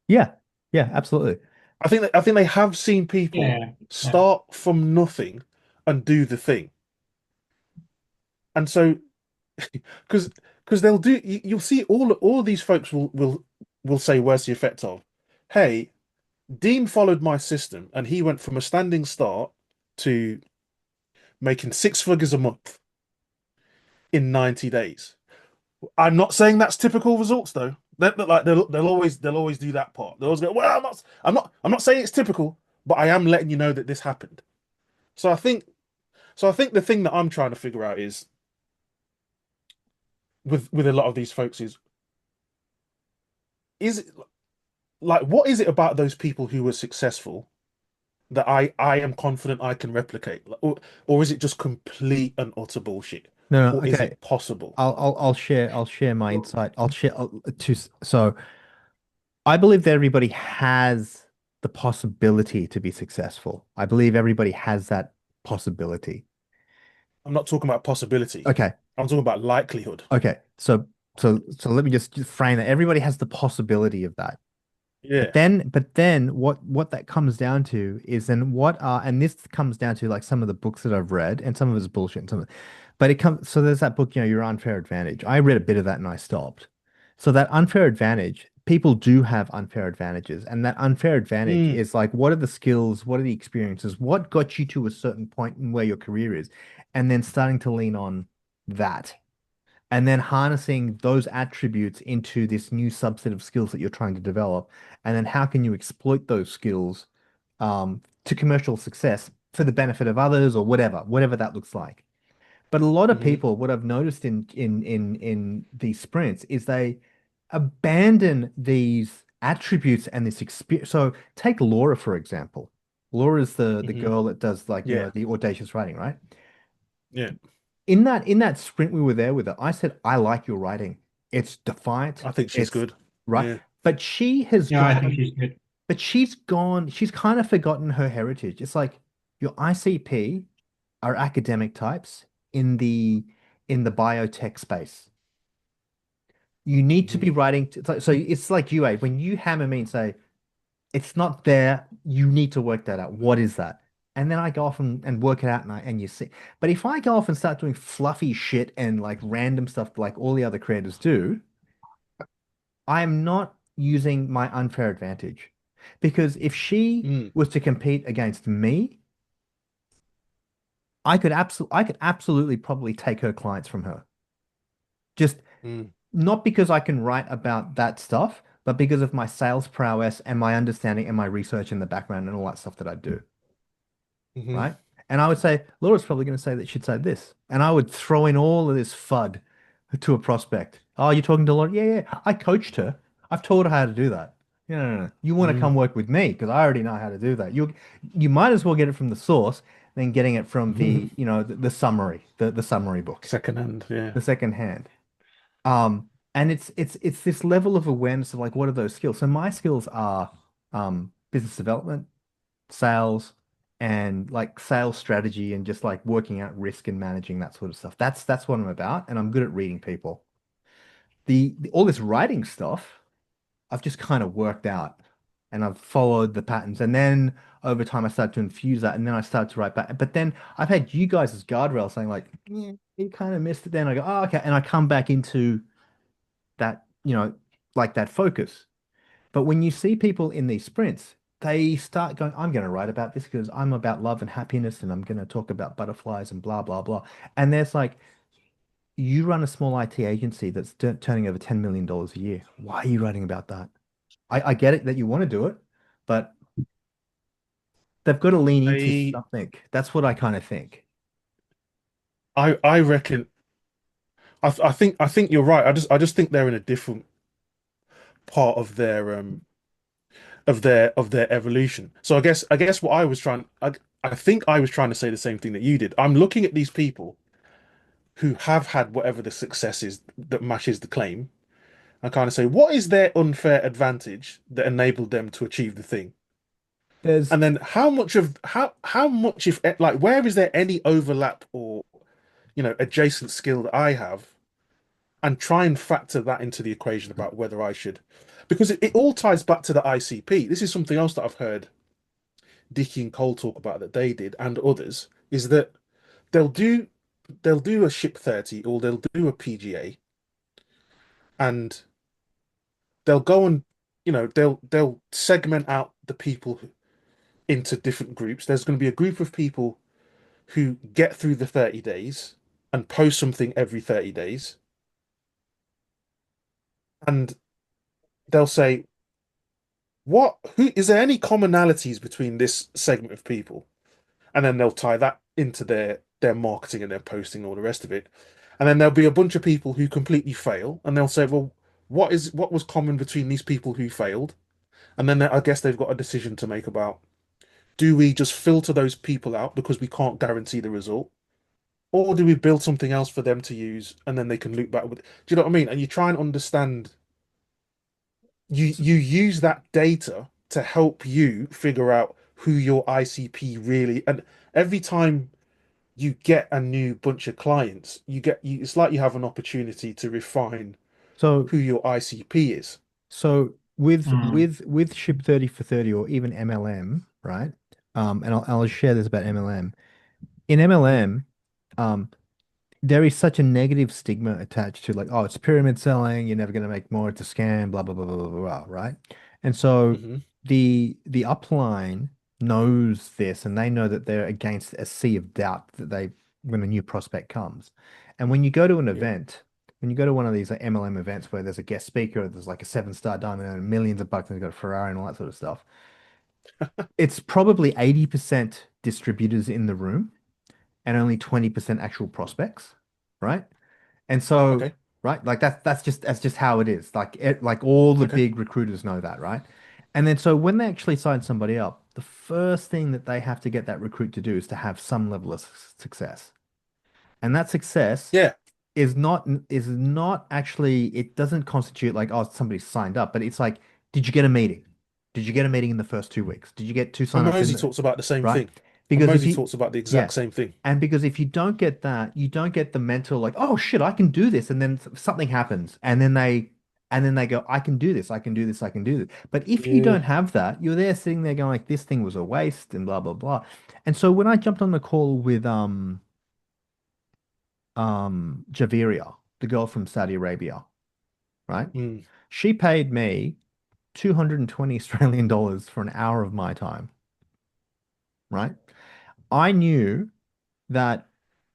Yeah, absolutely. I think they have seen people start from nothing and do the thing. And so, because they'll do, you'll see all these folks will say, where's the effect of, hey, Dean followed my system and he went from a standing start to making 6 figures a month in 90 days. I'm not saying that's typical results though. They'll always do that part. They'll always go, well, I'm not saying it's typical, but I am letting you know that this happened. So I think the thing that I'm trying to figure out is, with a lot of these folks, is it like, what is it about those people who were successful that I am confident I can replicate, or is it just complete and utter bullshit? No, no, or is okay. it possible? I'll share my insight. So I believe that everybody has the possibility to be successful. I believe everybody has that possibility. I'm not talking about possibility. Okay. I'm talking about likelihood. Okay. So let me just frame that. Everybody has the possibility of that. Yeah. But then what that comes down to is then what are, and this comes down to like some of the books that I've read, and some of it's bullshit, and but it comes, so there's that book, Your Unfair Advantage. I read a bit of that and I stopped. So that unfair advantage, people do have unfair advantages, and that unfair advantage Mm, is like, what are the skills, what are the experiences, what got you to a certain point in where your career is, and then starting to lean on that and then harnessing those attributes into this new subset of skills that you're trying to develop. And then how can you exploit those skills to commercial success for the benefit of others or whatever that looks like. But a lot of hmm people, what I've noticed in these sprints is they abandon these attributes and this experience. So take Laura, for example. Laura is the hmm girl that does like, Yeah. the audacious writing, right? Yeah. In that sprint we were there with her, I said, I like your writing. It's defiant. I think she's It's good. right. Yeah. But she has Yeah, I think gone, she's good. but she's kind of forgotten her heritage. It's like your ICP are academic types in the biotech space. You need to hmm be writing. So it's like you, when you hammer me and say, it's not there. You need to work that out. What is that? And then I go off and work it out and you see. But if I go off and start doing fluffy shit and like random stuff like all the other creators do, I'm not using my unfair advantage. Because if she Mm, was to compete against me, I could absolutely probably take her clients from her. Just mm, not because I can write about that stuff, but because of my sales prowess and my understanding and my research in the background and all that stuff that I do. hmm Right? And I would say, Laura's probably going to say that she'd say this. And I would throw in all of this FUD to a prospect. Oh, you're talking to Laura? Yeah, yeah. I coached her. I've taught her how to do that. No, no, no. You want to hmm come work with me because I already know how to do that. You might as well get it from the source than getting it from the summary, the summary book, Secondhand. Yeah. the second hand. And it's this level of awareness of like, what are those skills? So my skills are business development, sales, and like sales strategy and just like working out risk and managing that sort of stuff. That's what I'm about, and I'm good at reading people. All this writing stuff, I've just kind of worked out and I've followed the patterns. And then over time I started to infuse that and then I started to write back. But then I've had you guys as guardrails saying like, yeah, you kind of missed it. Then I go, oh, okay. And I come back into that, like that focus. But when you see people in these sprints, they start going, I'm going to write about this because I'm about love and happiness and I'm going to talk about butterflies and blah, blah, blah. And there's like, you run a small IT agency that's turning over $10 million a year. Why are you writing about that? I get it that you want to do it, but they've got to lean into I something. That's what I kind of think. I reckon I think you're right. I just think they're in a different part of their evolution. So I guess what I think I was trying to say the same thing that you did. I'm looking at these people who have had whatever the success is that matches the claim and kind of say, what is their unfair advantage that enabled them to achieve the thing? There's And then how much if like where is there any overlap or adjacent skill that I have and try and factor that into the equation about whether I should because it all ties back to the ICP. This is something else that I've heard Dicky and Cole talk about that they did and others is that they'll do they'll do a ship 30 or they'll do a PGA and they'll go and they'll segment out the people into different groups. There's going to be a group of people who get through the 30 days and post something every 30 days and they'll say who is there any commonalities between this segment of people and then they'll tie that into their marketing and their posting and all the rest of it. And then there'll be a bunch of people who completely fail, and they'll say, "Well, what was common between these people who failed?" And then I guess they've got a decision to make about do we just filter those people out because we can't guarantee the result, or do we build something else for them to use and then they can loop back with? Do you know what I mean? And you try and understand. You use that data to help you figure out who your ICP really. And every time you get a new bunch of clients, it's like you have an opportunity to refine So who your ICP is. so with Mm. with SHIB 30 for 30 or even MLM, right? And I'll share this about MLM. In MLM, um, there is such a negative stigma attached to like, oh, it's pyramid selling, you're never going to make more, it's a scam, blah blah blah blah blah, blah, right? And so Hmm. the upline knows this, and they know that they're against a sea of doubt that they when a new prospect comes. And when you go to an Yeah. event, when you go to one of these like MLM events where there's a guest speaker, there's like a seven-star diamond and millions of bucks, and they've got a Ferrari and all that sort of stuff. It's probably 80% distributors in the room and only 20% actual prospects, right? And so, Okay. right, like that's just how it is. Like all the Okay. big recruiters know that, right? And then so when they actually sign somebody up, the first thing that they have to get that recruit to do is to have some level of success. And that success Yeah. is not actually, it doesn't constitute like, oh, somebody signed up, but it's like, did you get a meeting? Did you get a meeting in the first 2 weeks? Did you get two And signups in Mosey the talks about the same right? thing. And Because if Mosey you talks about the yeah, exact same thing. and because if you don't get that, you don't get the mental like, oh shit, I can do this, and then something happens, and then they go, I can do this, I can do this, I can do this. But if you Yeah. don't have that, you're there sitting there going like, this thing was a waste and blah blah blah. And so when I jumped on the call with Javeria, the girl from Saudi Arabia, right? Mm. She paid me 220 Australian dollars for an hour of my time, right? I knew that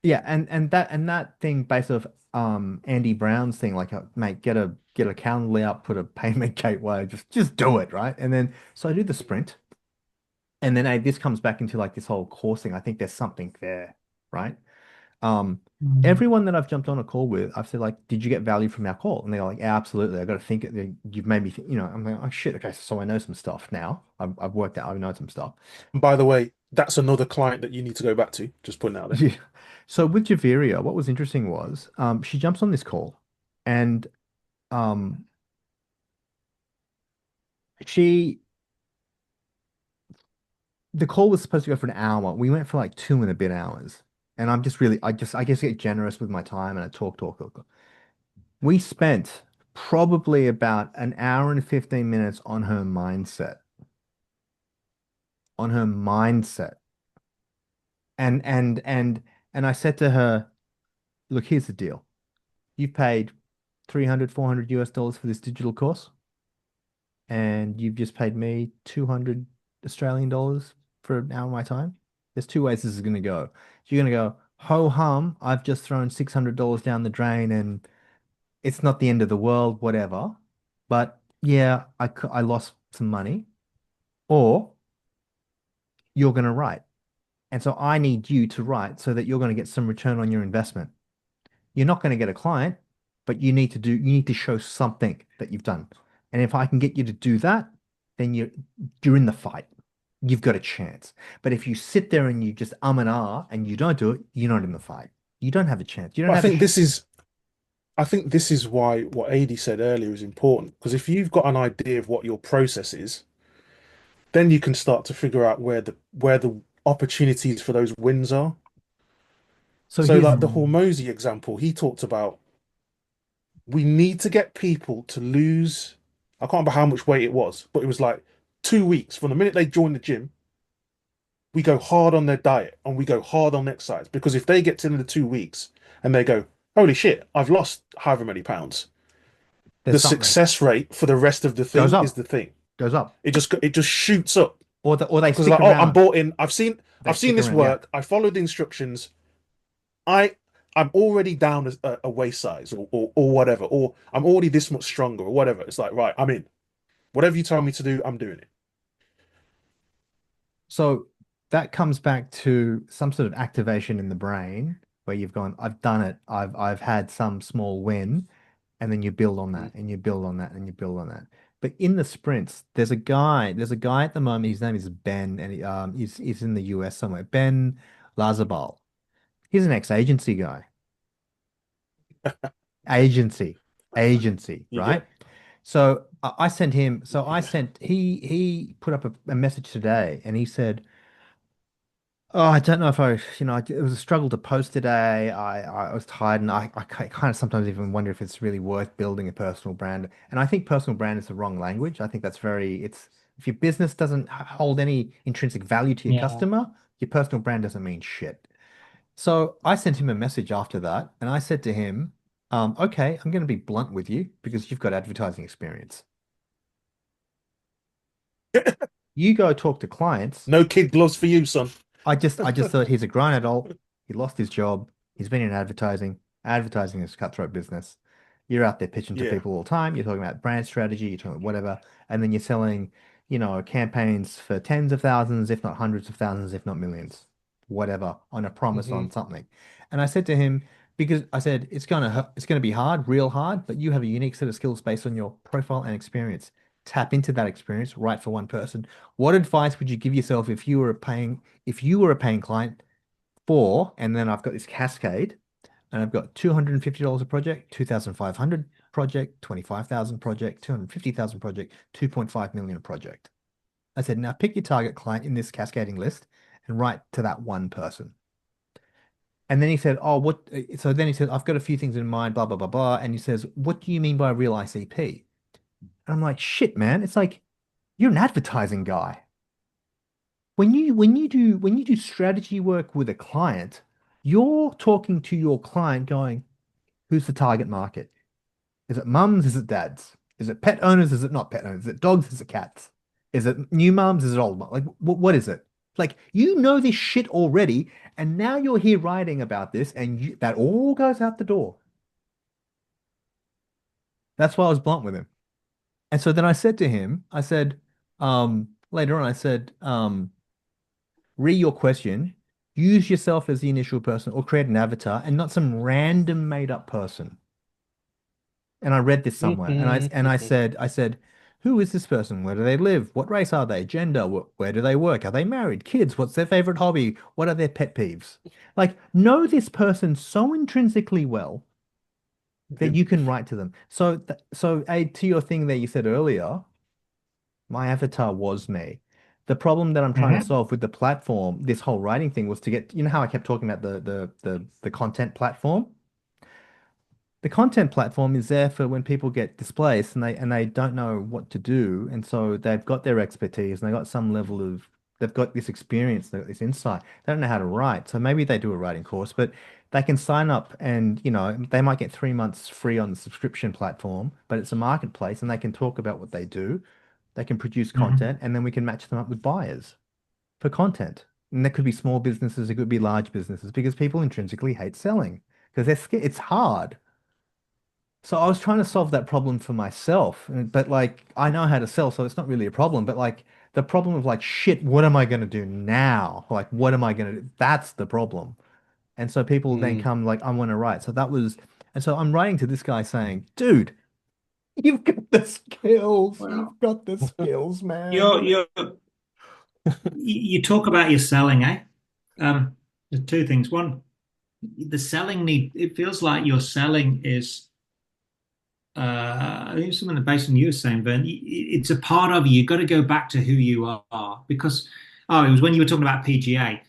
yeah, and that thing based off Andy Brown's thing, like mate, get a Calendly up, put a payment gateway, just do it, right? And then so I do the sprint, and then this comes back into like this whole course thing. I think there's something there, right? Um, Mm. everyone that I've jumped on a call with, I've said like, did you get value from our call? And they're like, yeah, absolutely. I got to think you've made me think, I'm like, oh shit, okay, so I know some stuff now. I've worked out, I know some stuff. And by the way, that's another client that you need to go back to. Just putting it out there. Yeah. So with Javeria, what was interesting was she jumps on this call and um, she the call was supposed to go for an hour. We went for like 2 and a bit hours. And I'm just really I guess get generous with my time and I talk. We spent probably about an hour and 15 minutes on her mindset. On her mindset. And I said to her, look, here's the deal. You've paid 300, 400 US dollars for this digital course, and you've just paid me 200 Australian dollars for an hour of my time. There's two ways this is going to go. You're going to go, ho hum, I've just thrown $600 down the drain and it's not the end of the world, whatever. But yeah, I lost some money. Or you're going to write. And so I need you to write so that you're going to get some return on your investment. You're not going to get a client, but you need to show something that you've done. And if I can get you to do that, then you're in the fight. You've got a chance. But if you sit there and you just and ah and you don't do it, you're not in the fight. You don't have a chance. You don't But have a sh I think this is why what AD said earlier is important. Because if you've got an idea of what your process is, then you can start to figure out where the opportunities for those wins are. So So here's like the Mm. Hormozy example, he talked about we need to get people to lose, I can't remember how much weight it was, but it was like 2 weeks from the minute they join the gym, we go hard on their diet and we go hard on exercise. Because if they get to the end of the 2 weeks and they go, holy shit, I've lost however many pounds, there's the something success rate for the rest of the goes thing is up, the thing. goes up, It just shoots up or they because stick like, oh, I'm around. bought in. I've seen They I've seen stick this around. Yeah. work. I followed the instructions. I I'm already down a waist size or whatever, or I'm already this much stronger or whatever. It's like, right, I'm in. Whatever you tell me to do, I'm doing it. So that comes back to some sort of activation in the brain where you've gone, I've done it. I've had some small win, and then you build on Mm. that and you build on that and you build on that. But in the sprints, there's a guy at the moment, his name is Ben, and he's in the US somewhere. Ben Lazabal. He's an ex-agency guy. Agency, You right? get So I sent him. So I sent. He put up a message today, and he said, "Oh, I don't know if it was a struggle to post today. I was tired, and I kind of sometimes even wonder if it's really worth building a personal brand. And I think personal brand is the wrong language. I think that's very. It's if your business doesn't hold any intrinsic value to your Yeah. customer, your personal brand doesn't mean shit. So I sent him a message after that, and I said to him, okay, I'm going to be blunt with you because you've got advertising experience. You go talk to clients. no kid gloves for you, son. I just thought he's a grown adult. He lost his job. He's been in advertising. Advertising is a cutthroat business. You're out there pitching to Yeah. people all the time. You're talking about brand strategy. You're talking about whatever, and then you're selling, campaigns for tens of thousands, if not hundreds of thousands, if not millions, whatever, on a promise Mhm. on something. And I said to him, because I said it's gonna be hard, real hard, but you have a unique set of skills based on your profile and experience. Tap into that experience, right for one person. What advice would you give yourself if you were a paying client for, and then I've got this cascade, and I've got $250 a project, 2,500 project, 25,000 project, 250,000 project, 2.5 million a project. I said, now pick your target client in this cascading list and write to that one person. And then he said, oh, what? So then he said, I've got a few things in mind, blah, blah, blah, blah. And he says, what do you mean by real ICP? And I'm like, shit, man. It's like, you're an advertising guy. When you do strategy work with a client, you're talking to your client going, who's the target market? Is it mums? Is it dads? Is it pet owners? Is it not pet owners? Is it dogs? Is it cats? Is it new mums? Is it old mums? Like, what is it? Like, you know this shit already, and now you're here writing about this, and that all goes out the door. That's why I was blunt with him. And so then I said to him, I said, later on, I said, read your question, use yourself as the initial person, or create an avatar and not some random made up person. And I read this somewhere, and I said, who is this person? Where do they live? What race are they? Gender? Where do they work? Are they married? Kids? What's their favorite hobby? What are their pet peeves? Like, know this person so intrinsically well that you can write to them. So to your thing that you said earlier, my avatar was me. The problem that I'm trying to solve with the platform, this whole writing thing, was to get, how I kept talking about the content platform. The content platform is there for when people get displaced and they don't know what to do, and so they've got their expertise and they've got this experience, they've got this insight. They don't know how to write, so maybe they do a writing course, but they can sign up and they might get 3 months free on the subscription platform, but it's a marketplace and they can talk about what they do. They can produce content, and then we can match them up with buyers for content. And that could be small businesses, it could be large businesses, because people intrinsically hate selling because they're scared. It's hard. So I was trying to solve that problem for myself, but like I know how to sell, so it's not really a problem. But like the problem of like, shit, what am I going to do now? Like, what am I going to do? That's the problem. And so people then come like, I want to write. And so I'm writing to this guy saying, dude, you've got the skills. Well, You've got the skills, man. you talk about your selling, eh? There's two things. One, the selling it feels like your selling is I think it's something based on you were saying, Vern. It's a part of you. You've got to go back to who you are because it was when you were talking about PGA.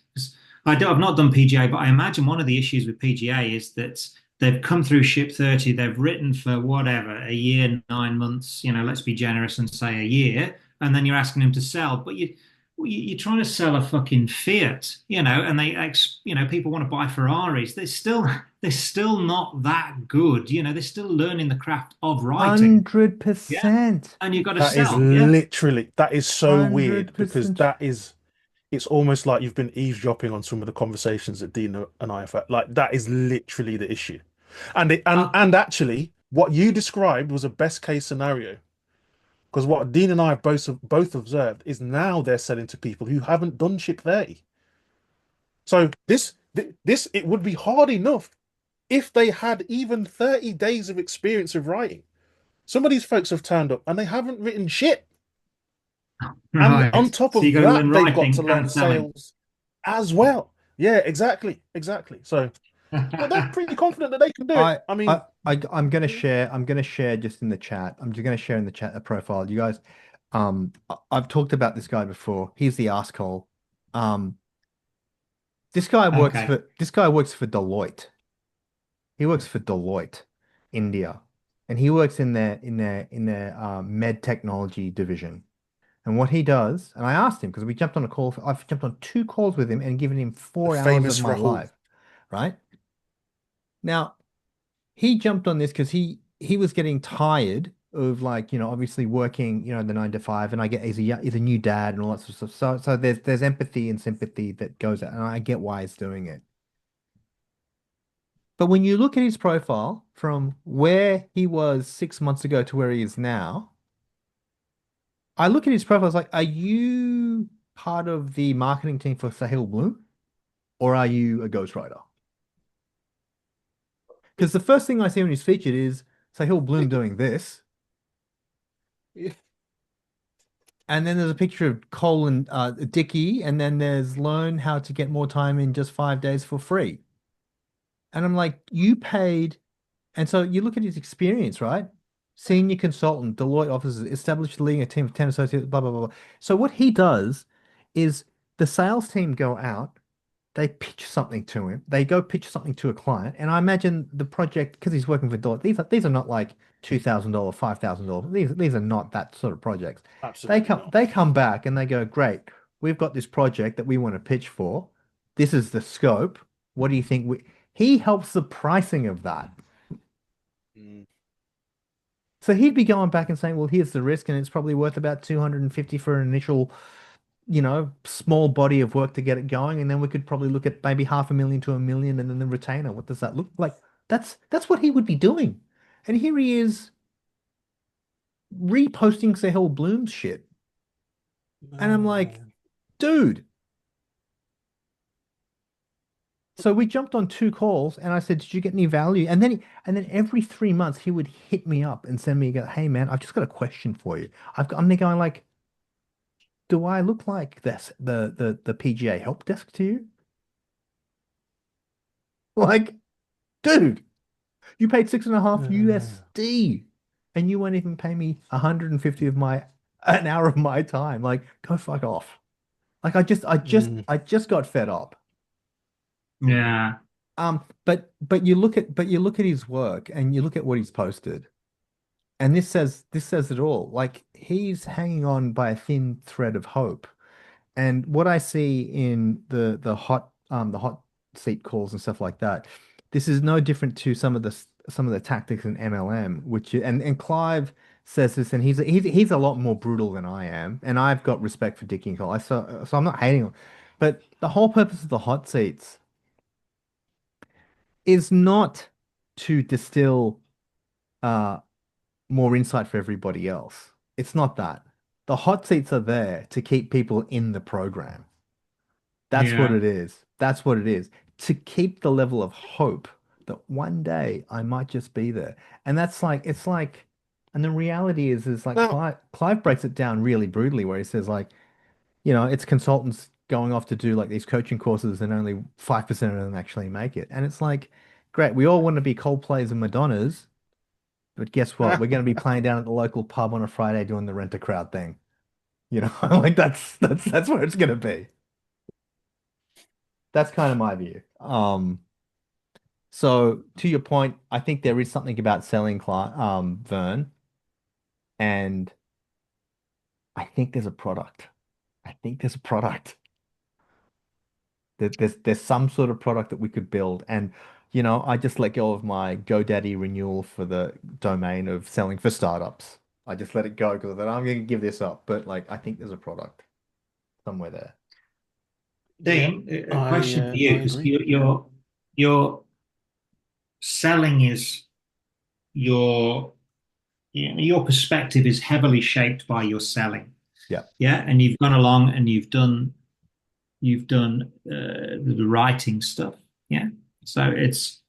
I've not done PGA, but I imagine one of the issues with PGA is that they've come through Ship30, they've written for whatever, a year, 9 months, let's be generous and say a year, and then you're asking them to sell, but you're trying to sell a fucking Fiat, and people want to buy Ferraris. They're still not that good, they're still learning the craft of writing. 100%. And you've got to That is sell. literally, that is so weird because 100%. it's almost like you've been eavesdropping on some of the conversations that Dean and I have had. Like that is literally the issue. And actually what you described was a best case scenario. Because what Dean and I have both observed is now they're selling to people who haven't done Ship30. So this it would be hard enough if they had even 30 days of experience of writing. Some of these folks have turned up and they haven't written shit. Right. And on top So of you got to that, learn they've got writing to learn and selling. sales as well. Yeah, exactly. So, but they're pretty confident that they can do it. I I mean, I'm gonna share. I'm gonna share just in the chat. I'm just gonna share in the chat a profile. You guys, I've talked about this guy before. He's the asshole. Um, Okay. this guy works for Deloitte. He works for Deloitte, India, and he works in their med technology division. And what he does, and I asked him because we jumped on a call. I've jumped on 2 calls with him and given him the 4 hours of famous my Rahul. life. Right now, he jumped on this because he was getting tired of, like, obviously working, the 9 to 5, and I get he's a new dad and all that sort of stuff. So there's empathy and sympathy that goes out, and I get why he's doing it. But when you look at his profile from where he was 6 months ago to where he is now, I look at his profile, I was like, are you part of the marketing team for Sahil Bloom, or are you a ghostwriter? Because the first thing I see when he's featured is Sahil Bloom doing this. And then there's a picture of Cole and Dickie, and then there's learn how to get more time in just 5 days for free. And I'm like, you paid. And so you look at his experience, right? Senior consultant, Deloitte offices, established leading a team of 10 associates, blah, blah, blah, blah. So what he does is the sales team go out, they pitch something to him. They go pitch something to a client. And I imagine the project, because he's working for Deloitte, these are not like $2,000, $5,000. These are not that sort of projects. Absolutely not. They come back and they go, great, we've got this project that we want to pitch for. This is the scope. What do you think? He helps the pricing of that. Mm. So he'd be going back and saying, well, here's the risk, and it's probably worth about 250 for an initial, small body of work to get it going, and then we could probably look at maybe 500,000 to 1 million, and then the retainer. What does that look like? That's what he would be doing. And here he is reposting Sahel Bloom's shit. And I'm like, Man. dude. So we jumped on 2 calls, and I said, "Did you get any value?" And then every 3 months he would hit me up and send me, go, "Hey man, I've just got a question for you." I'm there going like, "Do I look like this the PGA help desk to you?" Like, dude, you paid 6.5 USD, and you won't even pay me 150 of an hour of my time. Like, go fuck off. Like, I just got fed up. Yeah. But you look at his work and you look at what he's posted, and this says it all. Like, he's hanging on by a thin thread of hope. And what I see in the hot seat calls and stuff like that, this is no different to some of the tactics in MLM, and Clive says this, and he's a lot more brutal than I am, and I've got respect for Dickie and Cole. So I'm not hating on, but the whole purpose of the hot seats is not to distill uh, more insight for everybody else. It's not that. The hot seats are there to keep people in the program. That's what Yeah. it is. That's what it is. To keep the level of hope that one day I might just be there. And it's like, and the reality is like Now, Clive breaks it down really brutally, where he says, like, it's consultants going off to do like these coaching courses, and only 5% of them actually make it. And it's like, great, we all want to be Coldplays and Madonnas, but guess what? We're going to be playing down at the local pub on a Friday doing the Rent a Crowd thing. Like, that's where it's going to be. That's kind of my view. So to your point, I think there is something about selling Vern, and I think there's a product. I think there's a product. There's some sort of product that we could build. And I just let go of my GoDaddy renewal for the domain of selling for startups. I just let it go because I thought I'm going to give this up. But like, I think there's a product somewhere there. yeah, Dean, a question for you, I because agree. your selling is your your perspective is heavily shaped by your selling. Yeah. Yeah, and you've gone along and you've done the writing stuff. Yeah, so it's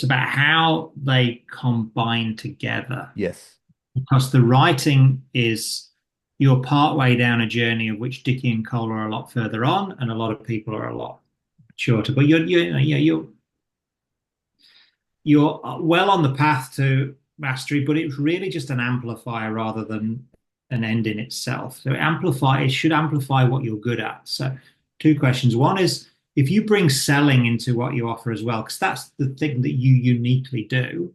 about how they combine together, Yes. because the writing is you're partway down a journey of which Dickie and Cole are a lot further on, and a lot of people are a lot shorter. But you're well on the path to mastery, but it's really just an amplifier rather than an end in itself. So it should amplify what you're good at. So two questions. One is, if you bring selling into what you offer as well, because that's the thing that you uniquely do,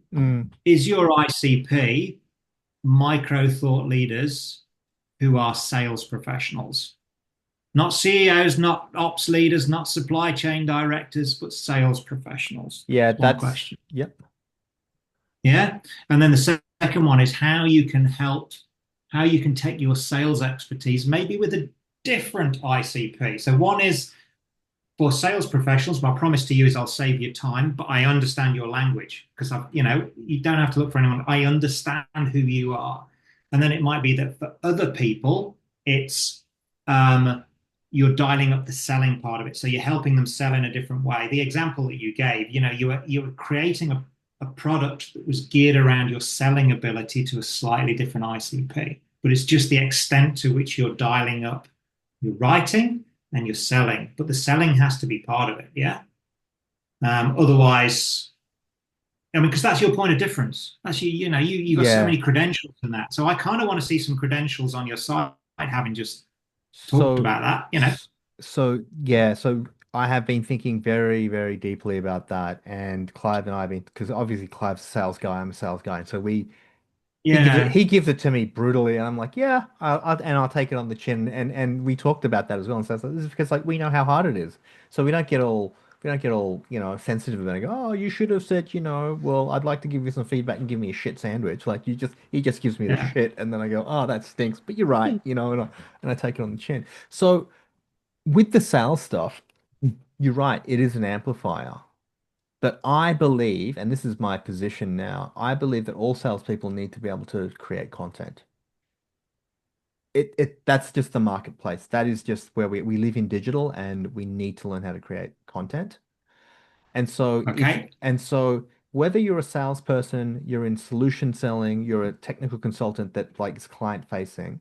is your ICP micro thought leaders who are sales professionals? Not CEOs, not ops leaders, not supply chain directors, but sales professionals. Yeah, that's one question. Yep. Yeah. And then the second one is how you can take your sales expertise, maybe with a different ICP. So one is for sales professionals. My promise to you is I'll save you time, but I understand your language, because you don't have to look for anyone. I understand who you are. And then it might be that for other people, it's you're dialing up the selling part of it. So you're helping them sell in a different way. The example that you gave, you were creating a product that was geared around your selling ability to a slightly different ICP, but it's just the extent to which you're dialing up your writing and your selling. But the selling has to be part of it, yeah? Otherwise, because that's your point of difference. That's you got so many credentials in that. So I kind of want to see some credentials on your site, having just talked about that, So I have been thinking very, very deeply about that, and Clive and I have been, because obviously Clive's a sales guy, I'm a sales guy, and so he gives it to me brutally, and I'm like, yeah, I'll take it on the chin, and we talked about that as well, and so this is because we know how hard it is, so we don't get all sensitive about it. Go, oh, you should have said, well, I'd like to give you some feedback and give me a shit sandwich. He just gives me the shit, and then I go, oh, that stinks, but you're right, and I take it on the chin. So with the sales stuff, you're right, it is an amplifier. But I believe, and this is my position now, I believe that all salespeople need to be able to create content. That's just the marketplace. That is just where we live in digital, and we need to learn how to create content. And so whether you're a salesperson, you're in solution selling, you're a technical consultant that is client facing,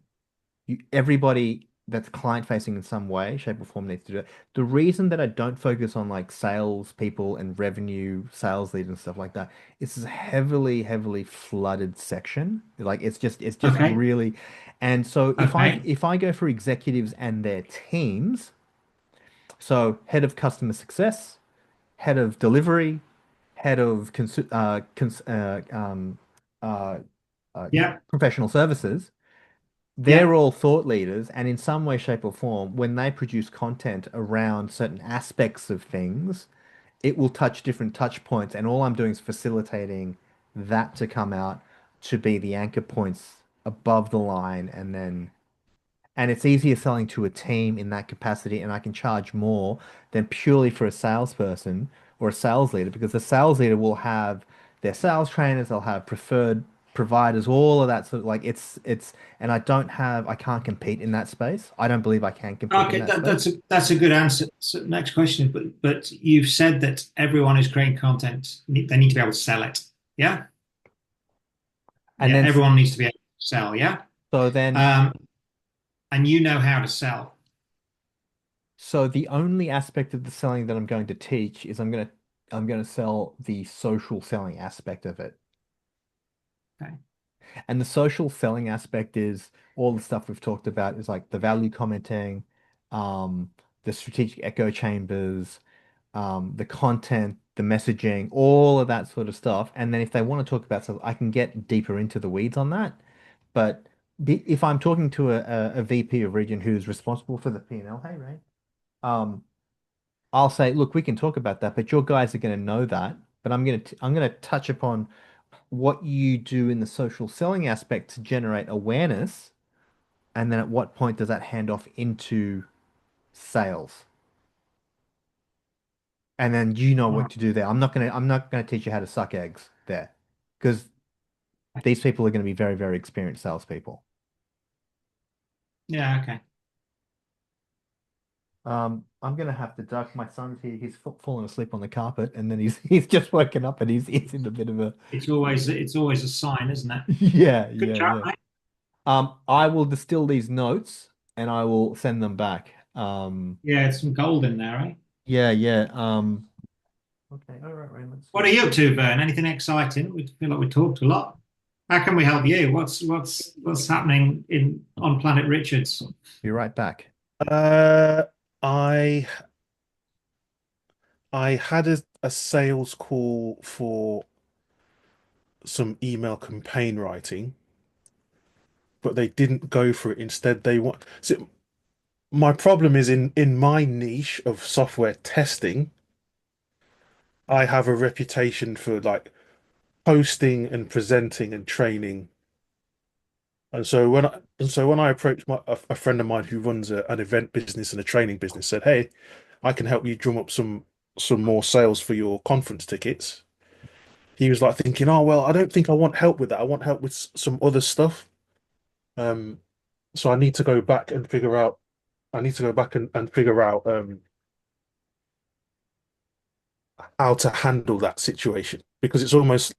everybody that's client facing in some way, shape, or form needs to do it. The reason that I don't focus on sales people and revenue sales leads and stuff like that, it's a heavily, heavily flooded section. It's just really, and so if I go for executives and their teams, so head of customer success, head of delivery, head of professional services, they're all thought leaders, and in some way, shape, or form, when they produce content around certain aspects of things, it will touch different touch points, and all I'm doing is facilitating that to come out to be the anchor points above the line, and it's easier selling to a team in that capacity, and I can charge more than purely for a salesperson or a sales leader, because the sales leader will have their sales trainers, they'll have preferred providers, all of that sort of it's and I can't compete in that space. I don't believe I can compete in that space. That's a good answer. So next question, but you've said that everyone who's creating content, they need to be able to sell it. Yeah. And then everyone needs to be able to sell, yeah. So then and you know how to sell. So the only aspect of the selling that I'm going to teach is I'm going to sell the social selling aspect of it. Okay. And the social selling aspect is all the stuff we've talked about, is the value commenting, the strategic echo chambers, the content, the messaging, all of that sort of stuff. And then if they want to talk about stuff, I can get deeper into the weeds on that. But if I'm talking to a VP of region who's responsible for the P&L, hey, Ray, I'll say, look, we can talk about that, but your guys are going to know that. But I'm going to touch upon what you do in the social selling aspect to generate awareness, and then at what point does that hand off into sales? And then what to do there. I'm not gonna teach you how to suck eggs there, because these people are going to be very, very experienced salespeople. Yeah, okay. I'm gonna have to duck. My son's here. He's fallen asleep on the carpet, and then he's just woken up, and he's in a bit of a. It's always a sign, isn't it? Yeah, Good chat, mate. I will distill these notes and I will send them back. Yeah, it's some gold in there, right? Yeah, yeah. Okay, all right, Raymond. What are you up to, Vern? Anything exciting? We feel like we talked a lot. How can we help you? What's happening on Planet Richards? Be right back. I had a sales call for some email campaign writing, but they didn't go for it. Instead, they want. So my problem is in my niche of software testing, I have a reputation for like hosting and presenting and training. And so when I approached a friend of mine who runs an event business and a training business, said, "Hey, I can help you drum up some more sales for your conference tickets." He was like thinking, "Oh well, I don't think I want help with that. I want help with some other stuff." Um, so I need to go back and figure out. I need to go back and figure out how to handle that situation, because it's almost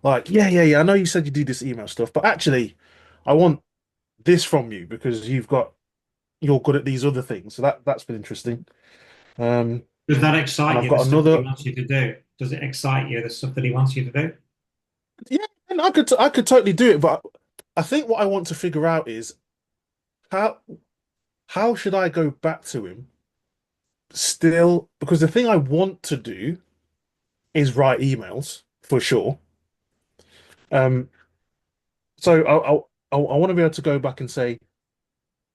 like, yeah. I know you said you do this email stuff, but actually, I want this from you because you're good at these other things. So that's been interesting. Um, Does that and excite I've you, the got stuff that he another. wants you to do? Does it excite you, the stuff that he wants you to do? Yeah, and I could totally do it, but I think what I want to figure out is how how should I go back to him still, because the thing I want to do is write emails for sure. Um, so I want to be able to go back and say,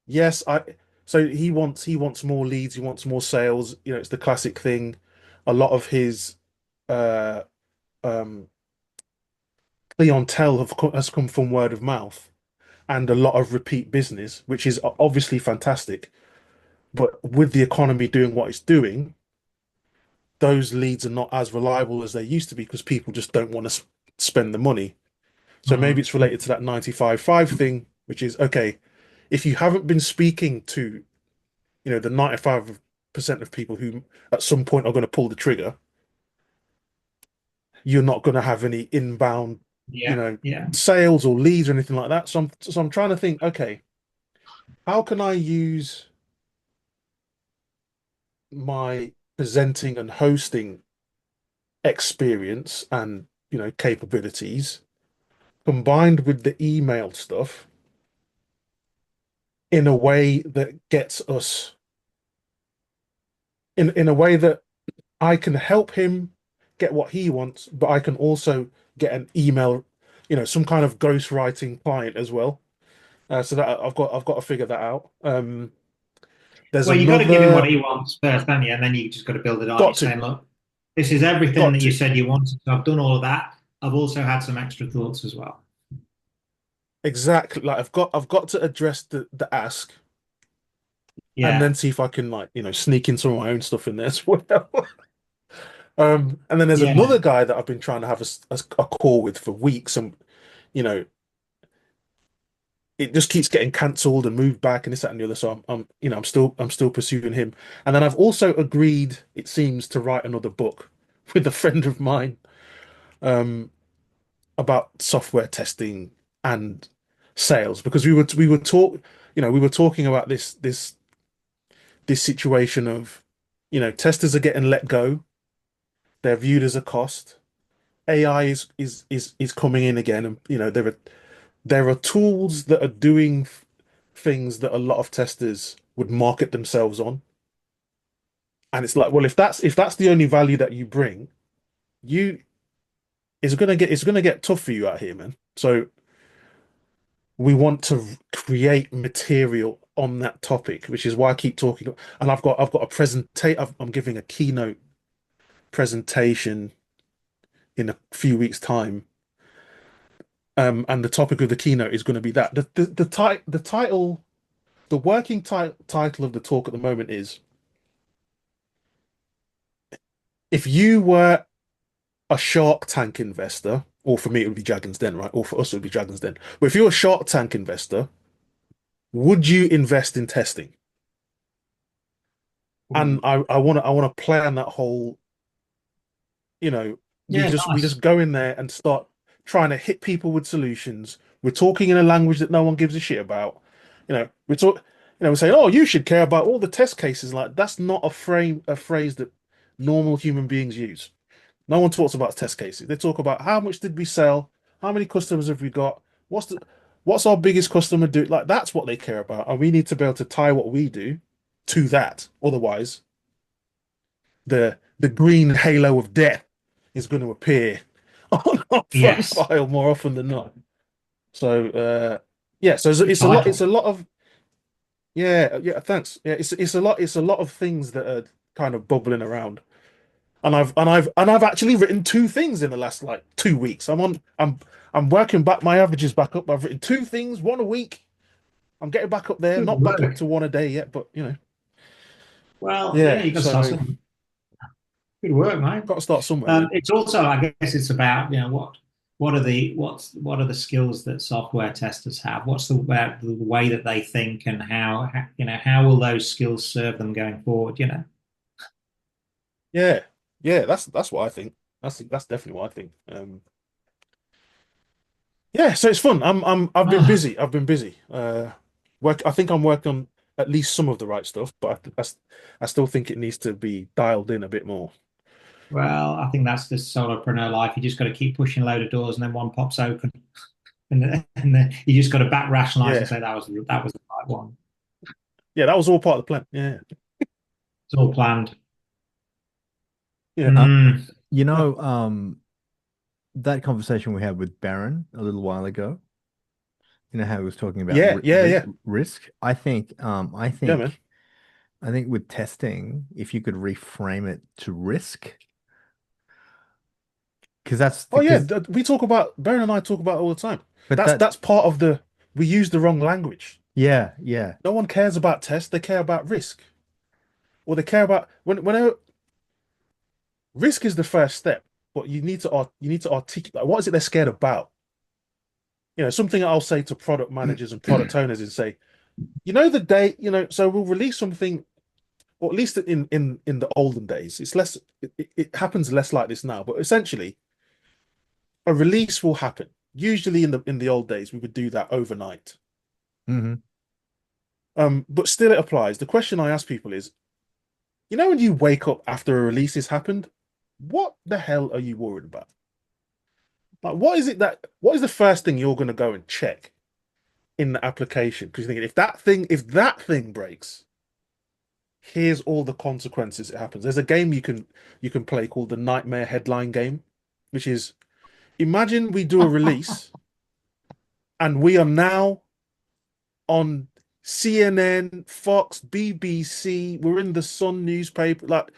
yes, I. So he wants more leads, he wants more sales. You know, it's the classic thing. A lot of his uh um clientele has come from word of mouth and a lot of repeat business, which is obviously fantastic. But with the economy doing what it's doing, those leads are not as reliable as they used to be because people just don't want to spend the money. So maybe it's related to that 95/5 thing, which is okay, if you haven't been speaking to, the 95% of people who at some point are going to pull the trigger, you're not going to have any inbound, Yeah, yeah. sales or leads or anything like that. So I'm trying to think, okay, how can I use my presenting and hosting experience and capabilities combined with the email stuff in a way that gets us in a way that I can help him get what he wants, but I can also get an email, some kind of ghostwriting client as well. So that I've got to figure that out. There's Well, you got to give him what another he wants first, don't you? And then you just got to build it on. You're got to saying, look, this is everything got that you to said you wanted. So I've done all of that. I've also had some extra thoughts as well. exactly, like I've got to address the ask and Yeah, then see if I can, like, sneak in some of my own stuff in there as well. And then there's yeah. another guy that I've been trying to have a call with for weeks, and you know it just keeps getting cancelled and moved back and this, that, and the other. So I'm still pursuing him. And then I've also agreed, it seems, to write another book with a friend of mine, um, about software testing and sales, because we were talking about this situation of, testers are getting let go. They're viewed as a cost. AI is coming in again, and there are tools that are doing things that a lot of testers would market themselves on. And it's like, well, if that's the only value that you bring, you it's gonna get tough for you out here, man. So we want to create material on that topic, which is why I keep talking. And I've got a I'm giving a keynote presentation in a few weeks' time. And the topic of the keynote is going to be that. The title, the working title of the talk at the moment is, if you were a Shark Tank investor, or for me it would be Dragon's Den, right? Or for us it would be Dragon's Den. But if you're a Shark Tank investor, would you invest in testing? And I want to play on that whole, we Yeah, just we nice. just go in there and start trying to hit people with solutions, We're talking in a language that no one gives a shit about. We're saying, oh, you should care about all the test cases. Like that's not a phrase that normal human beings use. No one talks about test cases. They talk about how much did we sell, how many customers have we got, what's our biggest customer do? Like that's what they care about, and we need to be able to tie what we do to that. Otherwise, the green halo of death is going to appear on our Yes. profile more often than not. So yeah, so it's a lot of yeah, thanks. Yeah, it's a lot of things that are kind of bubbling around. And I've actually written 2 things in the last like 2 weeks. I'm working back my averages back up. I've written 2 things, one a week. I'm getting back up there, Good not back work. up to one a day yet, but Well, yeah, you got to so start somewhere. Good work, mate. got to start somewhere. It's also, I guess, it's about what are the skills that software testers have? What's the way that they think, and how will those skills serve them going forward? Yeah, yeah, that's what I think. That's definitely what I think. Yeah, so it's fun. I've been busy. I've been busy. I think I'm working on at least some of the right stuff, but I still think it needs to be dialed in a bit more. Well, I think that's the solopreneur life. You just got to keep pushing a load of doors, and then one pops open, and then you just got to back rationalize and Yeah, say that was the right one. yeah, that was all part of the plan. Yeah, It's all planned. yeah, Mm. You know, that conversation we had with Baron a little while ago, how he was talking about yeah, yeah, yeah, risk. I think, yeah, man. I think with testing, if you could reframe it to risk, because Oh yeah, we talk about Baron and I talk about it all the time. but That's part of we use the wrong language. yeah, yeah, No one cares about tests, they care about risk. Or they care about whenever risk is the first step, but you need to articulate like, what is it they're scared about? Something I'll say to product managers and product owners is say, the day, so we'll release something, or at least in the olden days, it's less it happens less like this now, but essentially a release will happen. Usually in the old days, we would do that overnight. hmm But still it applies. The question I ask people is, when you wake up after a release has happened, what the hell are you worried about? Like, what is the first thing you're going to go and check in the application? Because you're thinking, if that thing breaks, here's all the consequences it happens. There's a game you can play called the Nightmare Headline game, which is imagine we do a release and we are now on CNN, Fox, BBC, we're in the Sun newspaper. Like,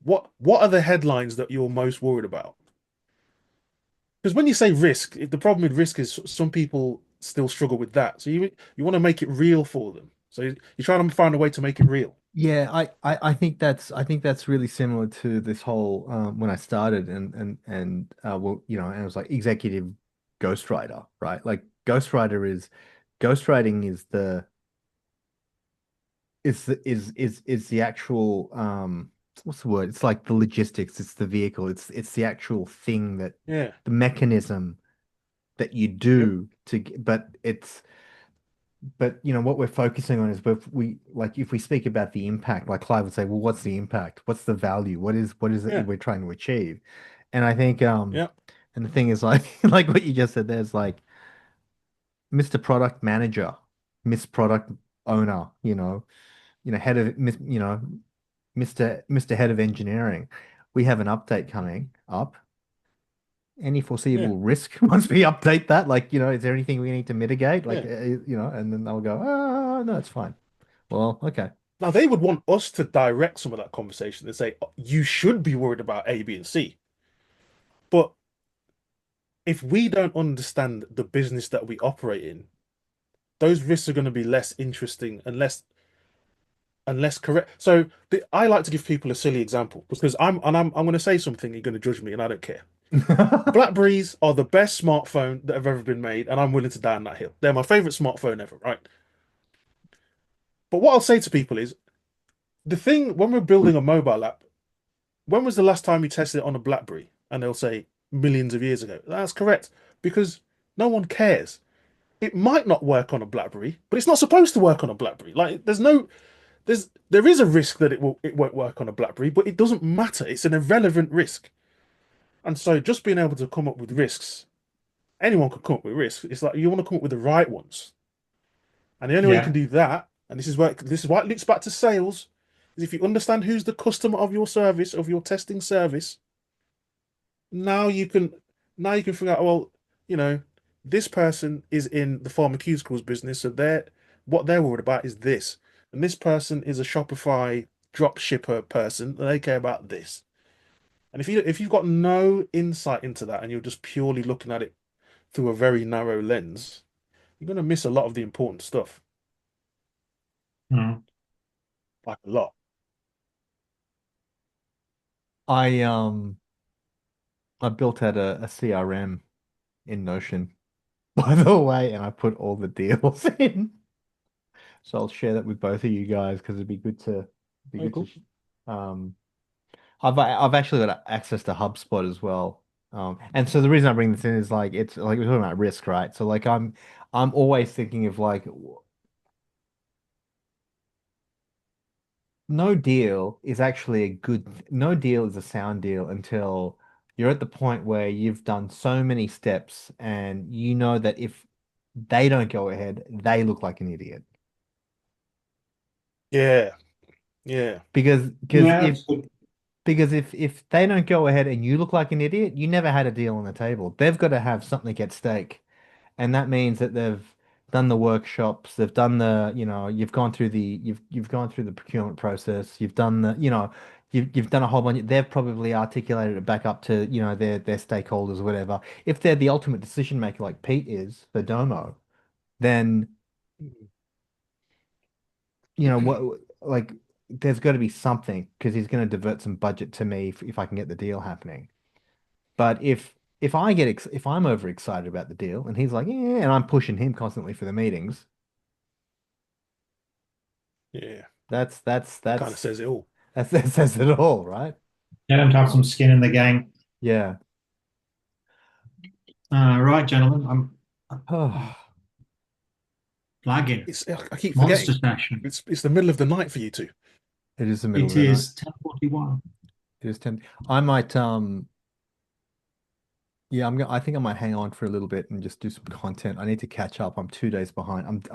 what are the headlines that you're most worried about? Because when you say risk, the problem with risk is some people still struggle with that. So you want to make it real for them. So you're trying to find a way to make it real. Yeah, I think that's really similar to this whole when I started and well, and it was like executive ghostwriter, right? Like ghostwriting is the actual what's the word? It's like the logistics, it's the vehicle, it's the actual thing that Yeah. the mechanism that you do but what we're focusing on is if we speak about the impact, like Clive would say, well, what's the impact? What's the value? What is it Yeah. we're trying to achieve? And I think Yeah. and the thing is like like what you just said, there's like Mr. Product Manager, Miss Product Owner, head of Mr. Head of Engineering. We have an update coming up. Any foreseeable risk once we update that? Like, is there anything we need to mitigate? Like, and then they'll go, no, it's fine. Well, okay. Now they would want us to direct some of that conversation and say, you should be worried about A, B, and C. But if we don't understand the business that we operate in, those risks are going to be less interesting and less correct. So I like to give people a silly example because I'm going to say something, you're going to judge me, and I don't care. BlackBerries are the best smartphone that have ever been made, and I'm willing to die on that hill. They're my favorite smartphone ever, right? But what I'll say to people is the thing when we're building a mobile app, when was the last time you tested it on a BlackBerry? And they'll say millions of years ago. That's correct, because no one cares. it might not work on a BlackBerry, but it's not supposed to work on a BlackBerry. Like there is a risk that it won't work on a BlackBerry, but it doesn't matter. It's an irrelevant risk. And so just being able to come up with risks, anyone can come up with risks. It's like you want to come up with the right ones. And the only way you can Yeah. do that, and this is why it links back to sales, is if you understand who's the customer of your service, of your testing service, now you can figure out, well, you know, this person is in the pharmaceuticals business, so what they're worried about is this. And this person is a Shopify drop shipper person, and they care about this. And if you've got no insight into that and you're just purely looking at it through a very narrow lens, you're gonna miss a lot of the important stuff. Mm. Like a lot. I built out a CRM in Notion, by the way, and I put all the deals in. So I'll share that with both of you guys because it'd be good to Oh, cool. um I've actually got access to HubSpot as well. And so the reason I bring this in is like it's like we're talking about risk, right? So like I'm always thinking of like no deal is a sound deal until you're at the point where you've done so many steps and you know that if they don't go ahead, they look like an idiot. Yeah, yeah. Because Yeah, that's good. if they don't go ahead and you look like an idiot, you never had a deal on the table. They've got to have something at stake. And that means that they've done the workshops, they've done you've gone through the procurement process, you've done you've done a whole bunch. They've probably articulated it back up to, their stakeholders or whatever. If they're the ultimate decision maker like Pete is for Domo, then what like there's got to be something because he's going to divert some budget to me if I can get the deal happening. But if I'm overexcited about the deal and he's like, yeah, and I'm pushing him constantly for the meetings, Yeah. that's Kind of says it all. that says it all, right? Get them to have some skin in the game. Yeah. Right, gentlemen, I'm Oh, flagging. I keep Monster forgetting. session. It's the middle of the night for you two. it is the middle It of the night. is 10:41. It is 10. I might yeah, I think I might hang on for a little bit and just do some content. I need to catch up. I'm 2 days behind.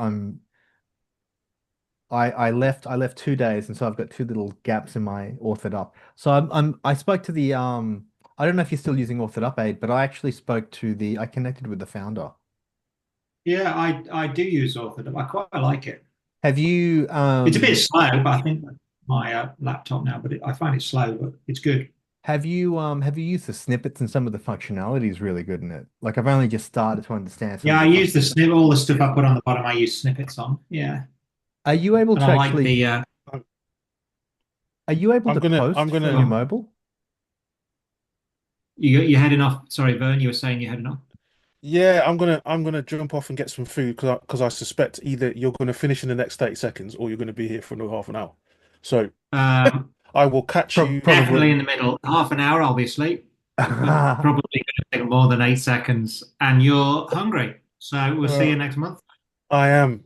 I left 2 days, and so I've got two little gaps in my authored up. So I spoke to the I don't know if you're still using authored up aid, but I actually I connected with the founder. Yeah, I do use Orthodop. I quite like it. Have you It's a bit slow, but I think my laptop now, but I find it slow, but it's good. have you used the snippets and some of the functionality is really good in it? Like I've only just started to understand some Yeah, of I the use the functions. snip, all the stuff I put on the bottom. I use snippets on. Yeah, Are you able and to I like actually the. are you able to I'm post from your gonna mobile? You're heading off. Sorry, Vern, you were saying you're heading off. Yeah, I'm gonna jump off and get some food because I suspect either you're gonna finish in the next 30 seconds or you're gonna be here for another half an hour. So Um, I will catch you. Definitely Probably. in the middle. Half an hour, I'll be asleep. But probably going to take more than 8 seconds. And you're hungry, so we'll see you Uh, next month. I am.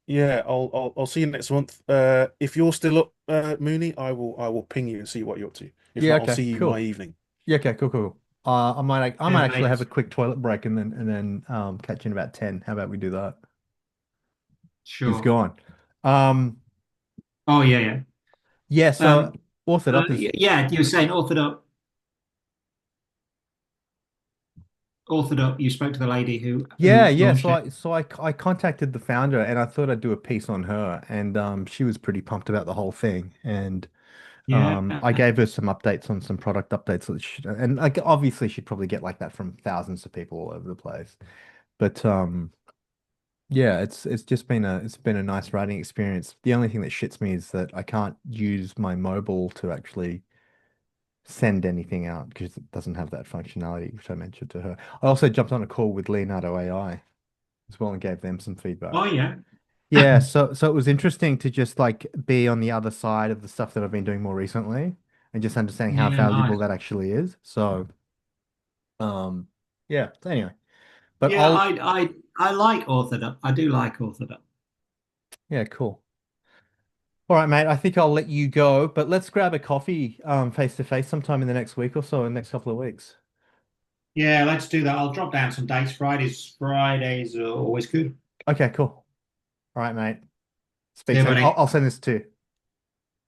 Yeah, I'll see you next month. If you're still up, Mooney, I will ping you and see what you're up to. If Yeah, not, I'll okay, see you in my cool. evenings. Yeah, okay, cool. I Yeah, might actually have a mate. quick toilet break and then catch you in about 10. How about we do that? He's Sure. gone. Um, Oh yeah, yeah. yeah, so Um, Author Up is yeah, you were saying authored up. Authored up. You spoke to the lady who yeah. launched So it. I contacted the founder and I thought I'd do a piece on her, and she was pretty pumped about the whole thing. And Yeah. I gave her some updates on some product updates and like obviously she'd probably get like that from thousands of people all over the place. But yeah, it's been a nice writing experience. The only thing that shits me is that I can't use my mobile to actually send anything out because it doesn't have that functionality, which I mentioned to her. I also jumped on a call with Leonardo AI as well and gave them some Oh feedback. yeah. Yeah, so it was interesting to just like be on the other side of the stuff that I've been doing more recently and just understanding how Yeah. valuable Nice. that actually is. So, um, yeah. So anyway, But Yeah, I'll I like 𝗚𝗲. I do like 𝗚𝗲. yeah, cool. All right, mate. I think I'll let you go, but let's grab a coffee face to face sometime in the next week or so, in the next couple of weeks. Yeah, let's do that. I'll drop down some dates. Fridays are always good. Okay, cool. All right, mate. Speak Yeah, soon. buddy. I'll send this to you.